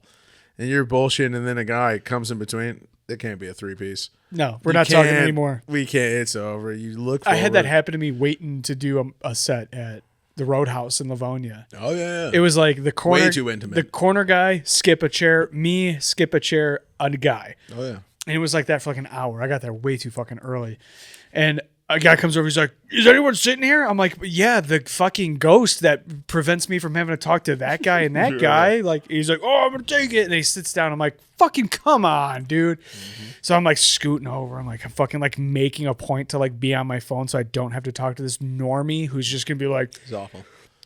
and you're bullshitting and then a guy comes in between, it can't be a 3-piece. No, we're not talking anymore. We can't. It's over. You look I had that forward. happen to me waiting to do a set at the Roadhouse in Livonia. Oh, yeah. It was like the corner, Way too intimate. The corner guy skip a chair, me skip a chair, a guy. Oh, yeah. And it was like that for like an hour. I got there way too fucking early. And a guy comes over, he's like, is anyone sitting here? I'm like, yeah, the fucking ghost that prevents me from having to talk to that guy and that guy. Like, he's like, oh, I'm going to take it. And he sits down. I'm like, fucking come on, dude. Mm-hmm. So I'm like scooting over. I'm fucking like making a point to like be on my phone so I don't have to talk to this normie who's just going to be like, It's awful.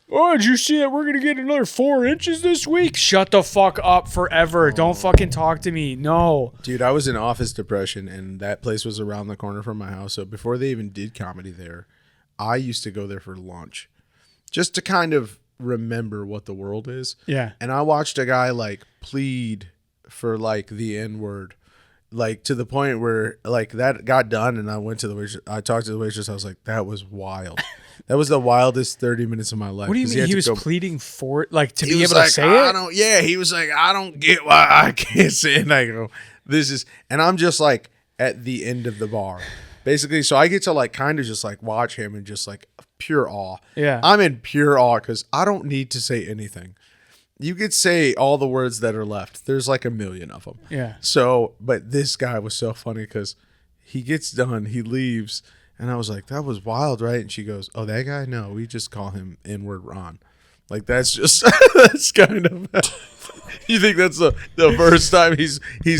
oh, did you see that we're going to get another 4 inches this week? Shut the fuck up forever. Don't fucking talk to me. No. Dude, I was in office depression, and that place was around the corner from my house. So before they even did comedy there, I used to go there for lunch just to kind of remember what the world is. Yeah. And I watched a guy like plead for like the N-word, like to the point where like that got done, and I went to the waitress. I talked to the waitress. I was like, that was wild. That was the wildest 30 minutes of my life. What do you mean? He was pleading for it, like to be able to say it? Yeah, he was like, I don't get why I can't say it. And I go, this is, and I'm just like at the end of the bar, basically. So I get to like kind of just like watch him and just like pure awe. Yeah. I'm in pure awe because I don't need to say anything. You could say all the words that are left. There's like a million of them. Yeah. So, but this guy was so funny because he gets done, he leaves, and I was like, that was wild, right? And she goes, oh, that guy? No, we just call him N-word Ron. Like, that's just, that's kind of, you think that's the first time he's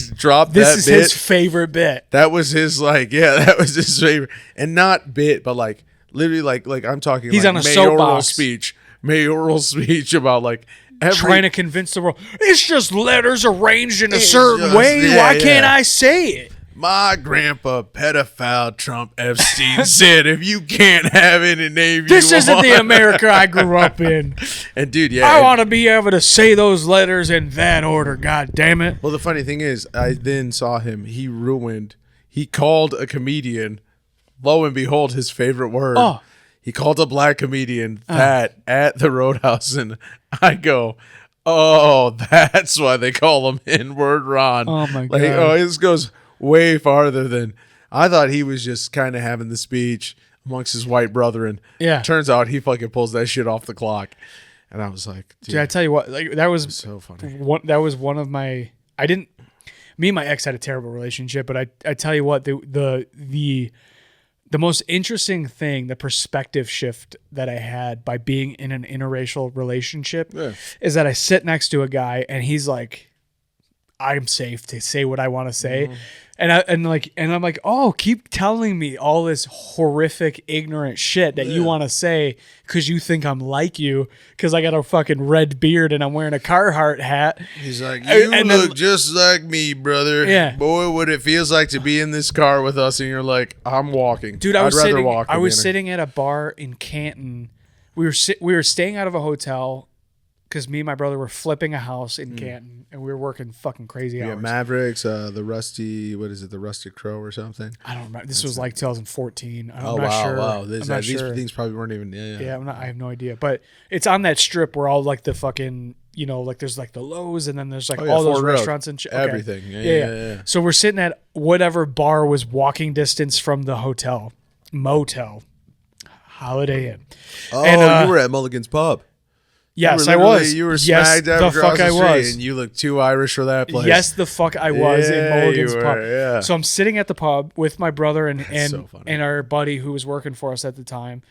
dropped that bit? This is his favorite bit. That was his, like, yeah, that was his favorite. And not bit, but like, literally, like I'm talking He's like on a mayoral soapbox. mayoral speech about like, Trying to convince the world, it's just letters arranged in a It's certain just- way. yeah, Why can't yeah. I say it? my grandpa, pedophile Trump Epstein, said, if you can't have any name you This isn't want. the America I grew up in. And dude, yeah. I want to be able to say those letters in that order. God damn it. Well, the funny thing is, I then saw him. He called a comedian, lo and behold, his favorite word. Oh. He called a black comedian that at the Roadhouse, and I go, oh, that's why they call him N-word Ron. Oh, my Like, God. oh, this goes way farther than I thought. He was just kind of having the speech amongst his white brethren. Yeah. Turns out he fucking pulls that shit off the clock, and I was like, dude, Dude, I tell you what, like that was so funny. that was one of my. Me and my ex had a terrible relationship, but I tell you what, the the most interesting thing, the perspective shift that I had by being in an interracial relationship is that I sit next to a guy and he's like, I'm safe to say what I want to say. And I'm like, oh, keep telling me all this horrific, ignorant shit that you want to say because you think I'm like you because I got a fucking red beard and I'm wearing a Carhartt hat. He's like, you look just like me, brother. Yeah. Boy, what it feels like to be in this car with us, and you're like, I'm walking. Dude, I'd rather walk. I was sitting at a bar in Canton. We were staying out of a hotel because me and my brother were flipping a house in Canton, and we were working fucking crazy hours. Yeah, Mavericks, the Rusty, what is it, the Rusty Crow or something? I don't remember. This was like 2014. I'm Oh, not wow, sure. wow. I'm not These sure. things probably weren't even, Yeah, I have no idea. But it's on that strip where all like the fucking, you know, like there's like the Lowe's and then there's like all those Ford Road. restaurants and shit. Okay. Everything. Yeah. So we're sitting at whatever bar was walking distance from the hotel, motel, Holiday Inn. Oh, And, you were at Mulligan's Pub. Yes, I was. You were yes, smack dab the across fuck I the street, was. and you look too Irish for that place. Yes, the fuck I was in Mulligan's you pub. were, yeah. So I'm sitting at the pub with my brother and so funny. and our buddy who was working for us at the time.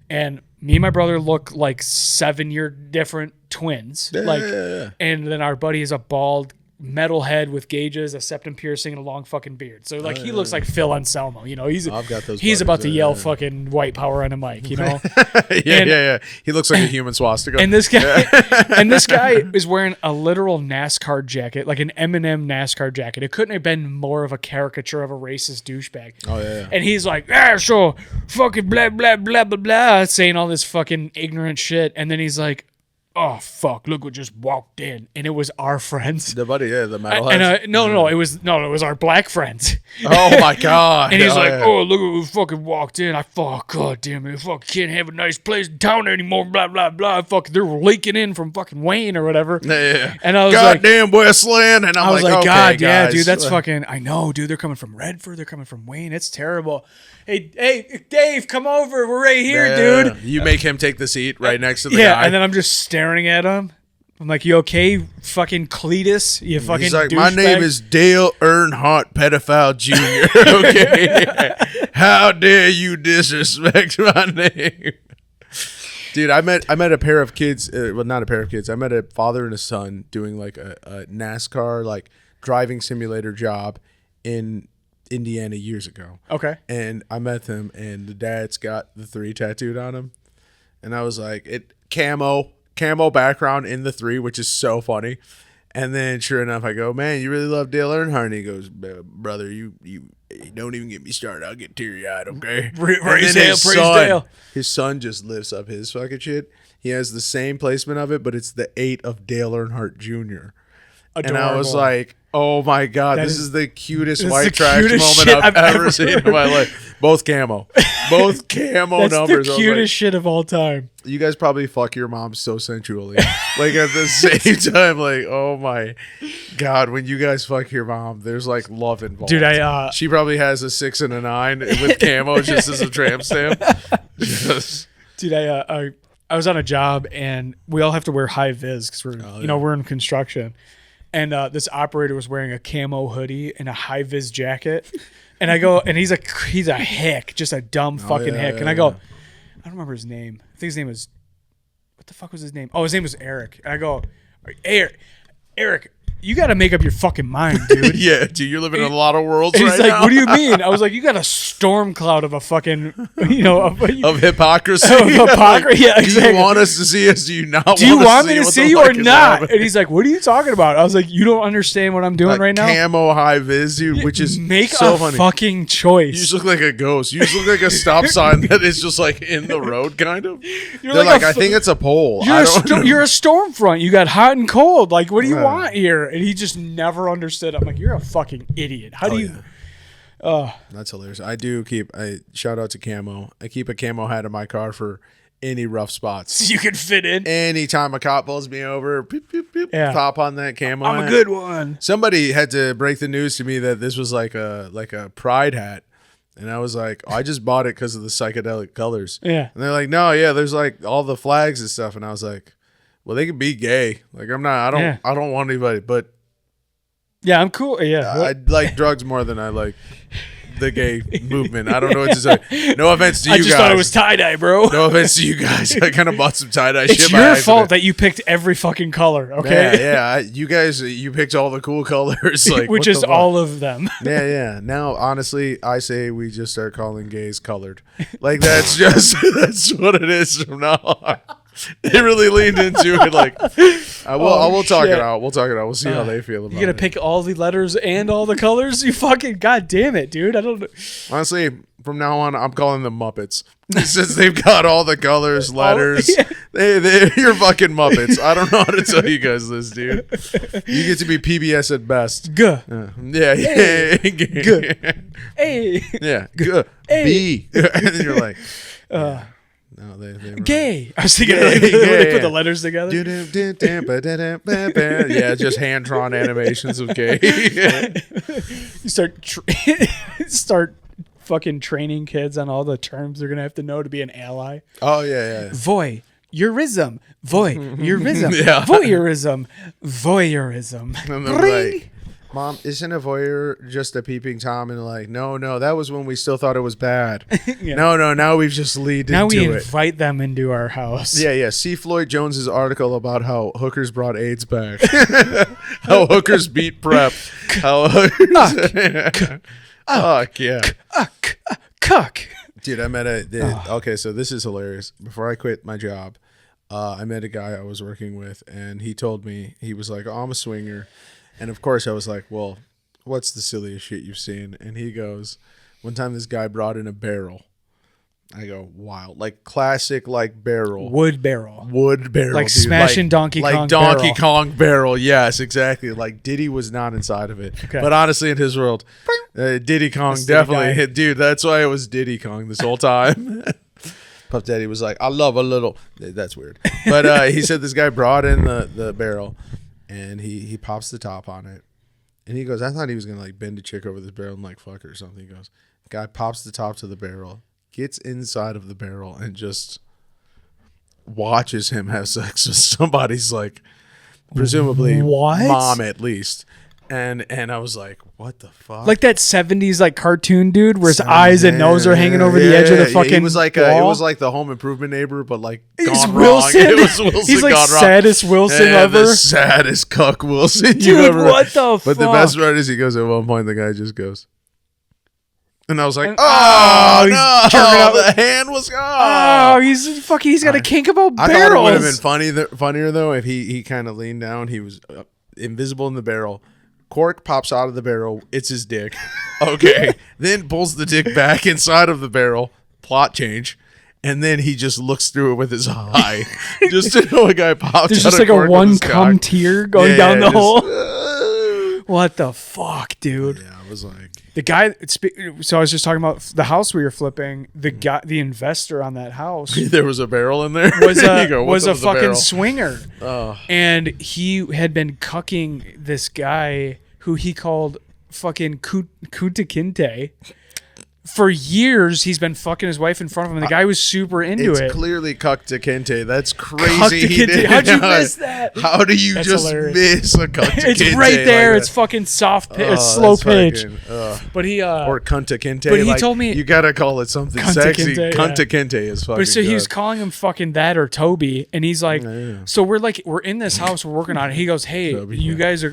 And me and my brother look like 7-year different twins. And then our buddy is a bald metalhead with gauges, a septum piercing, and a long fucking beard. So like he looks like Phil Anselmo. You know, he's I've got those he's about to buddies, yell fucking white power on a mic. You know. yeah. He looks like a human swastika. And this guy, is wearing a literal NASCAR jacket, like an Eminem NASCAR jacket. It couldn't have been more of a caricature of a racist douchebag. Oh yeah. And he's like, so fucking blah blah blah blah blah, saying all this fucking ignorant shit. And then he's like, oh fuck, look what just walked in, and it was our friends. The buddy, the metalhead. And no, it was our black friends. Oh my god. And he's like, oh, look who fucking walked in. I fuck, god damn it, I fucking can't have a nice place in town anymore, blah, blah, blah. Fuck, they're leaking in from fucking Wayne or whatever. Yeah. And I was goddamn Westland. And I was like, okay, God, yeah, guys. dude, that's fucking, I know, dude, they're coming from Redford, they're coming from Wayne, it's terrible. Hey, Dave, come over, we're right here, dude. You make him take the seat right next to the Yeah, guy. and then I'm just staring at him. I'm like, you okay, fucking Cletus? You fucking He's like, my douchebag?" name is Dale Earnhardt, pedophile junior. Okay, how dare you disrespect my name, dude? I met a pair of kids. Well, not a pair of kids. I met a father and a son doing like a NASCAR like driving simulator job in Indiana years ago. Okay. And I met them, and the dad's got the 3 tattooed on him, and I was like, it camo background in the 3, which is so funny. And then sure enough, I go, man, you really love Dale Earnhardt? And he goes, brother, you don't even get me started. I'll get teary-eyed, okay? Praise Dale. His son just lifts up his fucking shit. He has the same placement of it, but it's the 8 of Dale Earnhart Jr. Adorable. And I was like, oh my God, this is the cutest white trash cutest moment shit I've I've ever seen in my life. Both camo. Both camo That's numbers. the cutest shit of all time. You guys probably fuck your mom so sensually. Like at the same time, like, oh my God, when you guys fuck your mom, there's like love involved. Dude, she probably has a 6 and a 9 with camo just as a tramp stamp. Dude, I was on a job and we all have to wear high vis because we're in construction. And this operator was wearing a camo hoodie and a high vis jacket. And I go, and he's a hick, just a dumb fucking hick. And I go, I don't remember his name. I think his name was, what the fuck was his name? Oh, his name was Eric. And I go, hey, Eric, you got to make up your fucking mind, dude. Yeah, dude, you're living in a lot of worlds And right he's like, now. what do you mean? I was like, you got a storm cloud of a fucking, of hypocrisy. Of hypocrisy, yeah, Do exactly. you want us to see us? Do you not Do you want me to what the see you fuck or is not? happening? And he's like, what are you talking about? I was like, you don't understand what I'm doing right now? Camo high vis, dude, which is Make so a funny. fucking You choice. just look like a ghost. You just look like a stop sign that is just like in the road, kind of. You're They're like like, I think it's a pole. You're a storm front. You got hot and cold. Like, what do you want here? And he just never understood. I'm like, you're a fucking idiot. How do you? That's hilarious. I shout out to camo. I keep a camo hat in my car for any rough spots. You can fit in. Anytime a cop pulls me over, beep, beep, beep, Yeah. pop on that camo. I'm hat. a good one. Somebody had to break the news to me that this was like a pride hat. And I was like, I just bought it because of the psychedelic colors. Yeah. And they're like, no, yeah, there's like all the flags and stuff. And I was like, well, they could be gay. Like I don't want anybody, but Yeah, I'm cool. Yeah. I like drugs more than I like the gay movement. I don't know what to say. No offense to you I guys. just thought it was tie-dye, bro. No offense to you guys. I kind of bought some tie-dye shit. It's by your accident. fault that you picked every fucking color, okay? Yeah. You guys, you picked all the cool colors. Like, Which what is the fuck? all of them. Yeah. Now, honestly, I say we just start calling gays colored. Like, that's what it is from now on. They really leaned into it. Like, we'll talk it out. We'll talk it out. We'll see how they feel about it. You gonna pick all the letters and all the colors? You fucking god damn it, dude. I don't know. Honestly, from now on, I'm calling them Muppets. Since they've got all the colors, letters, you're fucking Muppets. I don't know how to tell you guys this, dude. You get to be PBS at best. G. Yeah. G. A. Yeah. G. A. B. And then you're like, no, they Gay. I was thinking Gay, like, when they yeah. put the letters together. Yeah, just hand drawn animations of gay. You start fucking training kids on all the terms they're gonna have to know to be an ally. Oh yeah. Voyeurism. Voyeurism. Yeah. Voyeurism. And they're like, Mom, isn't a voyeur just a peeping Tom? And like, no, that was when we still thought it was bad. Yeah. No, now we've just lead Now into we it. invite them into our house. Yeah. See Floyd Jones's article about how hookers brought AIDS back. How hookers beat prep. How hookers... Fuck, yeah. Cuck. Dude, I met okay, so this is hilarious. Before I quit my job, I met a guy I was working with, and he told me, he was like, oh, I'm a swinger. And of course I was like, well, what's the silliest shit you've seen? And he goes, one time this guy brought in a barrel. I go, wow. Like classic, like barrel. Wood barrel. Like Like smashing Donkey Kong Like Donkey barrel. Kong barrel. Yes, exactly. Like Diddy was not inside of it. Okay. But honestly, in his world, Diddy Kong Diddy definitely guy. hit. Dude, that's why it was Diddy Kong this whole time. Puff Daddy was like, I love a little. That's weird. But he said this guy brought in the barrel, and he pops the top on it. And he goes, I thought he was going to like bend a chick over this barrel and like fuck her or something. He goes, guy pops the top to the barrel, gets inside of the barrel, and just watches him have sex with somebody's like, presumably What? mom at least. And I was like, what the fuck? Like that 70s like cartoon dude where his eyes and nose are hanging over the edge of the fucking It was like wall. it was like the Home Improvement neighbor, but like He's gone Wilson. wrong. It was Wilson He's like gone wrong. saddest Wilson Yeah, ever. the saddest cuck Wilson Dude, you ever. what the But the fuck? best part is he goes at one point. The guy just goes, and I was like, And- oh he's no, jerking out. the hand was gone. Oh, he's got a kink about I barrels. thought it would have been funnier though if he kind of leaned down. He was invisible in the barrel. Cork pops out of the barrel. It's his dick. Okay. Then pulls the dick back inside of the barrel. Plot change. And then he just looks through it with his eye. Just to know a guy popped There's out just of like a Cork with one his cum cock. tear going Yeah, down the just, hole. What the fuck, dude? Yeah, I was like, The guy. So I was just talking about the house we were flipping. The guy, the investor on that house, there was a barrel in there. was You a go, was "What's a up with the fucking barrel?" swinger, Oh. and he had been cucking this guy who he called fucking Kutakinte. For years, he's been fucking his wife in front of him, and the guy was super into It's it. clearly cuck to Kente. That's crazy. Cuck to He Kente. did How'd you it. miss that? How do you That's just hilarious. miss a cuck to It's Kente right there. like It's that? fucking soft pitch, Oh, slow that's pitch. fucking, But he or Kunta Kinte. but he like, told me- you gotta call it something Kunta sexy. Kinte, Kunta yeah. Kinte is fucking. But so he was good. calling him fucking that or Toby, and he's like, Yeah. so we're in this house, we're working on it. He goes, hey, Toby, you yeah. guys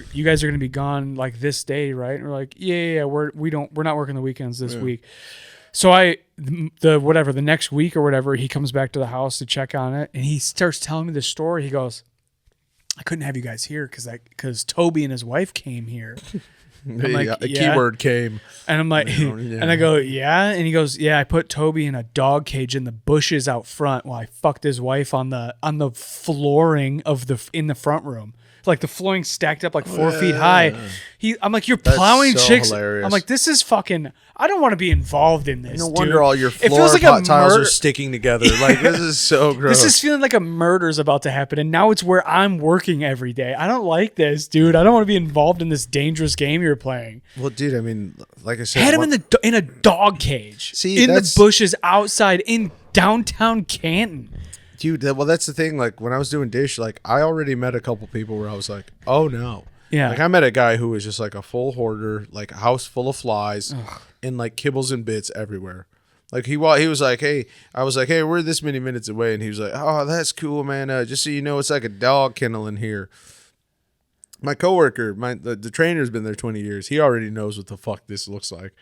are gonna be gone like this day, right? And we're like, yeah, we're not working the weekends this week. So the next week or whatever, he comes back to the house to check on it, and he starts telling me the story. He goes, I couldn't have you guys here because Toby and his wife came here. I'm like, a yeah. keyword came. And I'm like, Yeah. and I go, yeah. And he goes, yeah. I put Toby in a dog cage in the bushes out front while I fucked his wife on the flooring in the front room. Like the flooring stacked up like 4 feet high. I'm like, you're plowing so chicks. hilarious. I'm like, this is fucking. I don't want to be involved in this. No dude. wonder all your It floor feels like a tiles murder. are sticking together. Like this is so gross. This is feeling like a murder's about to happen, and now it's where I'm working every day. I don't like this, dude. I don't want to be involved in this dangerous game you're playing. well, dude. I mean, like I said, Had him in a dog cage. See, in the that's- bushes outside in downtown Canton. dude. Well, that's the thing. Like when I was doing dish, like I already met a couple people where I was like, oh no. Yeah. Like I met a guy who was just like a full hoarder, like a house full of flies and like kibbles and bits everywhere. Like he was like, hey, I was like, hey, we're this many minutes away. And he was like, oh, that's cool, man. Just so you know, it's like a dog kennel in here. My coworker, the trainer's been there 20 years. He already knows what the fuck this looks like.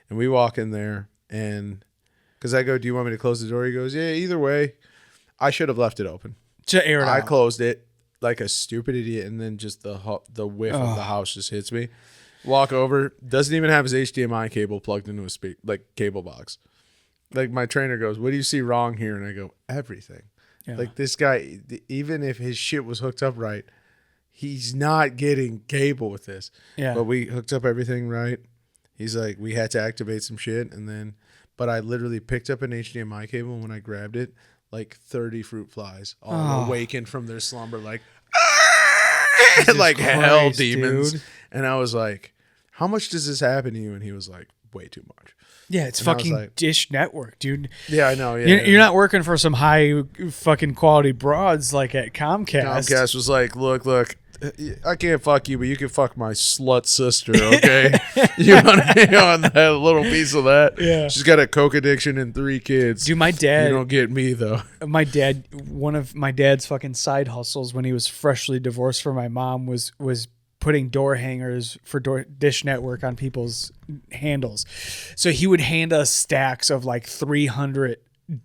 And we walk in there and because I go, do you want me to close the door? He goes, yeah, either way. I should have left it open. To air it I out. closed it like a stupid idiot. And then just the whiff of the house just hits me. Walk over. Doesn't even have his HDMI cable plugged into a cable box. Like my trainer goes, what do you see wrong here? And I go, everything. Yeah. Like this guy, even if his shit was hooked up right, he's not getting cable with this. Yeah. But we hooked up everything right. He's like, we had to activate some shit. But I literally picked up an HDMI cable. And when I grabbed it, like 30 fruit flies all awakened from their slumber, like, like Christ, hell demons. Dude. And I was like, how much does this happen to you? And he was like, way too much. Yeah, it's fucking like, Dish Network, dude. Yeah, I know. Yeah, you're not working for some high fucking quality brods like at Comcast. Comcast was like, look, I can't fuck you, but you can fuck my slut sister, okay? You want to be on that little piece of that? Yeah. She's got a coke addiction and 3 kids. Dude, my dad. You don't get me, though. My dad, one of my dad's fucking side hustles when he was freshly divorced from my mom was putting door hangers for Dish Network on people's handles. So he would hand us stacks of like 300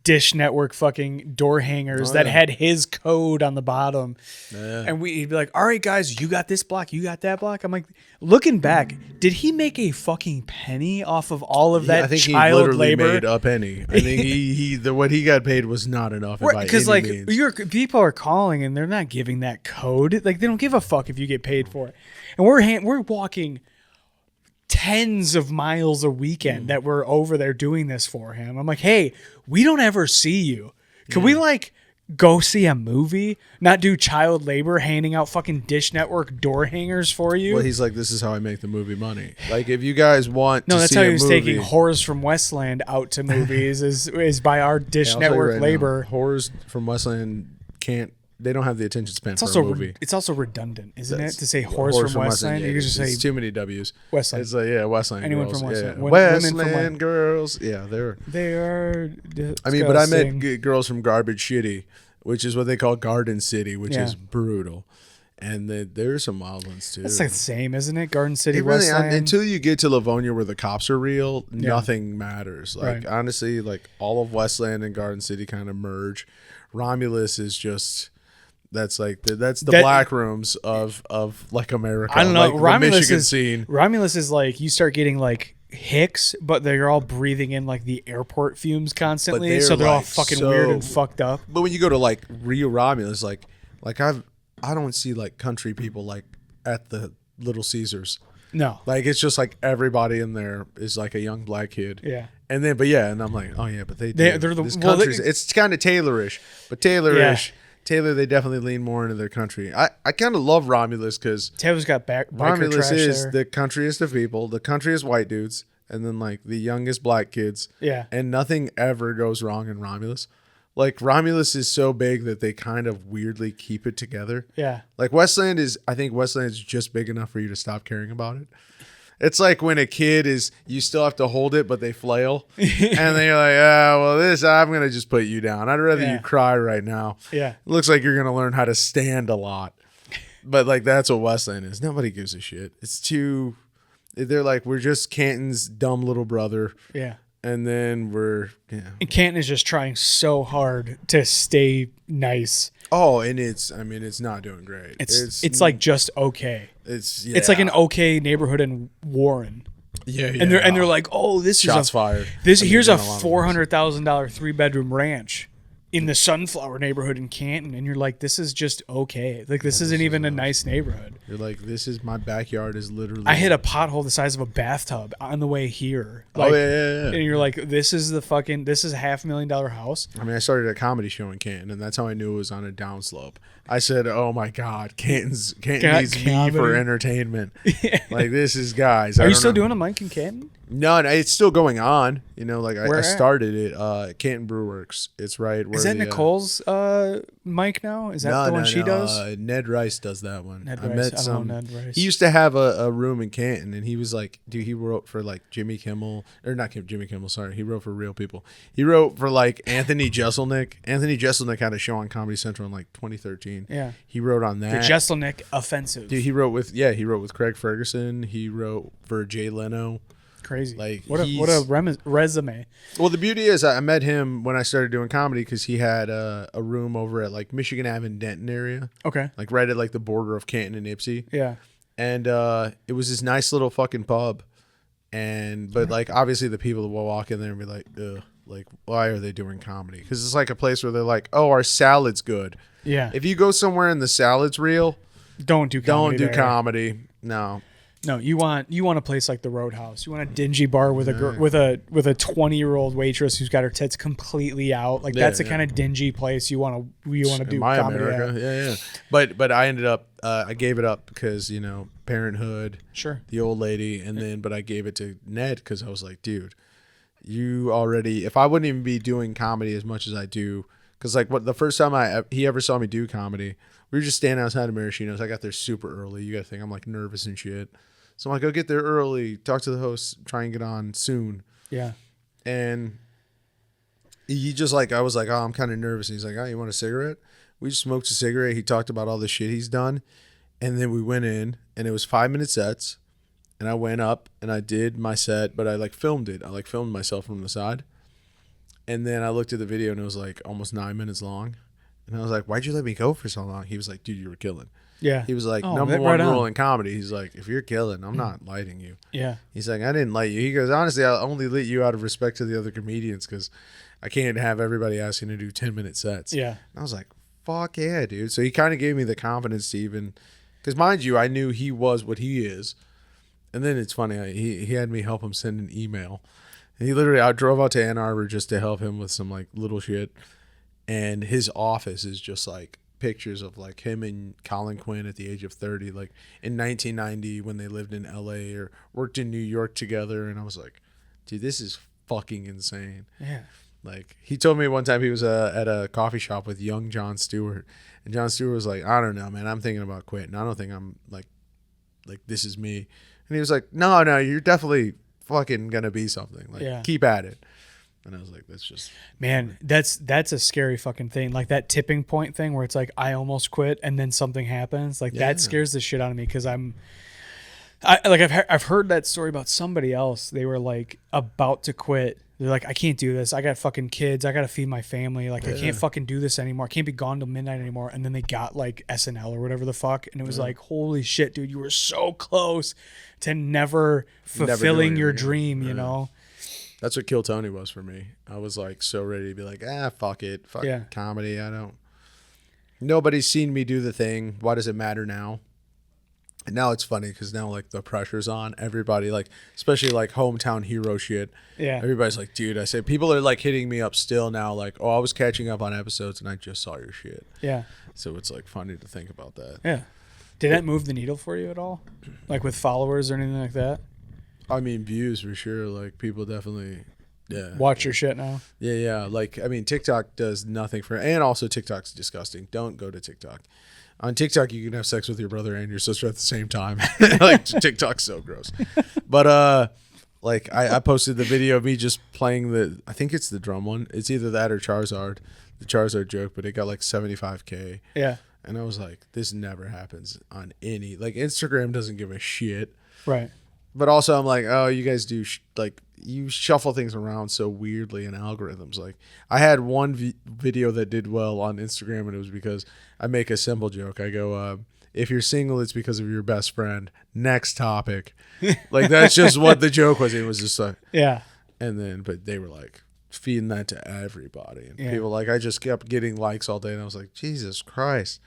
Dish Network fucking door hangers that had his code on the bottom. Yeah. And he'd be like, all right, guys, you got this block, you got that block. I'm like, looking back, did he make a fucking penny off of all of that child labor? I think he literally made a penny. I think what he got paid was not enough. Because like people are calling and they're not giving that code. Like they don't give a fuck if you get paid for it. And we're walking tens of miles a weekend that we're over there doing this for him. I'm like, hey, we don't ever see you. Can we like go see a movie, not do child labor, handing out fucking Dish Network door hangers for you? Well, he's like, this is how I make the movie money. Like, if you guys want no, to that's see how he was movie, taking whores from Westland out to movies is by our Dish Network labor. Now, whores from Westland they don't have the attention span for a movie. It's also redundant, isn't it, to say whores from Westland? Yeah, you can just say too many W's. Westland. It's like, Westland. Anyone girls. from Westland. Yeah. Westland girls. Yeah, they are disgusting. I mean, but I met girls from Garbage City, which is what they call Garden City, which is brutal. And there's some wild ones too. It's like the same, isn't it? Garden City, really, Westland. Until you get to Livonia where the cops are real, nothing matters. Like honestly, like all of Westland and Garden City kind of merge. Romulus is just that's the black rooms of like America. I don't know. Like Romulus the Michigan scene. Romulus is like you start getting like hicks, but they're all breathing in like the airport fumes constantly, so they're all fucking weird and fucked up. But when you go to like Rio Romulus, like I don't see like country people like at the Little Caesars. No, like it's just like everybody in there is like a young black kid. Yeah, and then and I'm like, oh yeah, but they're it's kind of Taylorish, but Taylorish. Yeah. Taylor, they definitely lean more into their country. I kind of love Romulus because Taylor's got Romulus is there. the countryest of people. The countryest white dudes, and then like the youngest black kids. Yeah, and nothing ever goes wrong in Romulus. Like Romulus is so big that they kind of weirdly keep it together. Yeah, like I think Westland is just big enough for you to stop caring about it. It's like when a kid you still have to hold it, but they flail. And then you're like, I'm going to just put you down. I'd rather you cry right now. Yeah. It looks like you're going to learn how to stand a lot. But like, that's what Westland is. Nobody gives a shit. They're like, we're just Canton's dumb little brother. Yeah. And then And Canton is just trying so hard to stay nice. Oh, and it's not doing great. It's like just okay. It's like an okay neighborhood in Warren. Yeah, and they're like, oh, this shots is fired. Here's a $400,000 3-bedroom ranch in the Sunflower neighborhood in Canton, and you're like, this is just okay. Like this isn't even a nice neighborhood. You're like, this is my backyard is literally. I hit a pothole the size of a bathtub on the way here. Like, yeah. And you're like, this is a $500,000 house. I mean, I started a comedy show in Canton, and that's how I knew it was on a downslope. I said, "Oh my God, Canton needs me for entertainment. Like this is guys." Are you still doing a mic in Canton? No, it's still going on. You know, like I started it. Canton Brew Works. It's right where that Nicole's mic now? Is that the one she does? Ned Rice does that one. Ned I Rice. met I some. don't know Ned Rice. He used to have a room in Canton, and he was like, dude, he wrote for like Jimmy Kimmel, or not Jimmy Kimmel. Sorry, he wrote for real people. He wrote for like Anthony Jeselnik. Anthony Jeselnik had a show on Comedy Central in like 2013. Yeah, he wrote on that. The Jeselnik Offensive. Dude, he wrote with Craig Ferguson. He wrote for Jay Leno. Crazy. Like what a resume. Well, the beauty is I met him when I started doing comedy because he had a room over at like Michigan Ave in Denton area. Okay. Like right at like the border of Canton and Ypsi. Yeah. And it was this nice little fucking pub. But like obviously the people that will walk in there and be like, ugh, like why are they doing comedy? Because it's like a place where they're like, oh, our salad's good. Yeah. If you go somewhere and the salad's real, don't do comedy. Comedy. No. No, you want a place like the Roadhouse. You want a dingy bar with a 20-year-old waitress who's got her tits completely out. Like that's the kind of dingy place you want to do My comedy America. at. Yeah. But I ended up I gave it up because Parenthood, sure, the old lady, and then but I gave it to Ned because I was like, dude, you already. If I wouldn't even be doing comedy as much as I do, because like the first time he ever saw me do comedy, we were just standing outside of Maraschino's. I got there super early. You got to think I'm like nervous and shit. So I'm like, go get there early, talk to the host, try and get on soon. Yeah. And he just like, I was like, oh, I'm kind of nervous. And he's like, oh, you want a cigarette? We just smoked a cigarette. He talked about all the shit he's done. And then we went in and it was 5-minute sets. And I went up and I did my set, but I like filmed it. I like filmed myself from the side. And then I looked at the video and it was like almost 9 minutes long. And I was like, why'd you let me go for so long? He was like, dude, you were killing. Yeah. He was like, Oh, number right one rule on. in comedy. He's like, if you're killing, I'm not lighting you. Yeah. He's like, I didn't light you. He goes, honestly, I only lit you out of respect to the other comedians because I can't have everybody asking to do 10-minute sets. Yeah. And I was like, fuck yeah, dude. So he kind of gave me the confidence to even, because mind you, I knew he was what he is. And then it's funny, he had me help him send an email. And he literally, I drove out to Ann Arbor just to help him with some like little shit. And his office is just like pictures of like him and Colin Quinn at the age of 30, like in 1990 when they lived in LA or worked in New York together. And I was like, dude, this is fucking insane. Yeah. Like he told me one time he was at a coffee shop with young Jon Stewart, and Jon Stewart was like, I don't know, man, I'm thinking about quitting. I don't think I'm like this is me. And he was like, no, you're definitely fucking gonna be something. Like keep at it. And I was like, that's just, man, that's a scary fucking thing. Like that tipping point thing where it's like, I almost quit and then something happens. Like that scares the shit out of me. Cause I've heard that story about somebody else. They were like about to quit. They're like, I can't do this. I got fucking kids. I got to feed my family. Like I can't fucking do this anymore. I can't be gone till midnight anymore. And then they got like SNL or whatever the fuck. And it was like, holy shit, dude, you were so close to never fulfilling your dream, you know? That's what Kill Tony was for me. I was like so ready to be like, fuck it. Fuck comedy. Nobody's seen me do the thing. Why does it matter now? And now it's funny because now like the pressure's on everybody, like especially like hometown hero shit. Yeah. Everybody's like, dude, I say people are like hitting me up still now. Like, oh, I was catching up on episodes and I just saw your shit. Yeah. So it's like funny to think about that. Yeah. Did that move the needle for you at all? Like with followers or anything like that? I mean, views for sure. Like people definitely, watch your shit now. Yeah. Like, I mean, TikTok does nothing for, and also TikTok's disgusting. Don't go to TikTok. On TikTok, you can have sex with your brother and your sister at the same time. Like TikTok's so gross. But like I posted the video of me just playing I think it's the drum one. It's either that or Charizard, the Charizard joke, but it got like 75K. Yeah. And I was like, this never happens on any, like Instagram doesn't give a shit. Right. But also I'm like, oh, you guys do like you shuffle things around so weirdly in algorithms. Like I had one video that did well on Instagram and it was because I make a simple joke. I go, if you're single, it's because of your best friend. Next topic. Like that's just what the joke was. It was just like, yeah. And then, but they were like feeding that to everybody. And people like, I just kept getting likes all day. And I was like, Jesus Christ.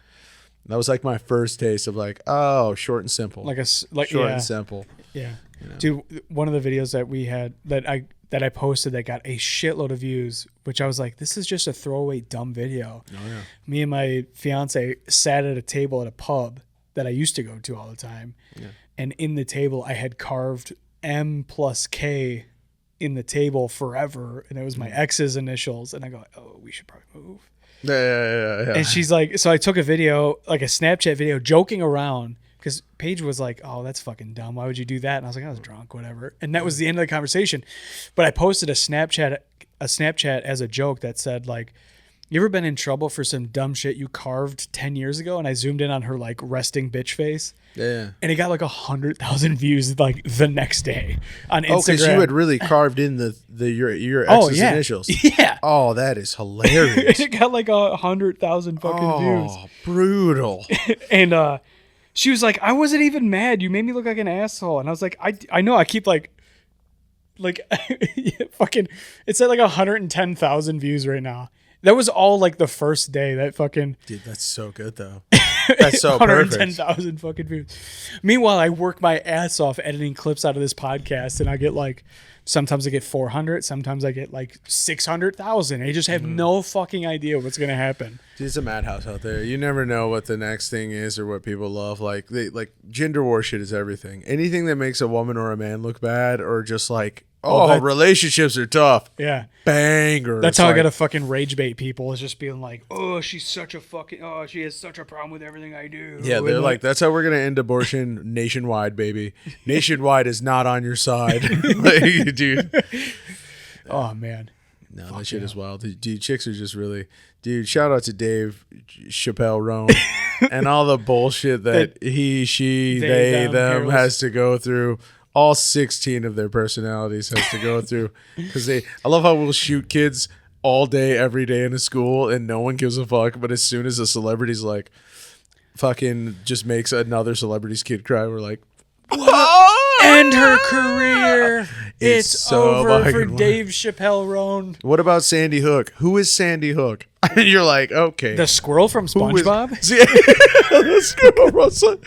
And that was like my first taste of like, oh, short and simple. Like short and simple. Yeah. You know? Dude, one of the videos that we had that I posted that got a shitload of views, which I was like, this is just a throwaway dumb video. Oh yeah. Me and my fiance sat at a table at a pub that I used to go to all the time. Yeah. And in the table I had carved M plus K in the table forever, and it was my ex's initials, and I go, oh, we should probably move. Yeah. And she's like, so I took a video, like a Snapchat video, joking around, because Paige was like, oh, that's fucking dumb. Why would you do that? And I was like, I was drunk, whatever. And that was the end of the conversation. But I posted a Snapchat as a joke that said, like, you ever been in trouble for some dumb shit you carved 10 years ago? And I zoomed in on her like resting bitch face. Yeah. And it got like 100,000 views like the next day on Instagram. Oh, because you had really carved in your ex's initials. Yeah. Oh, that is hilarious. It got like 100,000 fucking views. Oh, brutal. And she was like, I wasn't even mad. You made me look like an asshole. And I was like, I know. I keep like fucking. It's at like 110,000 views right now. That was all like the first day. That fucking dude, that's so good though. That's so perfect. 110,000 fucking views. Meanwhile, I work my ass off editing clips out of this podcast, and I get like, sometimes I get 400, sometimes I get like 600,000. I just have no fucking idea what's gonna happen. Dude, it's a madhouse out there. You never know what the next thing is or what people love. Like gender war shit is everything. Anything that makes a woman or a man look bad, or just like, relationships are tough. Yeah. Banger. That's how I gotta fucking rage bait people, is just being like, oh, she has such a problem with everything I do. Yeah, they're like, that's how we're gonna end abortion nationwide, baby. Nationwide is not on your side. Like, dude. Oh man. No, that shit is wild. Dude, chicks are just really, dude, shout out to Dave Chappelle Roan and all the bullshit that he, she, they, them has to go through. All 16 of their personalities has to go through, because I love how we'll shoot kids all day, every day in a school, and no one gives a fuck. But as soon as a celebrity's like, fucking just makes another celebrity's kid cry, we're like, end her career. It's so over for Dave Chappelle Roan. What about Sandy Hook? Who is Sandy Hook? And you're like, okay. The squirrel from SpongeBob? The squirrel from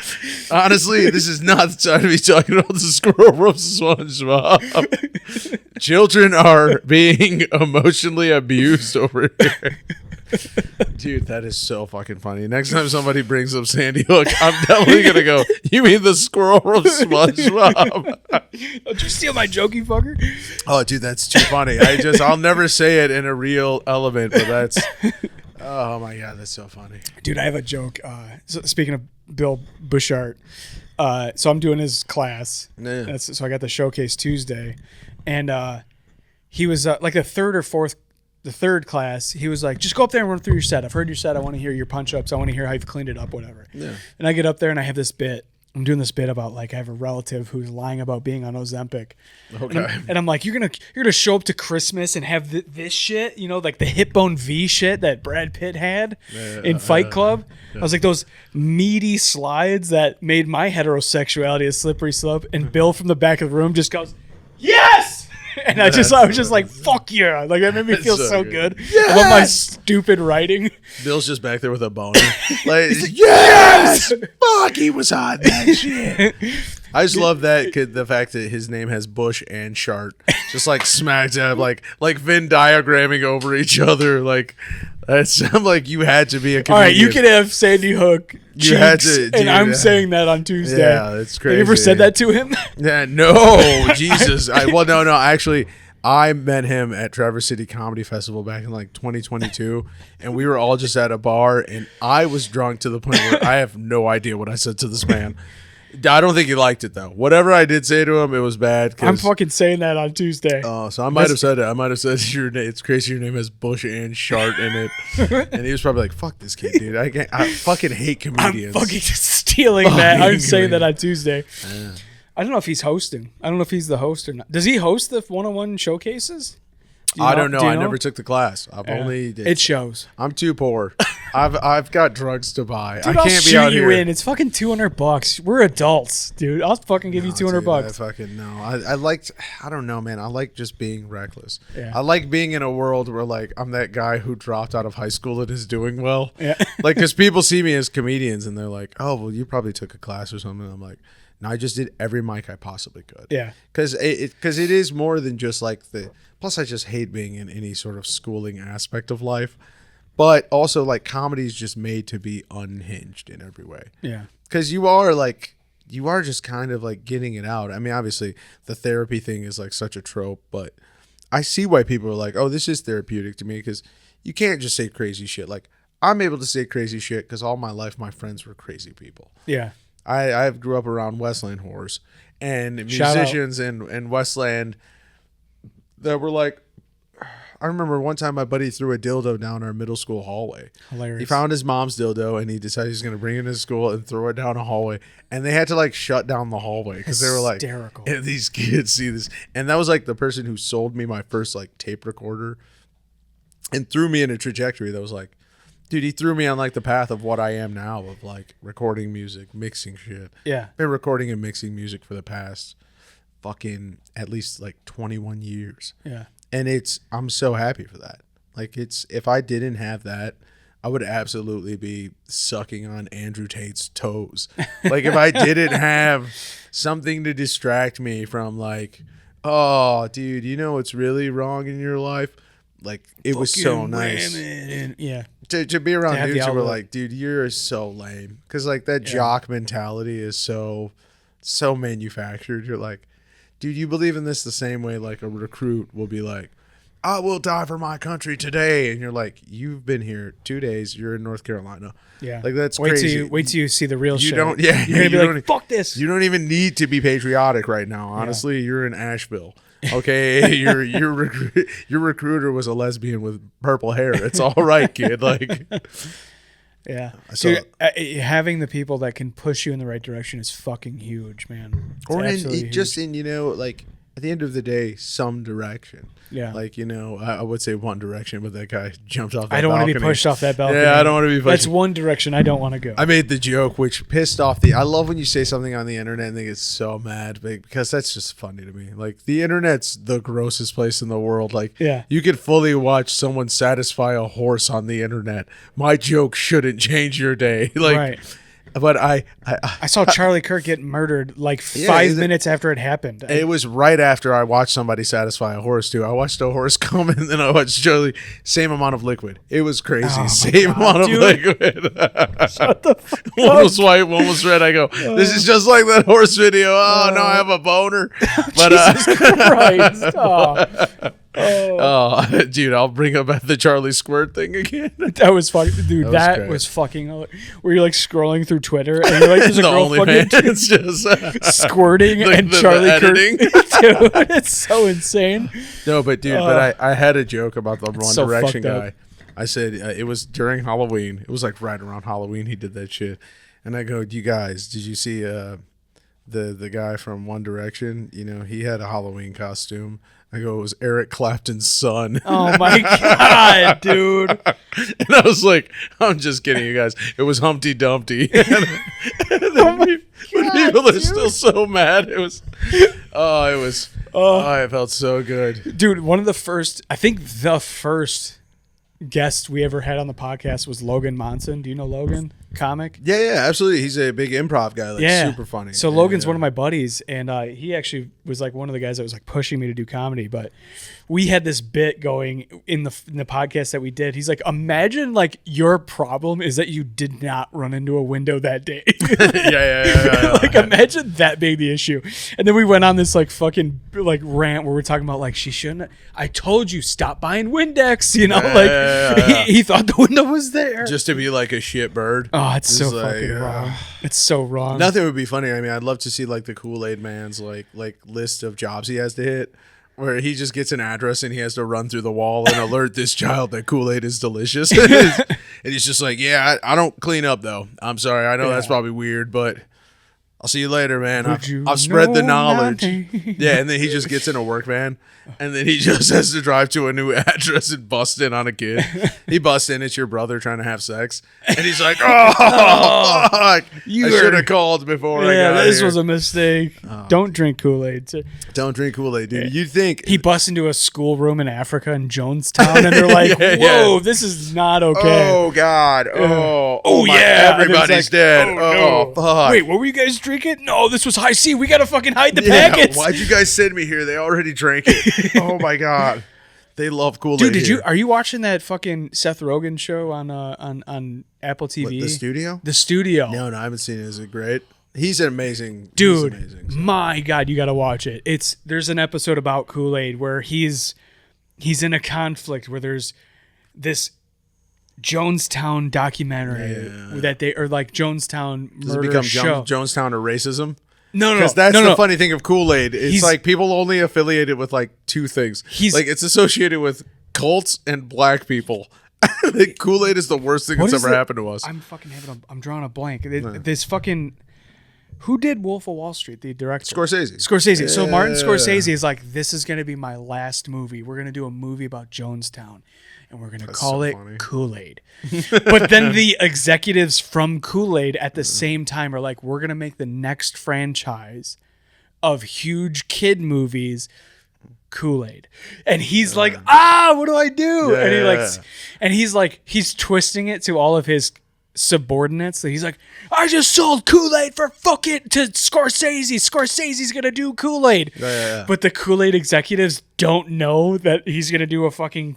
Honestly, this is not the time to be talking about the squirrel from SpongeBob. Children are being emotionally abused over here. Dude, that is so fucking funny. Next time somebody brings up Sandy Hook, I'm definitely going to go, you mean the squirrel from SpongeBob? Don't you steal my joke, you fucker? Oh, dude, that's too funny. I'll never say it in a real element, but that's, oh my God, that's so funny. Dude, I have a joke. So speaking of Bill Bushart, so I'm doing his class. Yeah. So I got the showcase Tuesday, and he was like the third class, he was like, just go up there and run through your set. I've heard your set. I want to hear your punch-ups. I want to hear how you've cleaned it up, whatever. Yeah. And I get up there and I have this bit. I'm doing this bit about like I have a relative who's lying about being on Ozempic. Okay. And I'm like, you're gonna show up to Christmas and have this shit, you know, like the hip bone V shit that Brad Pitt had in Fight Club. I was like, those meaty slides that made my heterosexuality a slippery slope. And Bill from the back of the room just goes, yes! And I was just like, fuck yeah. Like, that made me feel so good. Yes! I love my stupid writing. Bill's just back there with a boner. Like, yes! Fuck, he was hot. That shit. I just love that the fact that his name has Bush and Shart. Just like smack dab, like Venn diagramming over each other. Like, I'm like, you had to be a comedian. All right, you can have Sandy Hook. You had to, dude, and I'm saying that on Tuesday. Yeah, it's crazy. Have you ever said that to him? Yeah, no, Jesus. No. Actually, I met him at Traverse City Comedy Festival back in like 2022, and we were all just at a bar, and I was drunk to the point where I have no idea what I said to this man. I don't think he liked it though. Whatever I did say to him, it was bad. I'm fucking saying that on Tuesday. Oh, so I might have said it. I might have said your name. It's crazy. Your name has Bush and Shart in it, and he was probably like, "Fuck this kid, dude. I fucking hate comedians." I'm fucking stealing that. I'm saying that on Tuesday. Yeah. I don't know if he's hosting. I don't know if he's the host or not. Does he host the 101 showcases? I don't know. I never took the class. It shows. I'm too poor. I've got drugs to buy. Dude, I can't be out here. You in. It's fucking $200. We're adults, dude. I'll fucking give you $200. I fucking no. I don't know, man. I like just being reckless. Yeah. I like being in a world where like I'm that guy who dropped out of high school and is doing well. Yeah. Like, because people see me as comedians and they're like, oh, well, you probably took a class or something. And I'm like, no, I just did every mic I possibly could. Yeah. Because it is more than just like the. Plus, I just hate being in any sort of schooling aspect of life. But also, like, comedy is just made to be unhinged in every way. Yeah. Because you are, like, you are just kind of like getting it out. I mean, obviously the therapy thing is like such a trope, but I see why people are like, oh, this is therapeutic to me, because you can't just say crazy shit. Like, I'm able to say crazy shit because all my life my friends were crazy people. Yeah. I grew up around Westland whores and musicians in Westland that were like, I remember one time my buddy threw a dildo down our middle school hallway. Hilarious. He found his mom's dildo and he decided he's going to bring it into school and throw it down a hallway. And they had to like shut down the hallway because they were like, hysterical. And these kids see this. And that was like the person who sold me my first like tape recorder and threw me in a trajectory that was like, dude, he threw me on like the path of what I am now, of like recording music, mixing shit. Yeah. Been recording and mixing music for the past fucking at least like 21 years. Yeah. And I'm so happy for that. Like, if I didn't have that, I would absolutely be sucking on Andrew Tate's toes. Like, if I didn't have something to distract me from like, oh, dude, you know what's really wrong in your life? Like, it was so nice. Yeah. To be around have the dudes who were outlet. like, dude, you're so lame. Because, like, that jock mentality is so manufactured. You're like, dude, you believe in this the same way like a recruit will be like, I will die for my country today. And you're like, you've been here 2 days. You're in North Carolina. Yeah. Like, that's wait crazy. Wait till you see the real You shit. don't, yeah. You're going to you be like, fuck this. You don't even need to be patriotic right now. Honestly, you're in Asheville. Okay, your recruiter was a lesbian with purple hair. It's all right, kid. Like, yeah. So, Dude, having the people that can push you in the right direction is fucking huge, man. It's or absolutely just huge. in, you know, like at the end of the day, some direction. Yeah. Like, you know, I would say one direction, but that guy jumped off that I don't want to be balcony. pushed off that balcony. Yeah, I don't want to be pushed. That's one direction I don't want to go. I made the joke, which pissed off I love when you say something on the internet and they get so mad, because that's just funny to me. Like, the internet's the grossest place in the world. Like, Yeah. you could fully watch someone satisfy a horse on the internet. My joke shouldn't change your day. Like, Right. But I saw Charlie Kirk get murdered like 5 minutes after it happened. It was right after I watched somebody satisfy a horse too. I watched a horse come and then I watched Charlie. Same amount of liquid. It was crazy. Oh my Same God, amount dude. of liquid. Shut the fuck One up. was white, one was red. I go, this is just like that horse video. Oh, no, I have a boner. But Jesus Christ. Oh. oh, dude, I'll bring up the Charlie Squirt thing again. That was fucking, dude. That great. was fucking. Where you're like scrolling through Twitter and you're like, there's a The girl fucking OnlyFans just squirting and Charlie Kirk. editing. Dude, it's so insane. No, but dude, I had a joke about the One so Direction fucked up. guy. I said it was during Halloween. It was like right around Halloween he did that shit. And I go, you guys, did you see the guy from One Direction? You know, he had a Halloween costume. I go, it was Eric Clapton's son. Oh my God, dude. And I was like, I'm just kidding, you guys. It was Humpty Dumpty. And then when people are still so mad. It was, I felt so good. Dude, one of the first, I think the first guest we ever had on the podcast was Logan Monson. Do you know Logan? Comic? Yeah, absolutely. He's a big improv guy, like super funny. So Logan's one of my buddies, and he actually was like one of the guys that was like pushing me to do comedy. But we had this bit going in the podcast that we did. He's like, imagine like your problem is that you did not run into a window that day. Yeah. Like imagine that being the issue. And then we went on this like fucking like rant where we're talking about like she shouldn't. I told you stop buying Windex. You know, he thought the window was there. Just to be like a shit bird. Oh, it's so like, fucking wrong. It's so wrong. Nothing would be funny. I mean, I'd love to see like the Kool-Aid Man's like list of jobs he has to hit, where he just gets an address and he has to run through the wall and alert this child that Kool-Aid is delicious. And he's just like, yeah, I don't clean up though. I'm sorry. I know that's probably weird, but I'll see you later, man. I've spread the knowledge. Yeah, and then he just gets in a work van, and then he just has to drive to a new address and bust in on a kid. He busts in, it's your brother trying to have sex, and he's like, "Oh, fuck! I should have called before I got this here." was a mistake. Don't drink Kool-Aid. Don't drink Kool-Aid, dude. You think He busts into a schoolroom in Africa in Jonestown, and they're like, "Whoa, this is not okay." Oh God! Oh yeah, Everybody's dead. Oh, fuck! Wait, what were you guys drinking? No, this was high C. We gotta fucking hide the packets. Why'd you guys send me here? They already drank it. Oh my God! They love Kool-Aid. Dude, are you watching that fucking Seth Rogen show on Apple TV? The Studio? The Studio. No, I haven't seen it. Is it great? He's an amazing dude. He's amazing, so. My God, you got to watch it. There's an episode about Kool-Aid where he's in a conflict where there's this Jonestown documentary that they or like Jonestown Does it murder become show. Jonestown or racism? No, Because that's the funny thing of Kool-Aid. It's like people only affiliate it with like two things. Like it's associated with cults and black people. Like Kool-Aid is the worst thing that's ever happened to us. I'm drawing a blank. This fucking who did Wolf of Wall Street? The director Scorsese. So Martin Scorsese is like, this is going to be my last movie. We're going to do a movie about Jonestown, and we're going to call it Kool-Aid. But then the executives from Kool-Aid at the same time are like, we're going to make the next franchise of huge kid movies Kool-Aid. And he's like, what do I do? And he's twisting it to all of his subordinates. So he's like, I just sold Kool-Aid for fucking to Scorsese. Scorsese's gonna do Kool-Aid. But the Kool-Aid executives don't know that he's gonna do a fucking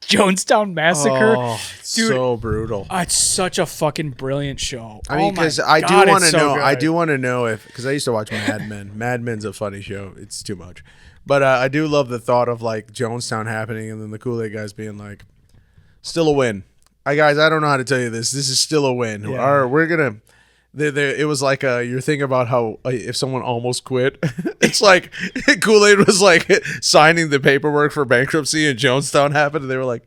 Jonestown massacre. Oh, dude, so brutal. It's such a fucking brilliant show. I mean, because I do want to know. I do want to know if because I used to watch Mad Men. Mad Men's a funny show. It's too much, but I do love the thought of like Jonestown happening and then the Kool-Aid guys being like, still a win. Guys, I don't know how to tell you this. This is still a win. Yeah. We're gonna. It was like your thing about how if someone almost quit, it's like Kool-Aid was like signing the paperwork for bankruptcy and Jonestown happened, and they were like,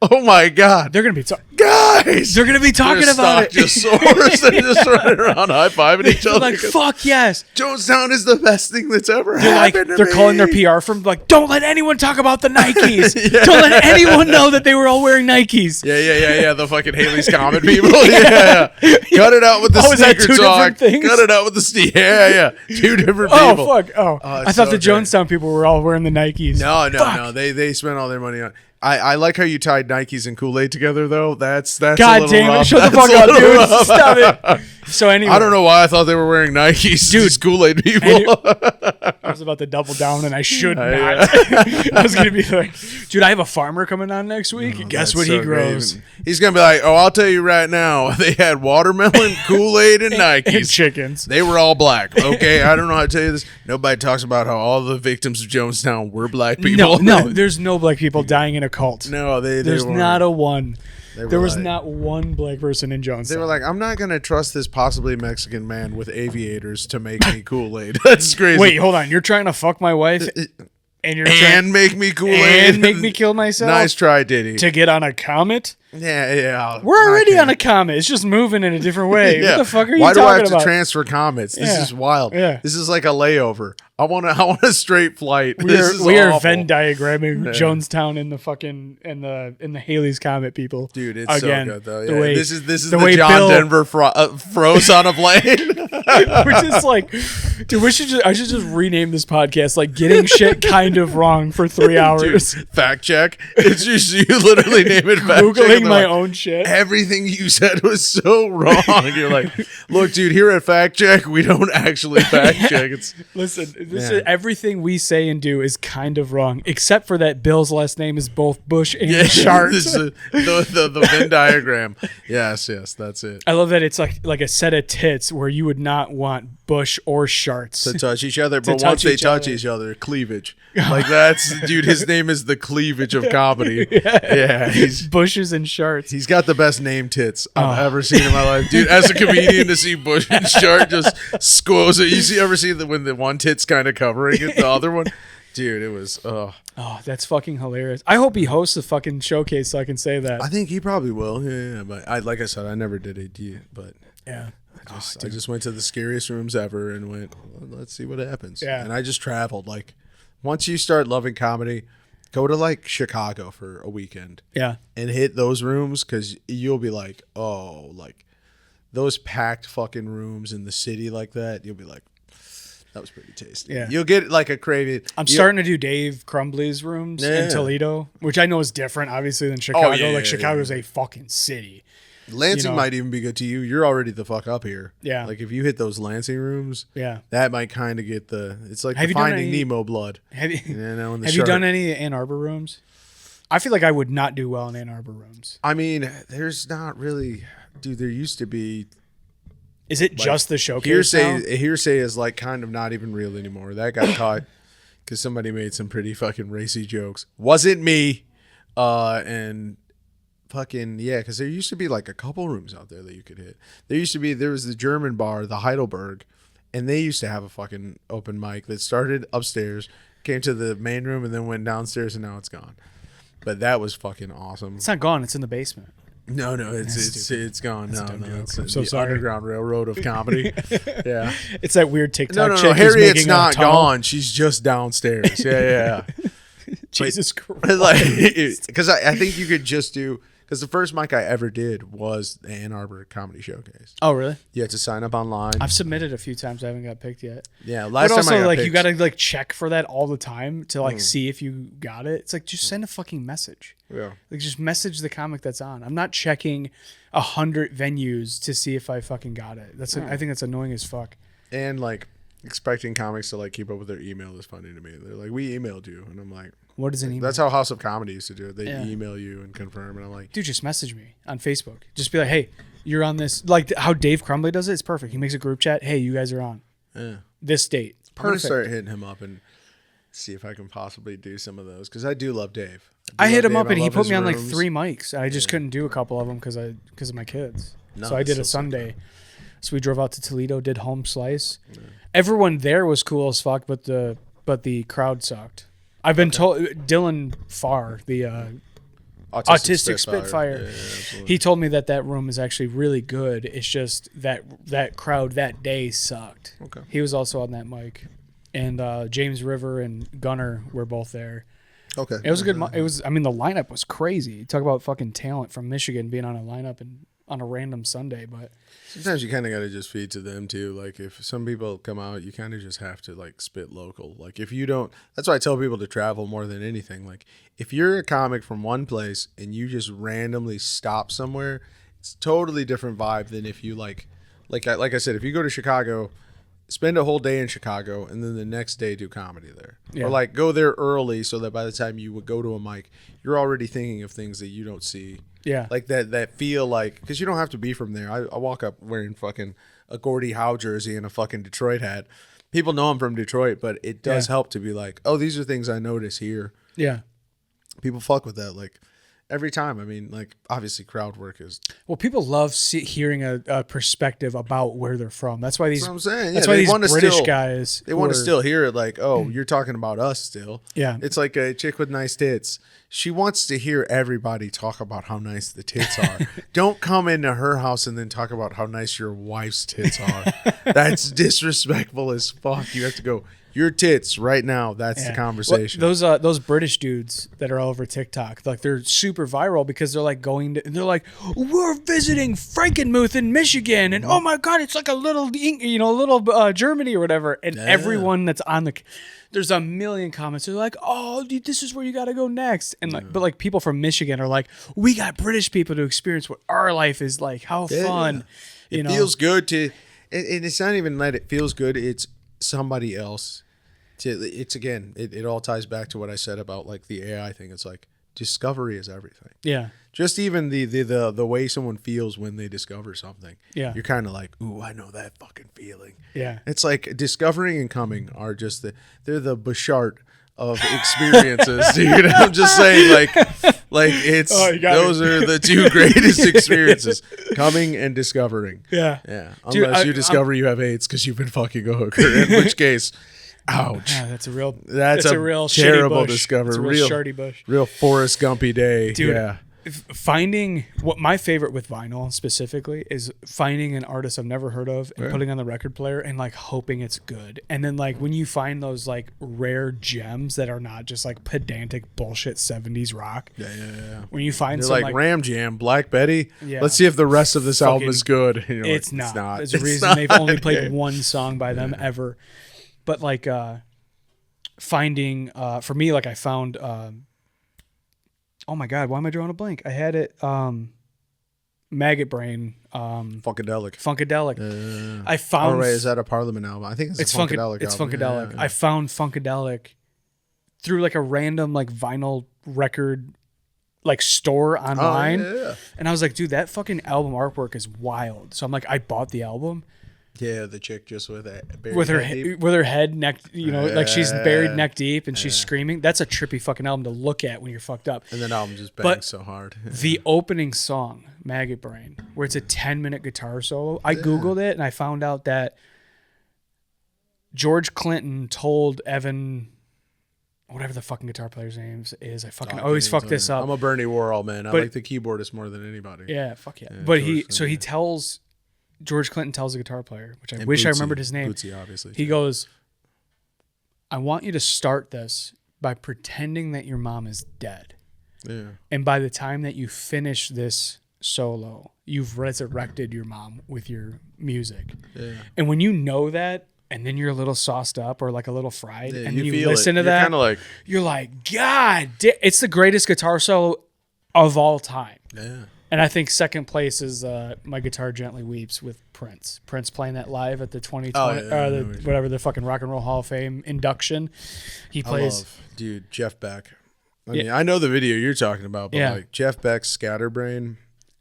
"Oh my God, they're gonna be guys, they're gonna be talking their about stock it." Just soars. They're just running around high fiving each other. Like, fuck yes, Jonestown is the best thing that's ever happened. They're calling their PR firm like, don't let anyone talk about the Nikes. Don't let anyone know that they were all wearing Nikes. Yeah. The fucking Haley's Comet people. Yeah. Cut it out with the sneaker talk. Cut it out with the sneaker. Yeah. Two different people. Oh fuck. I thought the Jonestown people were all wearing the Nikes. No. They spent all their money on. I like how you tied Nikes and Kool-Aid together though. That's God a little damn rough. it! Shut the fuck up, dude. Stop it. So anyway, I don't know why I thought they were wearing Nikes. Dude, these Kool-Aid people. I was about to double down, and I should not. I was gonna be like, dude, I have a farmer coming on next week. Guess what he grows? Great. He's gonna be like, oh, I'll tell you right now. They had watermelon, Kool-Aid, and Nikes. And chickens. They were all black. Okay, I don't know how to tell you this. Nobody talks about how all the victims of Jonestown were black people. No, there's no black people dying in a cult. No, there's not a one. There was like, not one black person in Jonestown. They were like, I'm not going to trust this possibly Mexican man with aviators to make me Kool-Aid. That's crazy. Wait, hold on. You're trying to fuck my wife? And make me Kool-Aid? And make me kill myself? Nice try, Diddy. To get on a comet? Yeah. We're already on a comet. It's just moving in a different way. What the fuck are you talking about? Why do I have to transfer comets? This is wild. Yeah. This is like a layover. I want a straight flight. We are Venn diagramming Jonestown in the fucking in the Haley's Comet, people. Dude, it's so good though. Yeah. This is the John Bill, Denver froze on a plane. We're just like, dude, I should just rename this podcast like "Getting Shit Kind of Wrong" for 3 hours. Dude, fact check. It's just you literally name it fact Googling my own shit. Everything you said was so wrong. You're like, look, dude, here at Fact Check, we don't actually fact check. Listen. This is everything we say and do is kind of wrong, except for that Bill's last name is both Bush and Shart. the Venn diagram. Yes, that's it. I love that it's like a set of tits where you would not want Bush or Sharts to touch each other, but once they touch each other, cleavage. Like that's dude. His name is the cleavage of comedy. Yeah, he's Bushes and Sharts. He's got the best name tits I've ever seen in my life, dude. As a comedian, to see Bush and Shart just squoze it. Ever see when the one tit's kind of covering it, the other one, dude, it was oh, that's fucking hilarious. I hope he hosts a fucking showcase so I can say that. I think he probably will. Yeah, but like I said, I never did it, but yeah. I just went to the scariest rooms ever and went, well, let's see what happens. Yeah. And I just traveled. Like, once you start loving comedy, go to like Chicago for a weekend. Yeah. And hit those rooms because you'll be like, oh, like those packed fucking rooms in the city like that. You'll be like, that was pretty tasty. Yeah. You'll get like a craving. I'm starting to do Dave Crumbly's rooms in Toledo, which I know is different, obviously, than Chicago. Chicago's a fucking city. Lansing might even be good to you. You're already the fuck up here. Yeah. Like if you hit those Lansing rooms, yeah, that might kind of get it's like the Finding Nemo blood. Have you done any Ann Arbor rooms? I feel like I would not do well in Ann Arbor rooms. I mean, there's not really, dude. There used to be. Is it just the showcase now? Hearsay is like kind of not even real anymore. That got caught because somebody made some pretty fucking racy jokes. Wasn't me. And fucking, yeah, because there used to be like a couple rooms out there that you could hit. There was the German bar, the Heidelberg, and they used to have a fucking open mic that started upstairs, came to the main room, and then went downstairs, and now it's gone. But that was fucking awesome. It's not gone. It's in the basement. No, it's gone. That's No, it's it's so the sorry. Underground Railroad of comedy. Yeah. It's that weird TikTok No, chick who's Harriet's making not a tunnel. gone. She's just downstairs. Yeah. Jesus Christ. Like, because I think you could just do, because the first mic I ever did was the Ann Arbor Comedy Showcase. Oh, really? You had to sign up online. I've submitted a few times. I haven't got picked yet. Yeah, But last time also, I got like, picked, you gotta like check for that all the time to like see if you got it. It's like just send a fucking message. Yeah. Like just message the comic that's on. I'm not checking 100 venues to see if I fucking got it. I think that's annoying as fuck. And like expecting comics to like keep up with their email is funny to me. They're like, we emailed you, and I'm like, What is an email? that's how House of Comedy used to do it. They Yeah. email you and confirm, and I'm like, Dude, just message me on Facebook. Just be like, hey, you're on this. Like how Dave Crumbly does it. It's perfect. He makes a group chat. Hey, you guys are on yeah. this date. It's I'm gonna perfect. start hitting him up and see if I can possibly do some of those, because I do love Dave. I hit him Dave. up and I he love put his me on like rooms. 3 mics. And I just couldn't do a couple of them because of my kids. No, so I that's did so a sick, Sunday. So we drove out to Toledo, did home slice. Yeah. Everyone there was cool as fuck, but the crowd sucked. I've been told Dylan Farr, the autistic Spitfire. Yeah, he told me that room is actually really good. It's just that crowd that day sucked. Okay. He was also on that mic, and James River and Gunner were both there. Okay. It was a good. It was. I mean, the lineup was crazy. Talk about fucking talent from Michigan being on a lineup and on a random Sunday, but Sometimes you kind of got to just feed to them too. Like if some people come out, you kind of just have to like spit local. Like if you don't, that's why I tell people to travel more than anything. Like if you're a comic from one place and you just randomly stop somewhere, it's a totally different vibe than if you like I said, if you go to Chicago, spend a whole day in Chicago and then the next day do comedy there. Yeah. Or like go there early so that by the time you would go to a mic, you're already thinking of things that you don't see. yeah, Like that feel like, because you don't have to be from there. I walk up wearing fucking a Gordie Howe jersey and a fucking Detroit hat. People know I'm from Detroit, but it does help to be like, oh, these are things I notice here. yeah. People fuck with that like every time. I mean, like obviously crowd work is. Well, people love hearing a perspective about where they're from. That's why these. That's what I'm saying. That's Yeah, why they these wanna British still- guys. They want to who are- still hear it like, oh, you're talking about us still. Yeah. It's like a chick with nice tits. She wants to hear everybody talk about how nice the tits are. Don't come into her house and then talk about how nice your wife's tits are. That's disrespectful as fuck. You have to go, your tits right now. That's the Yeah. conversation. Well, those British dudes that are all over TikTok, like they're super viral because they're like they're like, we're visiting Frankenmuth in Michigan, and oh my god, it's like a little, Germany or whatever, and everyone that's on there's a million comments. They're like, oh, dude, this is where you got to go next, and like, but like people from Michigan are like, we got British people to experience what our life is like. How fun, It feels good to, and it's not even that it feels good. It's somebody else. It's again, it all ties back to what I said about like the AI thing. It's like discovery is everything. Yeah. Just even the way someone feels when they discover something. Yeah. You're kind of like, ooh, I know that fucking feeling. Yeah. It's like discovering and coming are just they're the Bouchard of experiences, dude. I'm just saying, like it's those are the two greatest experiences: coming and discovering. Yeah. Yeah. Dude, Unless you discover you have AIDS because you've been fucking a hooker, in which case, ouch. Yeah, that's a real Terrible shitty bush. discovery. It's a real shardy bush. Real Forrest Gumpy day. Dude, yeah. Finding what my favorite with vinyl specifically is finding an artist I've never heard of and putting on the record player and like hoping it's good. And then like when you find those like rare gems that are not just like pedantic bullshit 70s rock. Yeah. When you find They're some like Ram Jam, Black Betty. Yeah. Let's see if the rest of this album Fucking- is good. And you're it's, like, not. There's It's a reason not. they've only played one song by them ever. But like finding for me, like I found oh my god, why am I drawing a blank? I had it Maggot Brain Funkadelic. I found Oh, right. Is that a Parliament album? I think it's a Funkadelic it's album. Funkadelic. Yeah. I found Funkadelic through like a random like vinyl record like store online. yeah. And I was like, dude, that fucking album artwork is wild. So I'm like, I bought the album. Yeah, the chick just with that with her head neck, like she's buried neck deep and she's screaming. That's a trippy fucking album to look at when you're fucked up. And the album just bangs so hard. The opening song, Maggot Brain, where it's a 10-minute guitar solo, I Googled it and I found out that George Clinton told Evan, whatever the fucking guitar player's name is, I fucking always fuck this up. I'm a Bernie Worrell man. I like the keyboardist more than anybody. Yeah, fuck yeah. But George Clinton tells the guitar player, which I wish I remembered his name. Bootsy, obviously. He goes, I want you to start this by pretending that your mom is dead. Yeah. And by the time that you finish this solo, you've resurrected your mom with your music. Yeah. And when you know that, and then you're a little sauced up or like a little fried, and then you feel listen to You're that, kinda like, you're like, God, it's the greatest guitar solo of all time. yeah. And I think second place is My Guitar Gently Weeps with Prince. Prince playing that live at the 2020, whatever, the fucking Rock and Roll Hall of Fame induction. He plays. Dude, Jeff Beck. I mean, I know the video you're talking about, but like Jeff Beck's Scatterbrain,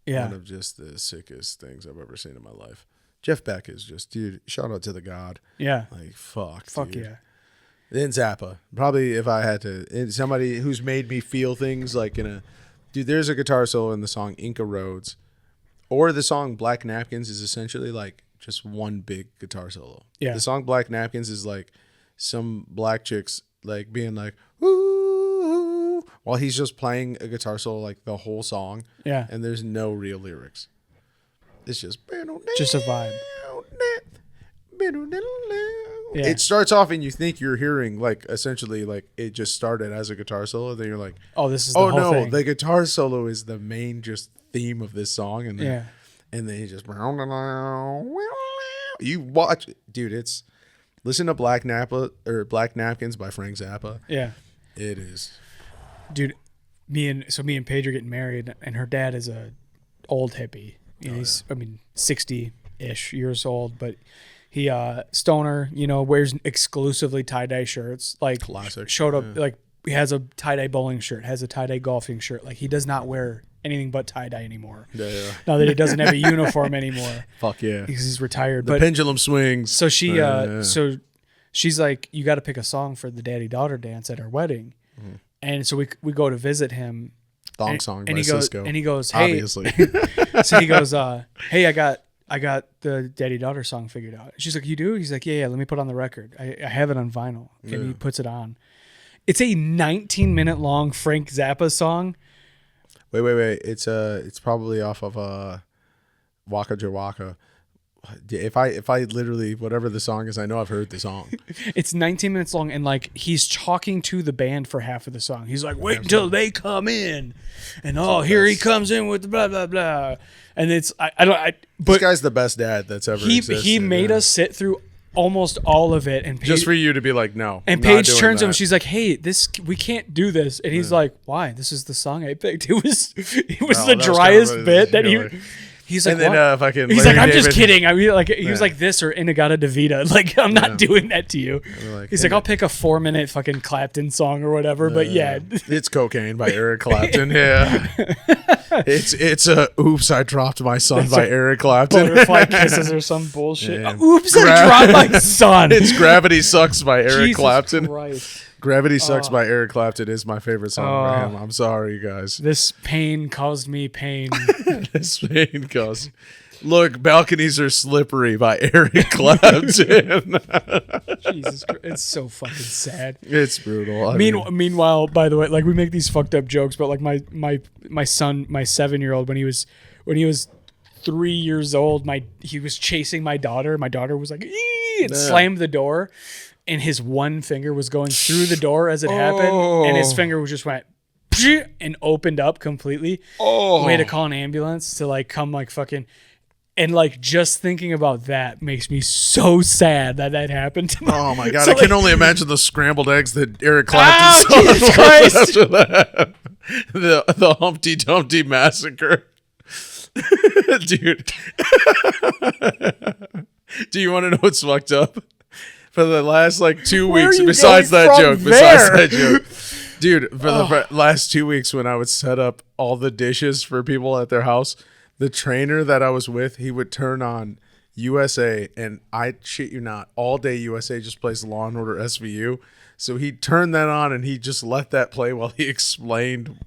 one of just the sickest things I've ever seen in my life. Jeff Beck is just, dude, shout out to the God. Yeah. Like, fuck Fuck dude. yeah. Then Zappa. Probably if I had to, somebody who's made me feel things like dude, there's a guitar solo in the song Inca Roads, or the song Black Napkins is essentially like just one big guitar solo. Yeah. The song Black Napkins is like some black chicks like being like, ooh, while he's just playing a guitar solo like the whole song. Yeah. And there's no real lyrics. It's just a vibe. Yeah. It starts off and you think you're hearing like essentially like it just started as a guitar solo. Then you're like, oh, this is the whole thing. The guitar solo is the main just theme of this song. And then, yeah. And then he just you watch, dude. Listen to Black Napkins by Frank Zappa. Yeah, it is, dude. Me and Paige are getting married, and her dad is a old hippie. He's 60-ish years old, but he stoner, wears exclusively tie-dye shirts. Like classic. Showed up like he has a tie-dye bowling shirt, has a tie-dye golfing shirt. Like he does not wear anything but tie-dye anymore. Yeah. Now that he doesn't have a uniform anymore. Fuck yeah. Because he's retired. The pendulum swings. So she so she's like, you got to pick a song for the daddy-daughter dance at our wedding. Mm-hmm. And so we go to visit him. Thong song by Cisco. And he goes, hey. Obviously. So he goes, hey, I got the daddy-daughter song figured out. She's like, you do? He's like, yeah, let me put it on the record. I have it on vinyl. And he puts it on. It's a 19-minute long Frank Zappa song. Wait. It's probably off of Waka Jawaka. If I literally, whatever the song is, I know I've heard the song. It's 19 minutes long, and like he's talking to the band for half of the song. He's like, wait until they come in, and here he comes in with the blah blah blah. And it's but this guy's the best dad that's ever existed. He made us sit through almost all of it, and Paige, just for you to be like, no. And Paige turns to him, she's like, hey, we can't do this, and he's like, why? This is the song I picked. It was the driest bit that he. He's like, and then he's like, I'm just kidding. I mean, like, he was like this or Inagata Davida. Like, I'm not doing that to you. He's like, I'll pick a 4-minute fucking Clapton song or whatever. But yeah, it's Cocaine by Eric Clapton. Yeah, it's Oops, I Dropped My Son by Eric Clapton. Butterfly Kisses or some bullshit. Oops, I dropped my son. It's Gravity Sucks by Eric Jesus Clapton. Christ. Gravity Sucks by Eric Clapton is my favorite song by him. I'm sorry, you guys. This pain caused me pain. This pain caused. Look, Balconies Are Slippery by Eric Clapton. Jesus Christ. It's so fucking sad. It's brutal. Meanwhile, by the way, like we make these fucked up jokes, but like my son, my 7-year-old, when he was 3 years old, he was chasing my daughter. My daughter was like, "Ee!" and slammed the door. And his one finger was going through the door as it happened, and his finger just went and opened up completely. We had to call an ambulance to like come like fucking, and like just thinking about that makes me so sad that happened to me. Oh my god, so I can only imagine the scrambled eggs that Eric Clapton saw Jesus Christ. After that. The Humpty Dumpty massacre. Dude. Do you want to know what's fucked up? For the last like 2 weeks, besides that joke, dude, for the last 2 weeks when I would set up all the dishes for people at their house, the trainer that I was with, he would turn on USA, and I shit you not, all day USA just plays Law and Order SVU. So he turned that on and he just let that play while he explained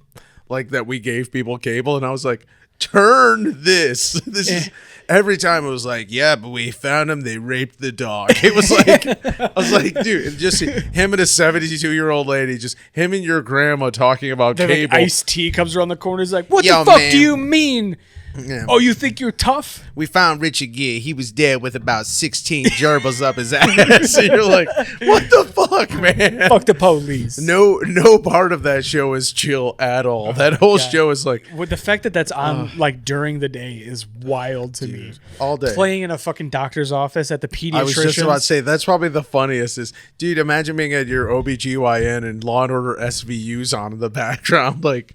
like that we gave people cable, and I was like, turn this. This is every time it was like, yeah, but we found him. They raped the dog. It was like, I was like, dude, just him and a 72-year-old lady, just him and your grandma talking about then, cable. like, Ice-T comes around the corner. He's like, what Yo, the fuck man. do you mean? Yeah. Oh, you think you're tough? We found Richard Gere. He was dead with about 16 gerbils up his ass. So you're like, what the fuck, man? Fuck the police. No part of that show is chill at all. That whole show is like, With the fact that that's on like during the day is wild to me. all day. Playing in a fucking doctor's office at the pediatrician. I was just about to say, that's probably the funniest is, dude, imagine being at your OBGYN and Law and Order SVU's on in the background. Like,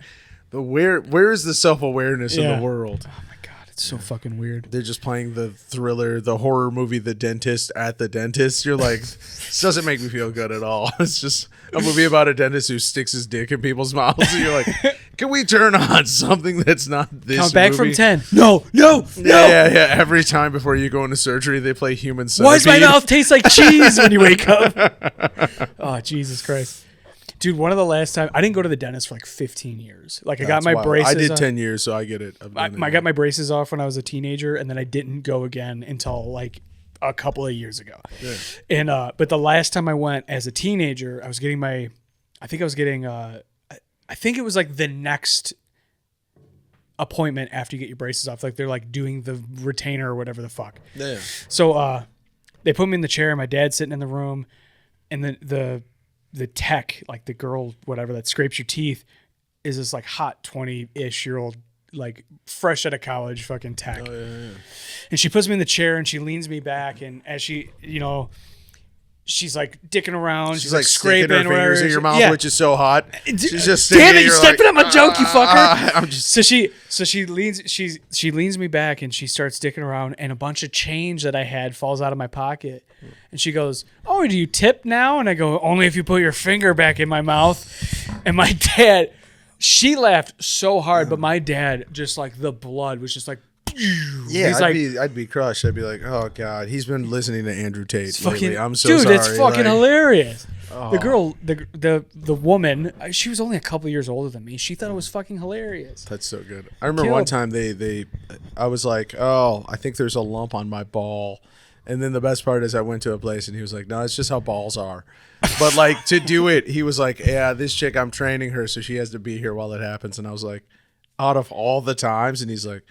where is the self-awareness in the world? Oh my god, it's so fucking weird. They're just playing the thriller, the horror movie, The Dentist at the dentist. You're like, this doesn't make me feel good at all. It's just a movie about a dentist who sticks his dick in people's mouths. And you're like, can we turn on something that's not this Count back movie? from 10. No. Yeah. Every time before you go into surgery, they play Human Centipede. Why does my mouth taste like cheese when you wake up? Oh, Jesus Christ. Dude, one of the last time I didn't go to the dentist for like 15 years. Like I got my braces. I did on. 10 years, so I get it. I got my braces off when I was a teenager, and then I didn't go again until like a couple of years ago. Yeah. And but the last time I went as a teenager, I was getting I think it was like the next appointment after you get your braces off. Like they're like doing the retainer or whatever the fuck. Yeah. So they put me in the chair, my dad's sitting in the room, and then the tech, like the girl, whatever, that scrapes your teeth, is this like hot 20-ish year old, like fresh out of college fucking tech. Oh, yeah. And she puts me in the chair and she leans me back, and as she, she's like dicking around. She's like scraping scraping her fingers in your mouth, which is so hot. She's just damn it! you're You stepping on my junk, you fucker. I'm just. So she leans me back and she starts dicking around, and a bunch of change that I had falls out of my pocket, and she goes, "Oh, do you tip now?" And I go, "Only if you put your finger back in my mouth." And my dad, she laughed so hard, but my dad, just like the blood was just like. Yeah, He's I'd be crushed. I'd be like, oh god, he's been listening to Andrew Tate lately. I'm so dude, sorry. it's fucking hilarious. Oh. The girl, the woman, she was only a couple years older than me. She thought it was fucking hilarious. That's so good. I remember one time I was like, oh, I think there's a lump on my ball. And then the best part is I went to a place and he was like, no, it's just how balls are. But like to do it, he was like, yeah, this chick, I'm training her, so she has to be here while it happens. And I was like, out of all the times? And he's like,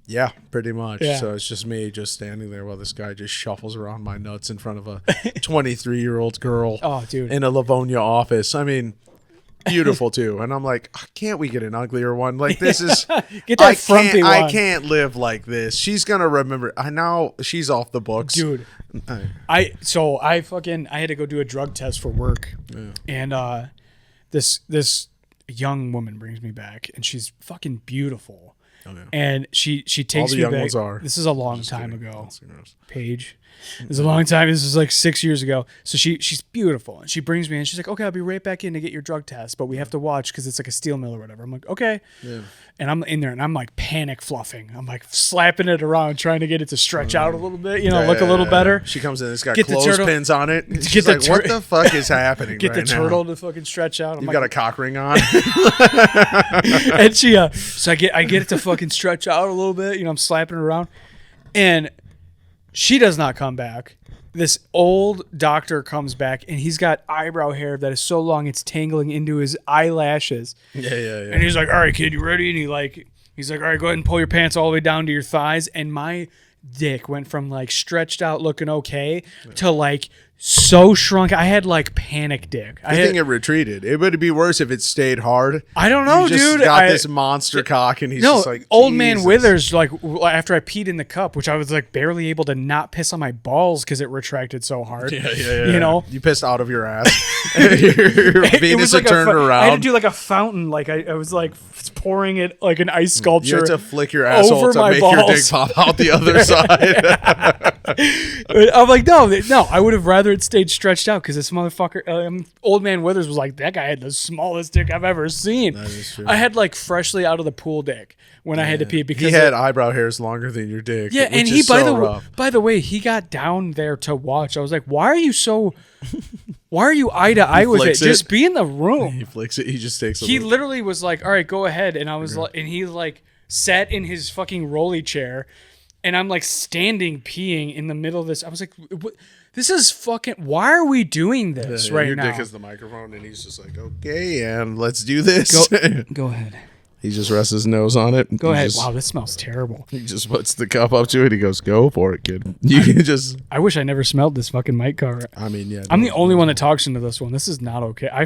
yeah, pretty much. Yeah. So it's just me just standing there while this guy just shuffles around my nuts in front of a 23-year-old girl in a Livonia office. I mean, beautiful too. And I'm like, can't we get an uglier one? Like this is get that frumpy one. I can't live like this. She's gonna remember. I know she's off the books, dude. I had to go do a drug test for work, and this young woman brings me back, and she's fucking beautiful. Oh, yeah. And she takes me back. This is a long time ago. Paige. This is a long time. This was like 6 years ago. So she's beautiful, and she brings me in. She's like, okay, I'll be right back in to get your drug test, but we have to watch because it's like a steel mill or whatever. I'm like, okay. Yeah. And I'm in there, and I'm like panic fluffing. I'm like slapping it around, trying to get it to stretch out a little bit, look a little better. She comes in, it's got clothespins on it. She's like, what the fuck is happening? Get the turtle to fucking stretch out. You've got a cock ring on. And she, so I get it to fucking stretch out a little bit. I'm slapping it around, and she does not come back. This old doctor comes back, and he's got eyebrow hair that is so long it's tangling into his eyelashes. Yeah. And he's like, all right, kid, you ready? And he's like, all right, go ahead and pull your pants all the way down to your thighs. And my dick went from like stretched out looking okay to like so shrunk. I had like panic dick. I think it retreated. It would be worse if it stayed hard. I don't know, dude. Got this monster cock, and he's just like, old man Withers. Like after I peed in the cup, which I was like barely able to not piss on my balls because it retracted so hard. Yeah. You pissed out of your ass. Your Venus had turned around. I had to do like a fountain. Like I was like pouring it like an ice sculpture. You had to flick your asshole to make your dick pop out the other side. I'm like, no. I would have rather rather it stayed stretched out because this motherfucker, old man Withers was like, that guy had the smallest dick I've ever seen. That is true. I had like freshly out of the pool dick when I had to pee because he had eyebrow hairs longer than your dick. Yeah, which and is he so by the way, he got down there to watch. I was like, why are you eye to eye with it? flicks it. Just be in the room. He flicks it. He just takes a He look. literally was like, all right, go ahead. And I was like, and he like sat in his fucking rolly chair and I'm like standing peeing in the middle of this. I was like, this is fucking, why are we doing this right your now? dick is the microphone, and he's just like, okay, and let's do this. Go ahead. He just rests his nose on it. Go ahead. Wow, this smells terrible. He just puts the cup up to it. He goes, go for it, kid. You can just. I wish I never smelled this fucking mic cover. I mean, yeah. I'm the only one that talks into this one. This is not okay. I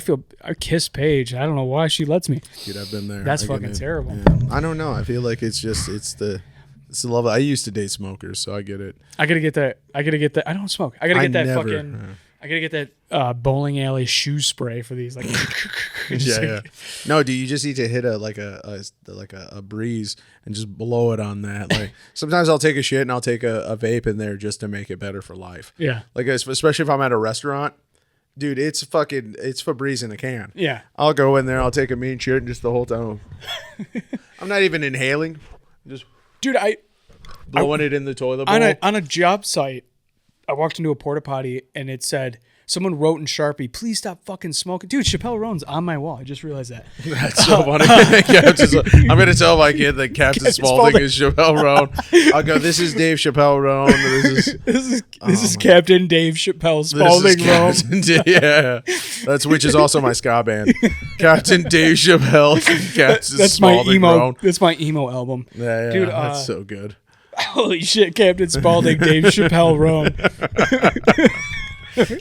kiss Paige. I don't know why she lets me. Dude, I've been there. That's fucking terrible. Yeah. I don't know. I feel like it's the love. I used to date smokers, so I get it. I gotta get that. I don't smoke. I gotta get that never, fucking. I gotta get that bowling alley shoe spray for these. Like, yeah. No, dude, you just need to hit a breeze and just blow it on that. Like sometimes I'll take a shit and I'll take a vape in there just to make it better for life. Yeah. Like especially if I'm at a restaurant, dude, it's Febreze in a can. Yeah. I'll go in there, I'll take a mean shit, and just the whole time, I'm not even inhaling, just Dude, blowing it in the toilet bowl. on a job site, I walked into a porta potty and it said, someone wrote in Sharpie, please stop fucking smoking. Dude, Chappell Roan's on my wall. I just realized that. That's so funny. I'm going to tell my kid that Captain Spaulding is Chappell Roan. I'll go, this is Dave Chappelle Roan. This is Captain Dave Chappelle Spaulding Roan. Yeah. Which is also my ska band. Captain Dave Chappelle. Captain Spaulding Roan. That's my emo album. Yeah, Dude, that's so good. Holy shit, Captain Spaulding Dave Chappelle Roan.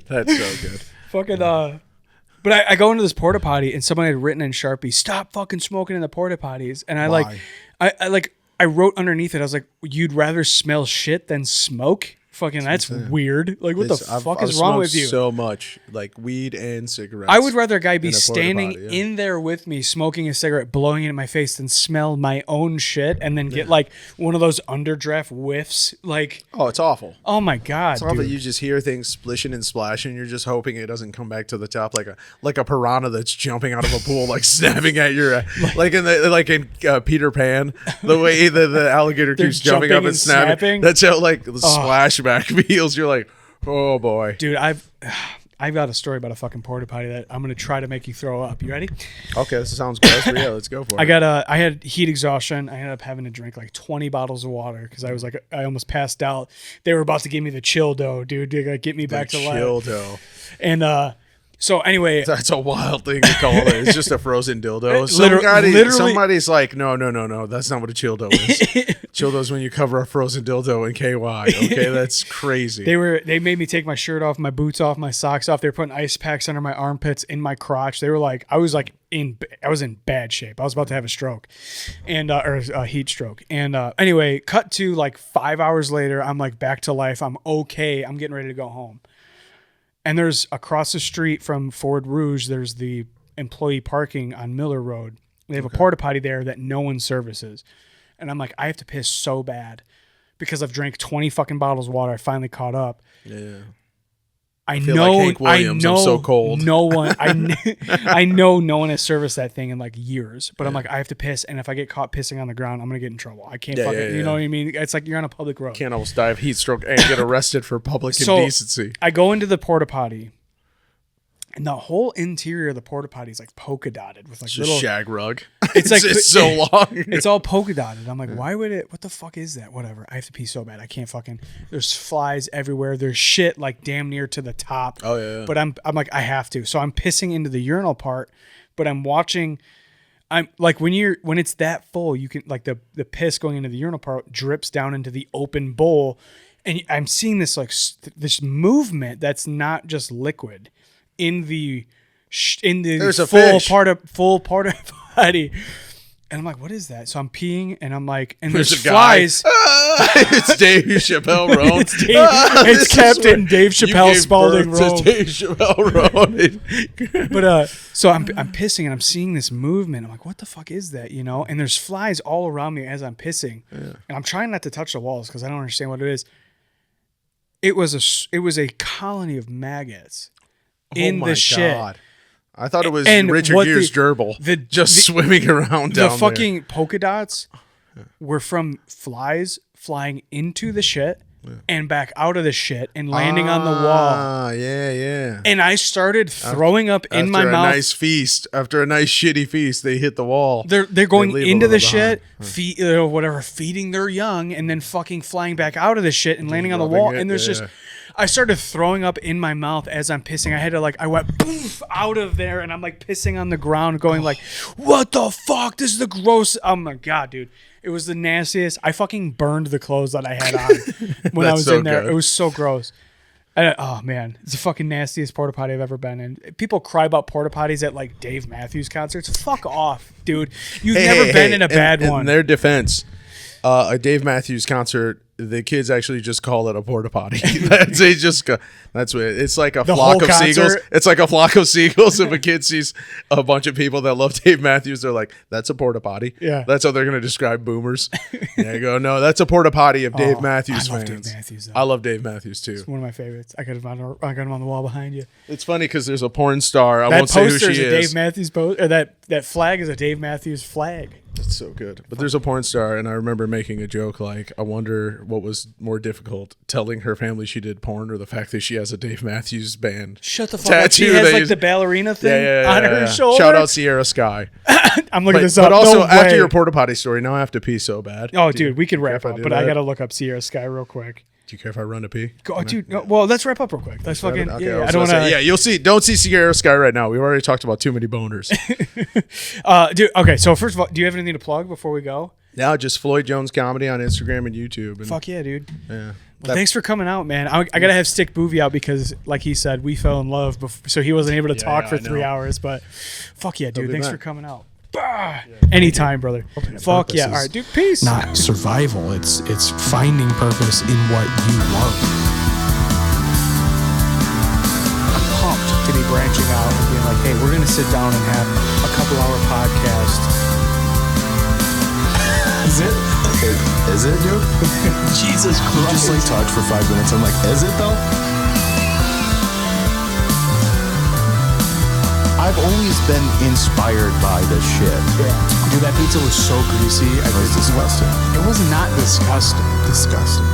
That's so good. Fucking but I go into this porta potty and someone had written in Sharpie, stop fucking smoking in the porta potties. And I wrote underneath it, I was like, you'd rather smell shit than smoke? Fucking that's weird. Like what the fuck is wrong with you? So much like weed and cigarettes. I would rather a guy be in a standing porta potty, in there with me smoking a cigarette, blowing it in my face than smell my own shit and then get like one of those underdraft whiffs. Like, oh, it's awful. Oh my God. It's awful that you just hear things splishing and splashing. You're just hoping it doesn't come back to the top like a piranha that's jumping out of a pool, like snapping at your like in Peter Pan, the way the alligator keeps jumping up and snapping. That's how like the splashback feels. You're like, oh boy, dude. I've got a story about a fucking porta potty that I'm gonna try to make you throw up. You ready? Okay, this sounds gross, but yeah, let's go for it. I had heat exhaustion. I ended up having to drink like 20 bottles of water because I almost passed out. They were about to give me the chill dough, dude. They gotta get me back to life. Chill dough. And so anyway, that's a wild thing to call it. It's just a frozen dildo. Somebody's like, no, that's not what a chill dough is. Chill dough is when you cover a frozen dildo in KY. Okay, that's crazy. They made me take my shirt off, my boots off, my socks off. They were putting ice packs under my armpits, in my crotch. They were like, I was in bad shape. I was about to have a stroke, or a heat stroke. And anyway, cut to like 5 hours later. I'm like back to life. I'm okay. I'm getting ready to go home. And there's across the street from Ford Rouge, there's the employee parking on Miller Road. They have a porta potty there that no one services. And I'm like, I have to piss so bad because I've drank 20 fucking bottles of water. I finally caught up. Yeah. I feel know, like Hank Williams, I'm so cold. No one, I know no one has serviced that thing in like years, but I'm like, I have to piss. And if I get caught pissing on the ground, I'm going to get in trouble. I can't you know what I mean? It's like you're on a public road. Can't almost die of heat stroke and get arrested for public indecency. I go into the porta potty and the whole interior of the porta potty is like polka dotted with like just little shag rug. It's like it's so long. It's all polka dotted. I'm like, why would it? What the fuck is that? Whatever. I have to pee so bad. I can't fucking. There's flies everywhere. There's shit like damn near to the top. Oh yeah. But I'm like, I have to. So I'm pissing into the urinal part, but I'm watching. I'm like when it's that full, you can like the piss going into the urinal part drips down into the open bowl, and I'm seeing this like this movement that's not just liquid in the full part of body. And I'm like, what is that? So I'm peeing and I'm like, and there's flies. It's Dave Chappelle Roan. It's Captain Dave Chappelle Spaulding Roan. Dave Chappelle Roan. But so I'm pissing and I'm seeing this movement. I'm like, what the fuck is that? You know? And there's flies all around me as I'm pissing. Yeah. And I'm trying not to touch the walls because I don't understand what it is. It was a colony of maggots in the shit. God. I thought it was And Richard what Gere's gerbil just swimming around down The fucking polka dots were from flies flying into the shit and back out of the shit and landing on the wall. Ah, yeah. And I started throwing up in my mouth. After a nice feast, after a nice shitty feast, they hit the wall. They're going leave a into the little shit, feeding their young, and then fucking flying back out of the shit and landing on the wall. And there's just, I started throwing up in my mouth as I'm pissing. I had to I went poof out of there, and I'm like pissing on the ground, going like, "What the fuck? This is the gross." Oh my god, dude. It was the nastiest. I fucking burned the clothes that I had on when I was in there. Good. It was so gross. Oh man, it's the fucking nastiest porta potty I've ever been in. People cry about porta potties at like Dave Matthews concerts. Fuck off, dude. You've never been in a bad one. In their defense, a Dave Matthews concert, the kids actually just call it a porta potty. That's what it's like. Flock of seagulls. It's like a flock of seagulls. If a kid sees a bunch of people that love Dave Matthews, they're like, "That's a porta potty." Yeah, that's how they're going to describe boomers. Yeah, you go, no, that's a porta potty of Dave Matthews fans. Dave Matthews, I love Dave Matthews too. It's one of my favorites. I got him on the wall behind you. It's funny because there's a porn star. I won't say who she is. Dave Matthews that flag is a Dave Matthews flag. It's so good. But there's a porn star, and I remember making a joke like, I wonder what was more difficult, telling her family she did porn or the fact that she has a Dave Matthews Band Shut the fuck up. She has like the ballerina thing on her shoulder. Shout out Sierra Sky. I'm looking this up. But also, after your porta potty story, now I have to pee so bad. Oh, dude, we can wrap up, but I got to look up Sierra Sky real quick. Do you care if I run to pee? Go, dude. No, well, let's wrap up real quick. Let's fucking. Okay, I don't want to. Yeah, you'll see. Don't see Sierra Sky right now. We've already talked about too many boners. Dude. Okay, so first of all, do you have anything to plug before we go? No, just Floyd Jones Comedy on Instagram and YouTube. And, fuck yeah, dude. Yeah. Well, thanks for coming out, man. I gotta have Stick Boovie out because, like he said, we fell in love, so he wasn't able to talk for 3 hours. But fuck yeah, dude. Thanks for coming out. Anytime, brother. Fuck yeah. All right, dude. Peace. Not survival. It's finding purpose in what you love. I'm pumped to be branching out and being like, hey, we're gonna sit down and have a couple-hour podcast. Is it? Is it, dude? Jesus Christ. You just like talked for 5 minutes. I'm like, is it though? I've always been inspired by this shit. Yeah. Dude, that pizza was so greasy. It was disgusting. It was not disgusting. Disgusting.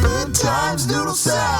Good Times Noodle Salad.